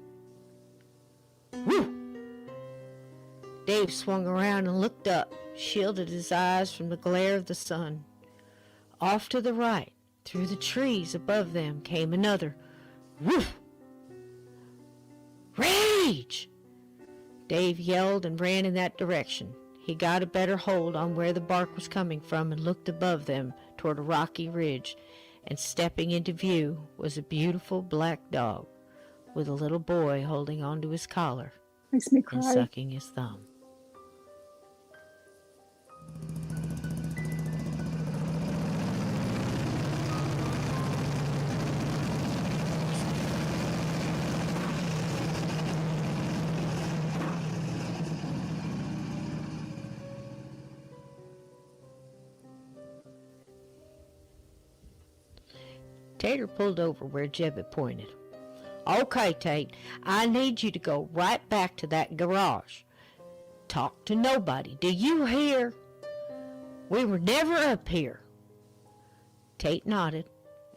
Whew! Dave swung around and looked up, shielded his eyes from the glare of the sun. Off to the right, through the trees above them, came another woof! "Rage!" Dave yelled and ran in that direction. He got a better hold on where the bark was coming from and looked above them toward a rocky ridge, and stepping into view was a beautiful black dog with a little boy holding onto his collar Makes me and cry. sucking his thumb. Tater pulled over where Jeb had pointed. "Okay, Tate, I need you to go right back to that garage. Talk to nobody. Do you hear? We were never up here." Tate nodded,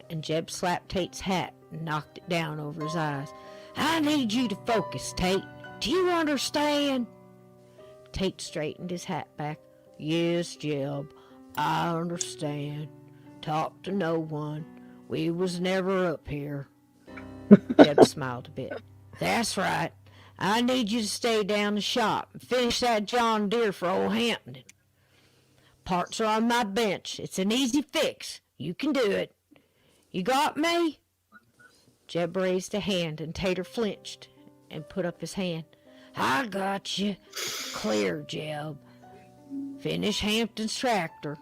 and Jeb slapped Tate's hat and knocked it down over his eyes. "I need you to focus, Tate. Do you understand?" Tate straightened his hat back. "Yes, Jeb, I understand. Talk to no one. We was never up here." Jeb smiled a bit. "That's right. I need you to stay down the shop and finish that John Deere for old Hampton. Parts are on my bench. It's an easy fix. You can do it. You got me?" Jeb raised a hand, and Tater flinched and put up his hand. "I got you. Clear, Jeb. Finish Hampton's tractor."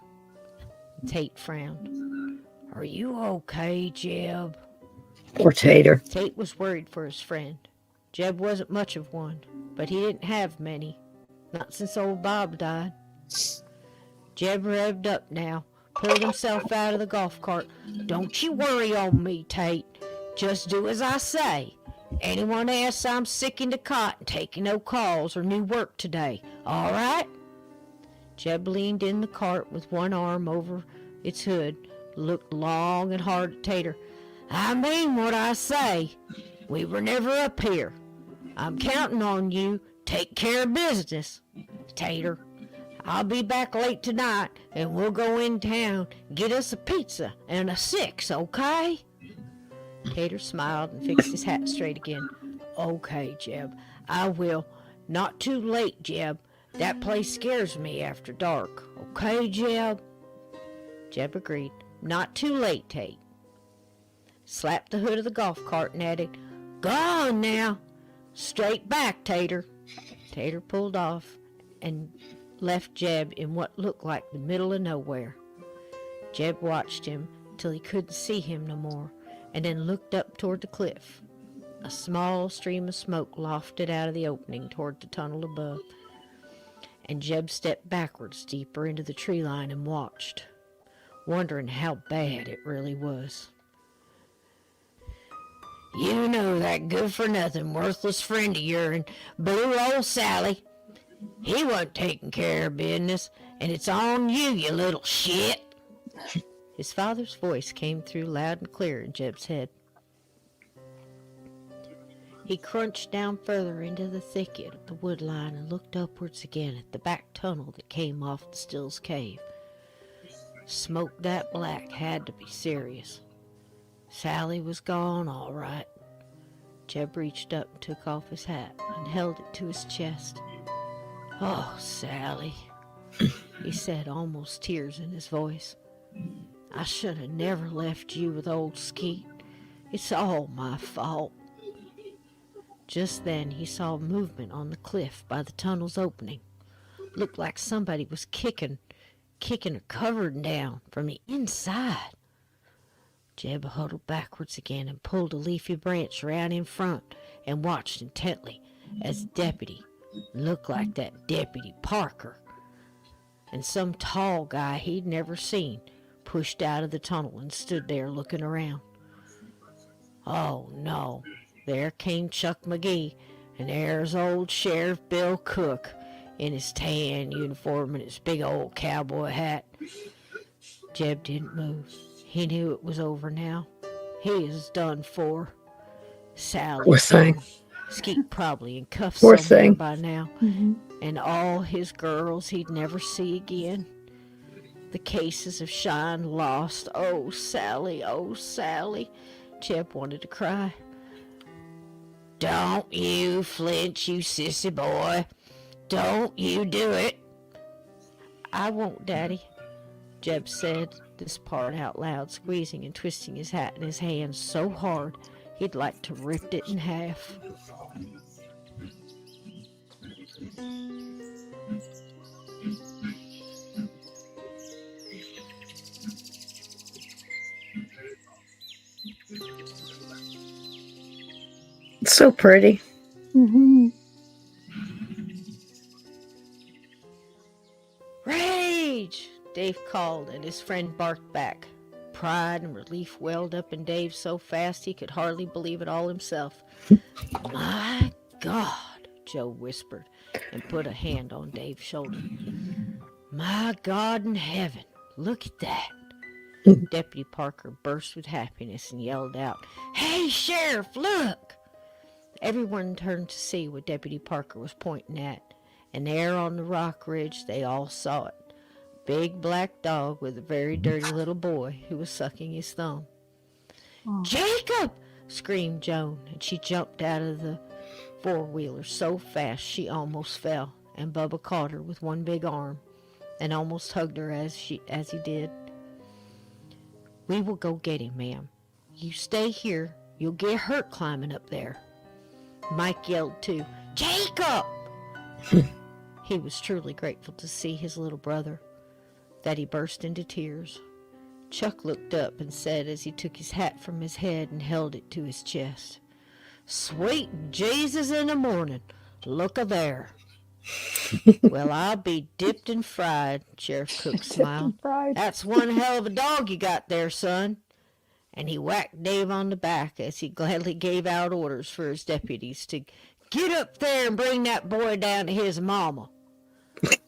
Tate frowned. "Are you okay, Jeb?" Poor Tater. Tate was worried for his friend. Jeb wasn't much of one, but he didn't have many. Not since old Bob died. Jeb revved up now, pulled himself out of the golf cart. "Don't you worry on me, Tate. Just do as I say. Anyone asks, I'm sick in the cot and taking no calls or new work today. All right? Jeb leaned in the cart with one arm over its hood, looked long and hard at Tater. I mean what I say. We were never up here. I'm counting on you. Take care of business, Tater. I'll be back late tonight, and we'll go in town, get us a pizza and a six, okay? Tater smiled and fixed his hat straight again. Okay, Jeb, I will. Not too late, Jeb. That place scares me after dark. Okay, Jeb? Jeb agreed. Not too late, Tate. Slapped the hood of the golf cart and added, Go on now. Straight back, Tater. Tater pulled off and left Jeb in what looked like the middle of nowhere. Jeb watched him till he couldn't see him no more, and then looked up toward the cliff. A small stream of smoke lofted out of the opening toward the tunnel above, and Jeb stepped backwards deeper into the tree line and watched, wondering how bad it really was. You know that good-for-nothing, worthless friend of your'n, Blue Old Sally. He wasn't taking care of business, and it's on you, you little shit. His father's voice came through loud and clear in Jeb's head. He crunched down further into the thicket of the wood line and looked upwards again at the back tunnel that came off the Stills Cave. Smoke that black had to be serious. Sally was gone, all right. Jeb reached up and took off his hat and held it to his chest. Oh, Sally, he said, almost tears in his voice. I should have never left you with old Skeet. It's all my fault. Just then he saw movement on the cliff by the tunnel's opening. Looked like somebody was kicking a covering down from the inside. Jeb huddled backwards again and pulled a leafy branch around in front and watched intently as deputy, looked like that Deputy Parker, and some tall guy he'd never seen, pushed out of the tunnel and stood there looking around. Oh no, there came Chuck McGee, and there's old Sheriff Bill Cook in his tan uniform and his big old cowboy hat. Jeb didn't move. He knew it was over now. He is done for. Sally. Poor thing. Skeet probably in cuffs Poor somewhere thing. by now. And all his girls he'd never see again. The cases of shine lost. Oh, Sally, oh, Sally. Jeb wanted to cry. Don't you flinch, you sissy boy. Don't you do it. I won't, Daddy, Jeb said this part out loud, squeezing and twisting his hat in his hands so hard he'd like to rip it in half. It's so pretty. Mm-hmm. Rage! Dave called, and his friend barked back. Pride and relief welled up in Dave so fast he could hardly believe it all himself. My God, Joe whispered and put a hand on Dave's shoulder. My God in heaven, look at that. Deputy Parker burst with happiness and yelled out, Hey, Sheriff, look! Everyone turned to see what Deputy Parker was pointing at, and there on the rock ridge they all saw it. Big black dog with a very dirty little boy who was sucking his thumb. Oh. Jacob! Screamed Joan, and she jumped out of the four-wheeler so fast she almost fell, and Bubba caught her with one big arm and almost hugged her as he did. We will go get him, ma'am. You stay here. You'll get hurt climbing up there. Mike yelled too, Jacob! He was truly grateful to see his little brother, that he burst into tears. Chuck looked up and said as he took his hat from his head and held it to his chest, Sweet Jesus in the morning, look-a there. Well, I'll be dipped and fried, Sheriff Cook smiled. Fried. That's one hell of a dog you got there, son. and he whacked Dave on the back as he gladly gave out orders for his deputies to get up there and bring that boy down to his mama.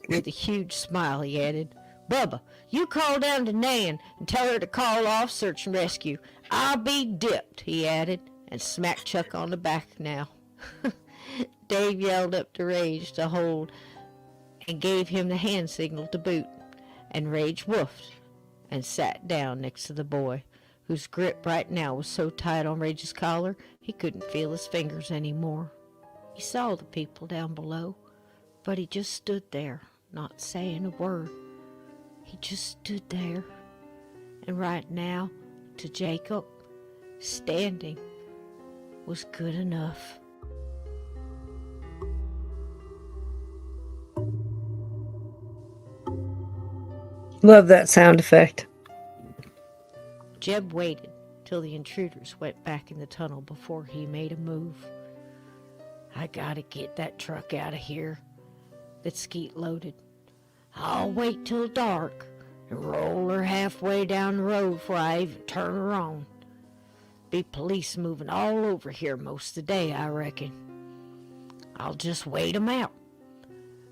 With a huge smile, he added, Bubba, you call down to Nan and tell her to call off search and rescue. I'll be dipped, he added, and smacked Chuck on the back now. Dave yelled up to Rage to hold and gave him the hand signal to boot, and Rage woofed and sat down next to the boy, whose grip right now was so tight on Rage's collar he couldn't feel his fingers anymore. He saw the people down below, but he just stood there, not saying a word. He just stood there, and right now, to Jacob, standing was good enough. Love that sound effect. Jeb waited till the intruders went back in the tunnel before he made a move. I gotta get that truck out of here. That Skeet loaded. I'll wait till dark and roll her halfway down the road before I even turn her on. Be police moving all over here most of the day, I reckon. I'll just wait 'em out.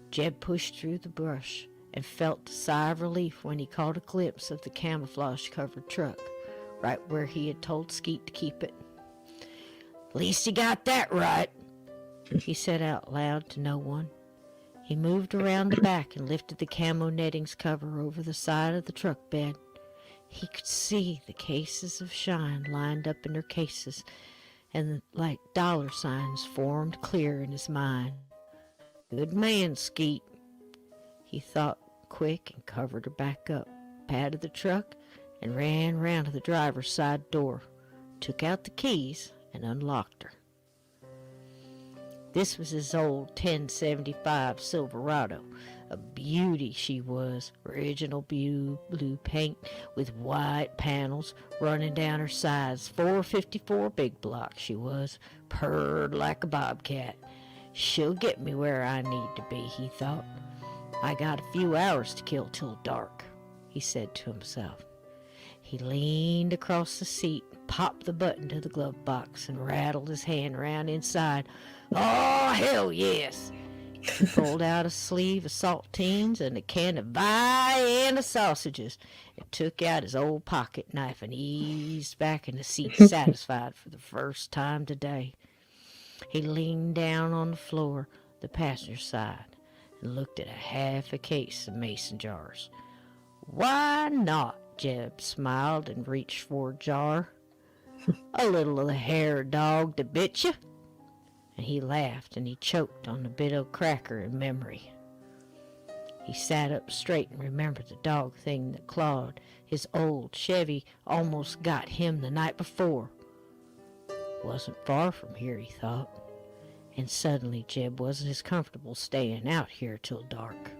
Jeb pushed through the brush and felt a sigh of relief when he caught a glimpse of the camouflage-covered truck, right where he had told Skeet to keep it. Least you got that right, he said out loud to no one. He moved around the back and lifted the camo nettings cover over the side of the truck bed. He could see the cases of shine lined up in their cases, and like dollar signs formed clear in his mind. Good man, Skeet. He thought quick and covered her back up, patted the truck, and ran round to the driver's side door, took out the keys, and unlocked her. This was his old 1075 Silverado. A beauty she was, original blue paint with white panels running down her sides. 454 big block she was, purred like a bobcat. She'll get me where I need to be, he thought. I got a few hours to kill till dark, he said to himself. He leaned across the seat, popped the button to the glove box, and rattled his hand around inside. Oh, hell yes! He pulled out a sleeve of saltines and a can of Vienna sausages, and took out his old pocket knife and eased back in the seat, satisfied for the first time today. He leaned down on the floor, the passenger side, and looked at half a case of mason jars. Why not? Jeb smiled and reached for a jar. A little of the hair dog to bit you. And he laughed and he choked on a bit of cracker in memory. He sat up straight and remembered the dog thing that clawed his old Chevy almost got him the night before. Wasn't far from here, he thought. And suddenly Jeb wasn't as comfortable staying out here till dark.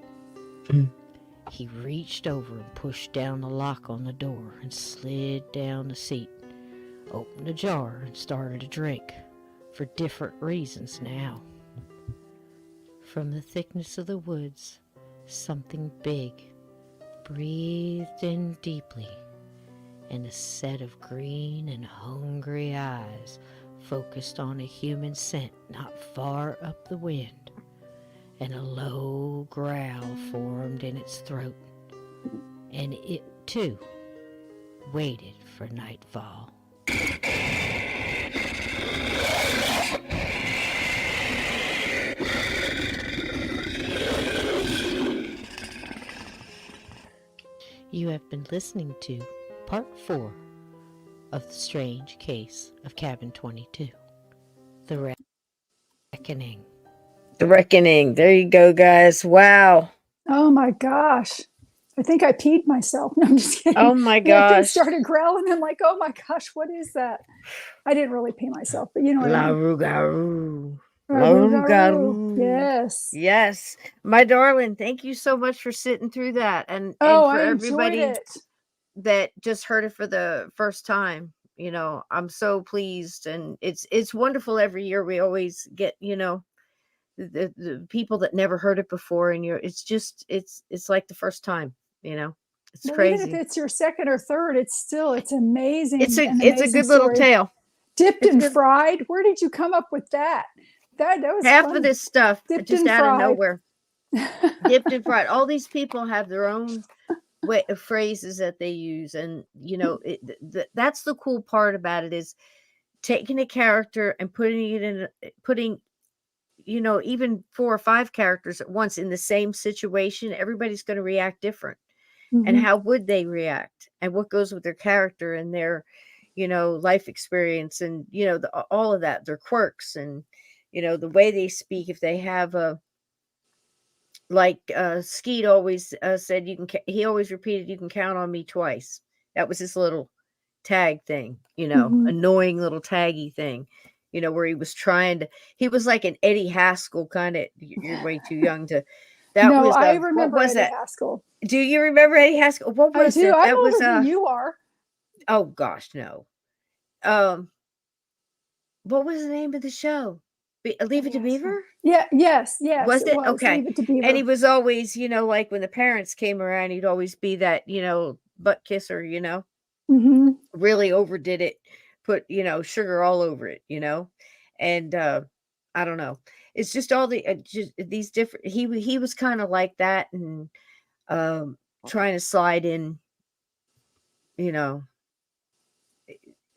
He reached over and pushed down the lock on the door and slid down the seat, opened a jar and started a drink, for different reasons now. From the thickness of the woods, something big breathed in deeply, and a set of green and hungry eyes focused on a human scent not far up the wind, and a low growl formed in its throat, and it, too, waited for nightfall. You have been listening to Part 4 of The Strange Case of Cabin 22, The Reckoning. The Reckoning. There you go, guys. Wow. Oh my gosh. I think I peed myself. No, I'm just kidding. Oh my That thing gosh. started growling. I'm like, oh my gosh, what is that? I didn't really pee myself, but you know what I mean. Larugaru. Larugaru. Larugaru. Yes. Yes. My darling, thank you so much for sitting through that. And Oh, for I everybody enjoyed it. that just heard it for the first time, you know, I'm so pleased. And it's wonderful every year. We always get, you know, the people that never heard it before, and it's like the first time, you know. It's Well, even if crazy. it's your second or third, it's amazing. It's An a amazing good little story. tale. Dipped It's and good. fried. Where did you come up with that? That was Half of funny. this stuff Dipped just and out of fried. nowhere. Dipped and fried. All these people have their own way of phrases that they use, and that's the cool part about it is taking a character and putting even 4 or 5 characters at once in the same situation. Everybody's going to react different, and Mhm. how would they react, and what goes with their character and their life experience, and all of that, their quirks, and the way they speak. If they have a like Skeet always said, he always repeated, "You can count on me twice." That was his little tag thing, Mhm. annoying little taggy thing, where he was like an Eddie Haskell kind of. You're way too young to. That No, was I what remember was Eddie that? Haskell. Do you remember Eddie Haskell? What I was do. it? I'm That was older than you are. oh gosh, no. Um, what was the name of the show? Leave It Eddie to Haskell. Beaver? Yeah. Yes, Was it it? was. Okay. Leave It to And Beaver. he was always, like when the parents came around, he'd always be that, butt kisser, Mhm. really overdid it, put, sugar all over it, and I don't know. It's just all just these different, he was kind of like that, and trying to slide in, you know,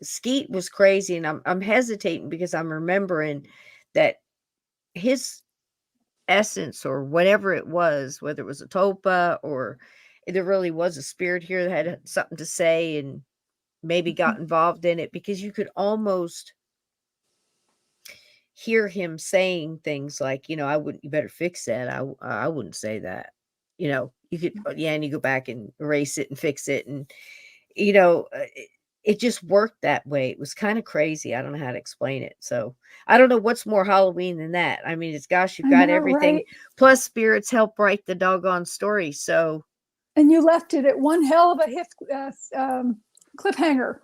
Skeet was crazy, and I'm hesitating because I'm remembering that his essence or whatever it was, whether it was a tulpa or there really was a spirit here that had something to say and maybe got involved in it, because you could almost hear him saying things like, you better fix that. I wouldn't say that. You could, yeah, and you go back and erase it and fix it. And, you know, uh, it, it just worked that way. It was kind of crazy. I don't know how to explain it. So I don't know what's more Halloween than that. I mean, it's gosh, you've I got know, everything. right? Plus, spirits help write the doggone story. So And you left it at one hell of a cliffhanger.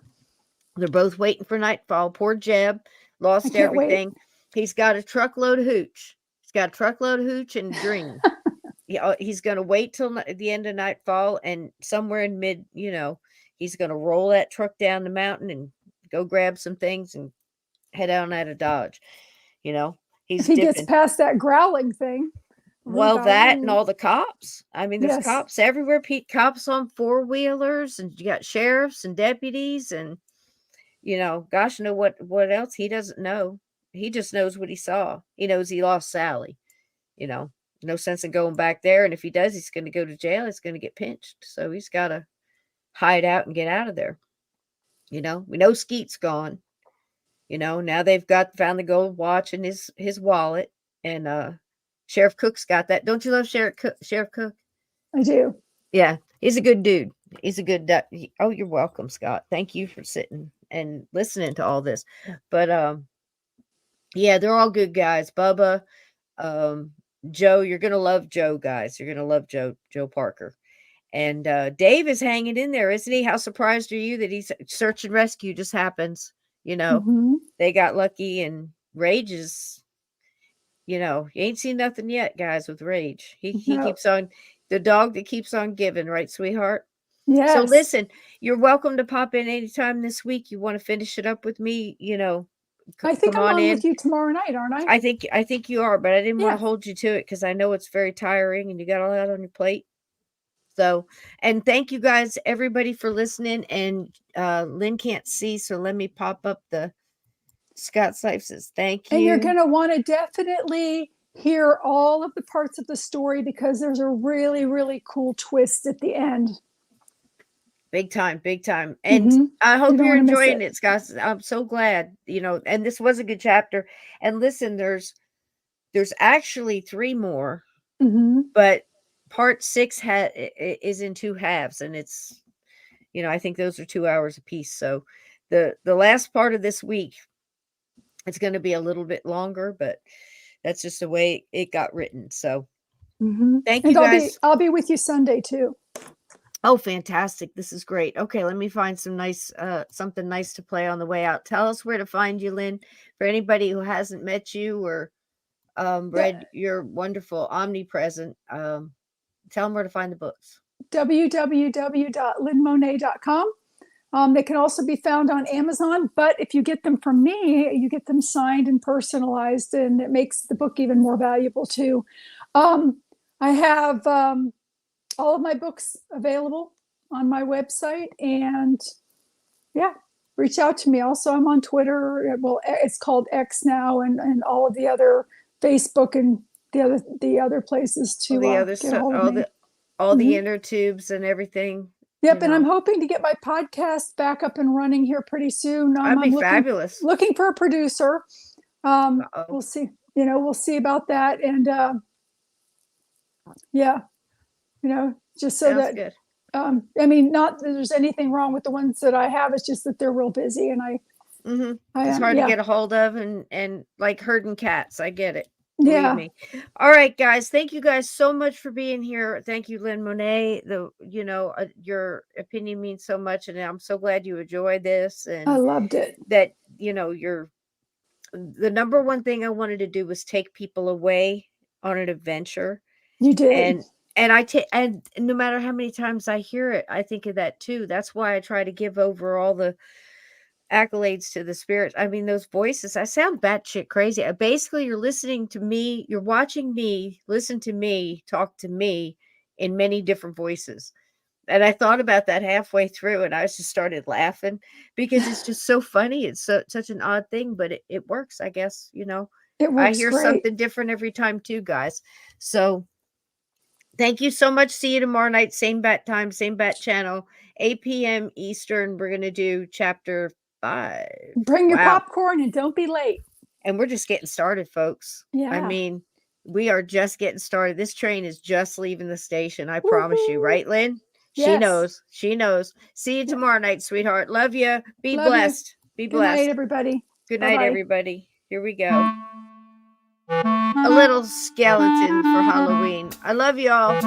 they're both waiting for nightfall. Poor Jeb I lost can't wait. everything. He's got a truckload of hooch. He's got a truckload of hooch and a dream. Yeah, he's going to wait till the end of nightfall, and somewhere in mid, he's going to roll that truck down the mountain and go grab some things and head on out of Dodge. If He's he gets dipping. past that growling thing. Well, that and all the cops. I mean, there's Yes. cops everywhere. Cops on 4-wheelers, and you got sheriffs and deputies, and gosh, know what else he doesn't know. He just knows what he saw. He knows he lost Sally. You know, no sense in going back there. And if he does, he's going to go to jail. He's going to get pinched. So he's got to hide out and get out of there. We know Skeet's gone. Now they've found the gold watch in his wallet, and Sheriff Cook's got that. Don't you love Sheriff Cook? I do. Yeah, he's a good dude. He's a good. Oh, you're welcome, Scott. Thank you for sitting and listening to all this. But yeah, they're all good guys. Bubba, um, Joe, you're gonna love Joe, guys. You're gonna love Joe Parker. And Dave is hanging in there, isn't he? How surprised are you that he's search and rescue just happens? Mhm. They got lucky, and Rage is, you ain't seen nothing yet, guys, with Rage. He No. keeps on, the dog that keeps on giving, right, sweetheart? So Yes. listen, you're welcome to pop in anytime this week. You want to finish it up with me, I think come I'm on on with in. you tomorrow night, aren't I? I think you are, but I didn't want Yeah. to hold you to it because I know it's very tiring and you got a lot on your plate. So, and thank you guys, everybody, for listening. And Lynn can't see, so let me pop up the Scott Sife says, thank And you're you. going to want to definitely hear all of the parts of the story because there's a really, really cool twist at the end. Big time, big time. And Mm-hmm. I You hope don't you're want to miss enjoying it. it, Scott. I'm so glad, and this was a good chapter. And listen, there's actually 3 more, Mm-hmm. but part 6 is in 2 halves, and it's, I think those are 2 hours apiece. So the last part of this week, it's going to be a little bit longer, but that's just the way it got written. So Mm-hmm. thank And you guys. I'll be with you Sunday too. Oh, fantastic. This is great. Okay, let me find some something nice to play on the way out. Tell us where to find you, Lynn, for anybody who hasn't met you or Yeah. read your wonderful Omnipresent. Tell them where to find the books. www.lynnmonet.com. They can also be found on Amazon, but if you get them from me, you get them signed and personalized, and it makes the book even more valuable too. I have all of my books available on my website, and yeah, reach out to me. Also, I'm on Twitter. Well, it's called X now, and all of the other Facebook and the other places All to the other get a stuff, hold of all me. the Mhm. inner tubes and everything. Yep, and I'm hoping to get my podcast back up and running here pretty soon. That'd be I'm fabulous. looking for a producer. Uh-oh. We'll see. We'll see about that. And yeah, just so Sounds that good. I mean, not that there's anything wrong with the ones that I have. It's just that they're real busy, and It's hard to yeah, get a hold of, and like herding cats. I get it. Believe yeah, me. All right, guys. Thank you guys so much for being here. Thank you, Lynn Monet. Your opinion means so much, and I'm so glad you enjoyed this, I and loved it. that you're the number one thing I wanted to do was take people away on an adventure. You did. And no matter how many times I hear it, I think of that too. That's why I try to give over all the accolades to the spirits. I mean, those voices, I sound batshit crazy. Basically, you're listening to me, you're watching me, listen to me, talk to me in many different voices. And I thought about that halfway through, and I just started laughing because it's just so funny. It's such an odd thing, but it works, I guess. It I works hear great. something different every time too, guys. So thank you so much. See you tomorrow night, same bat time, same bat channel, 8 p.m. Eastern. We're gonna do chapter 5. Bring your Wow. popcorn and don't be late. And we're just getting started, folks. I Yeah. mean, we are just getting started. This train is just leaving the station. I promise you, Woohoo. right, Lynn? She Yes. knows. She knows. See you Yeah. tomorrow night, sweetheart. Love you. Be Love you. blessed. Be Good night, blessed. everybody. Good night, Bye-bye. everybody. Here we go. A little skeleton for Halloween. I love y'all.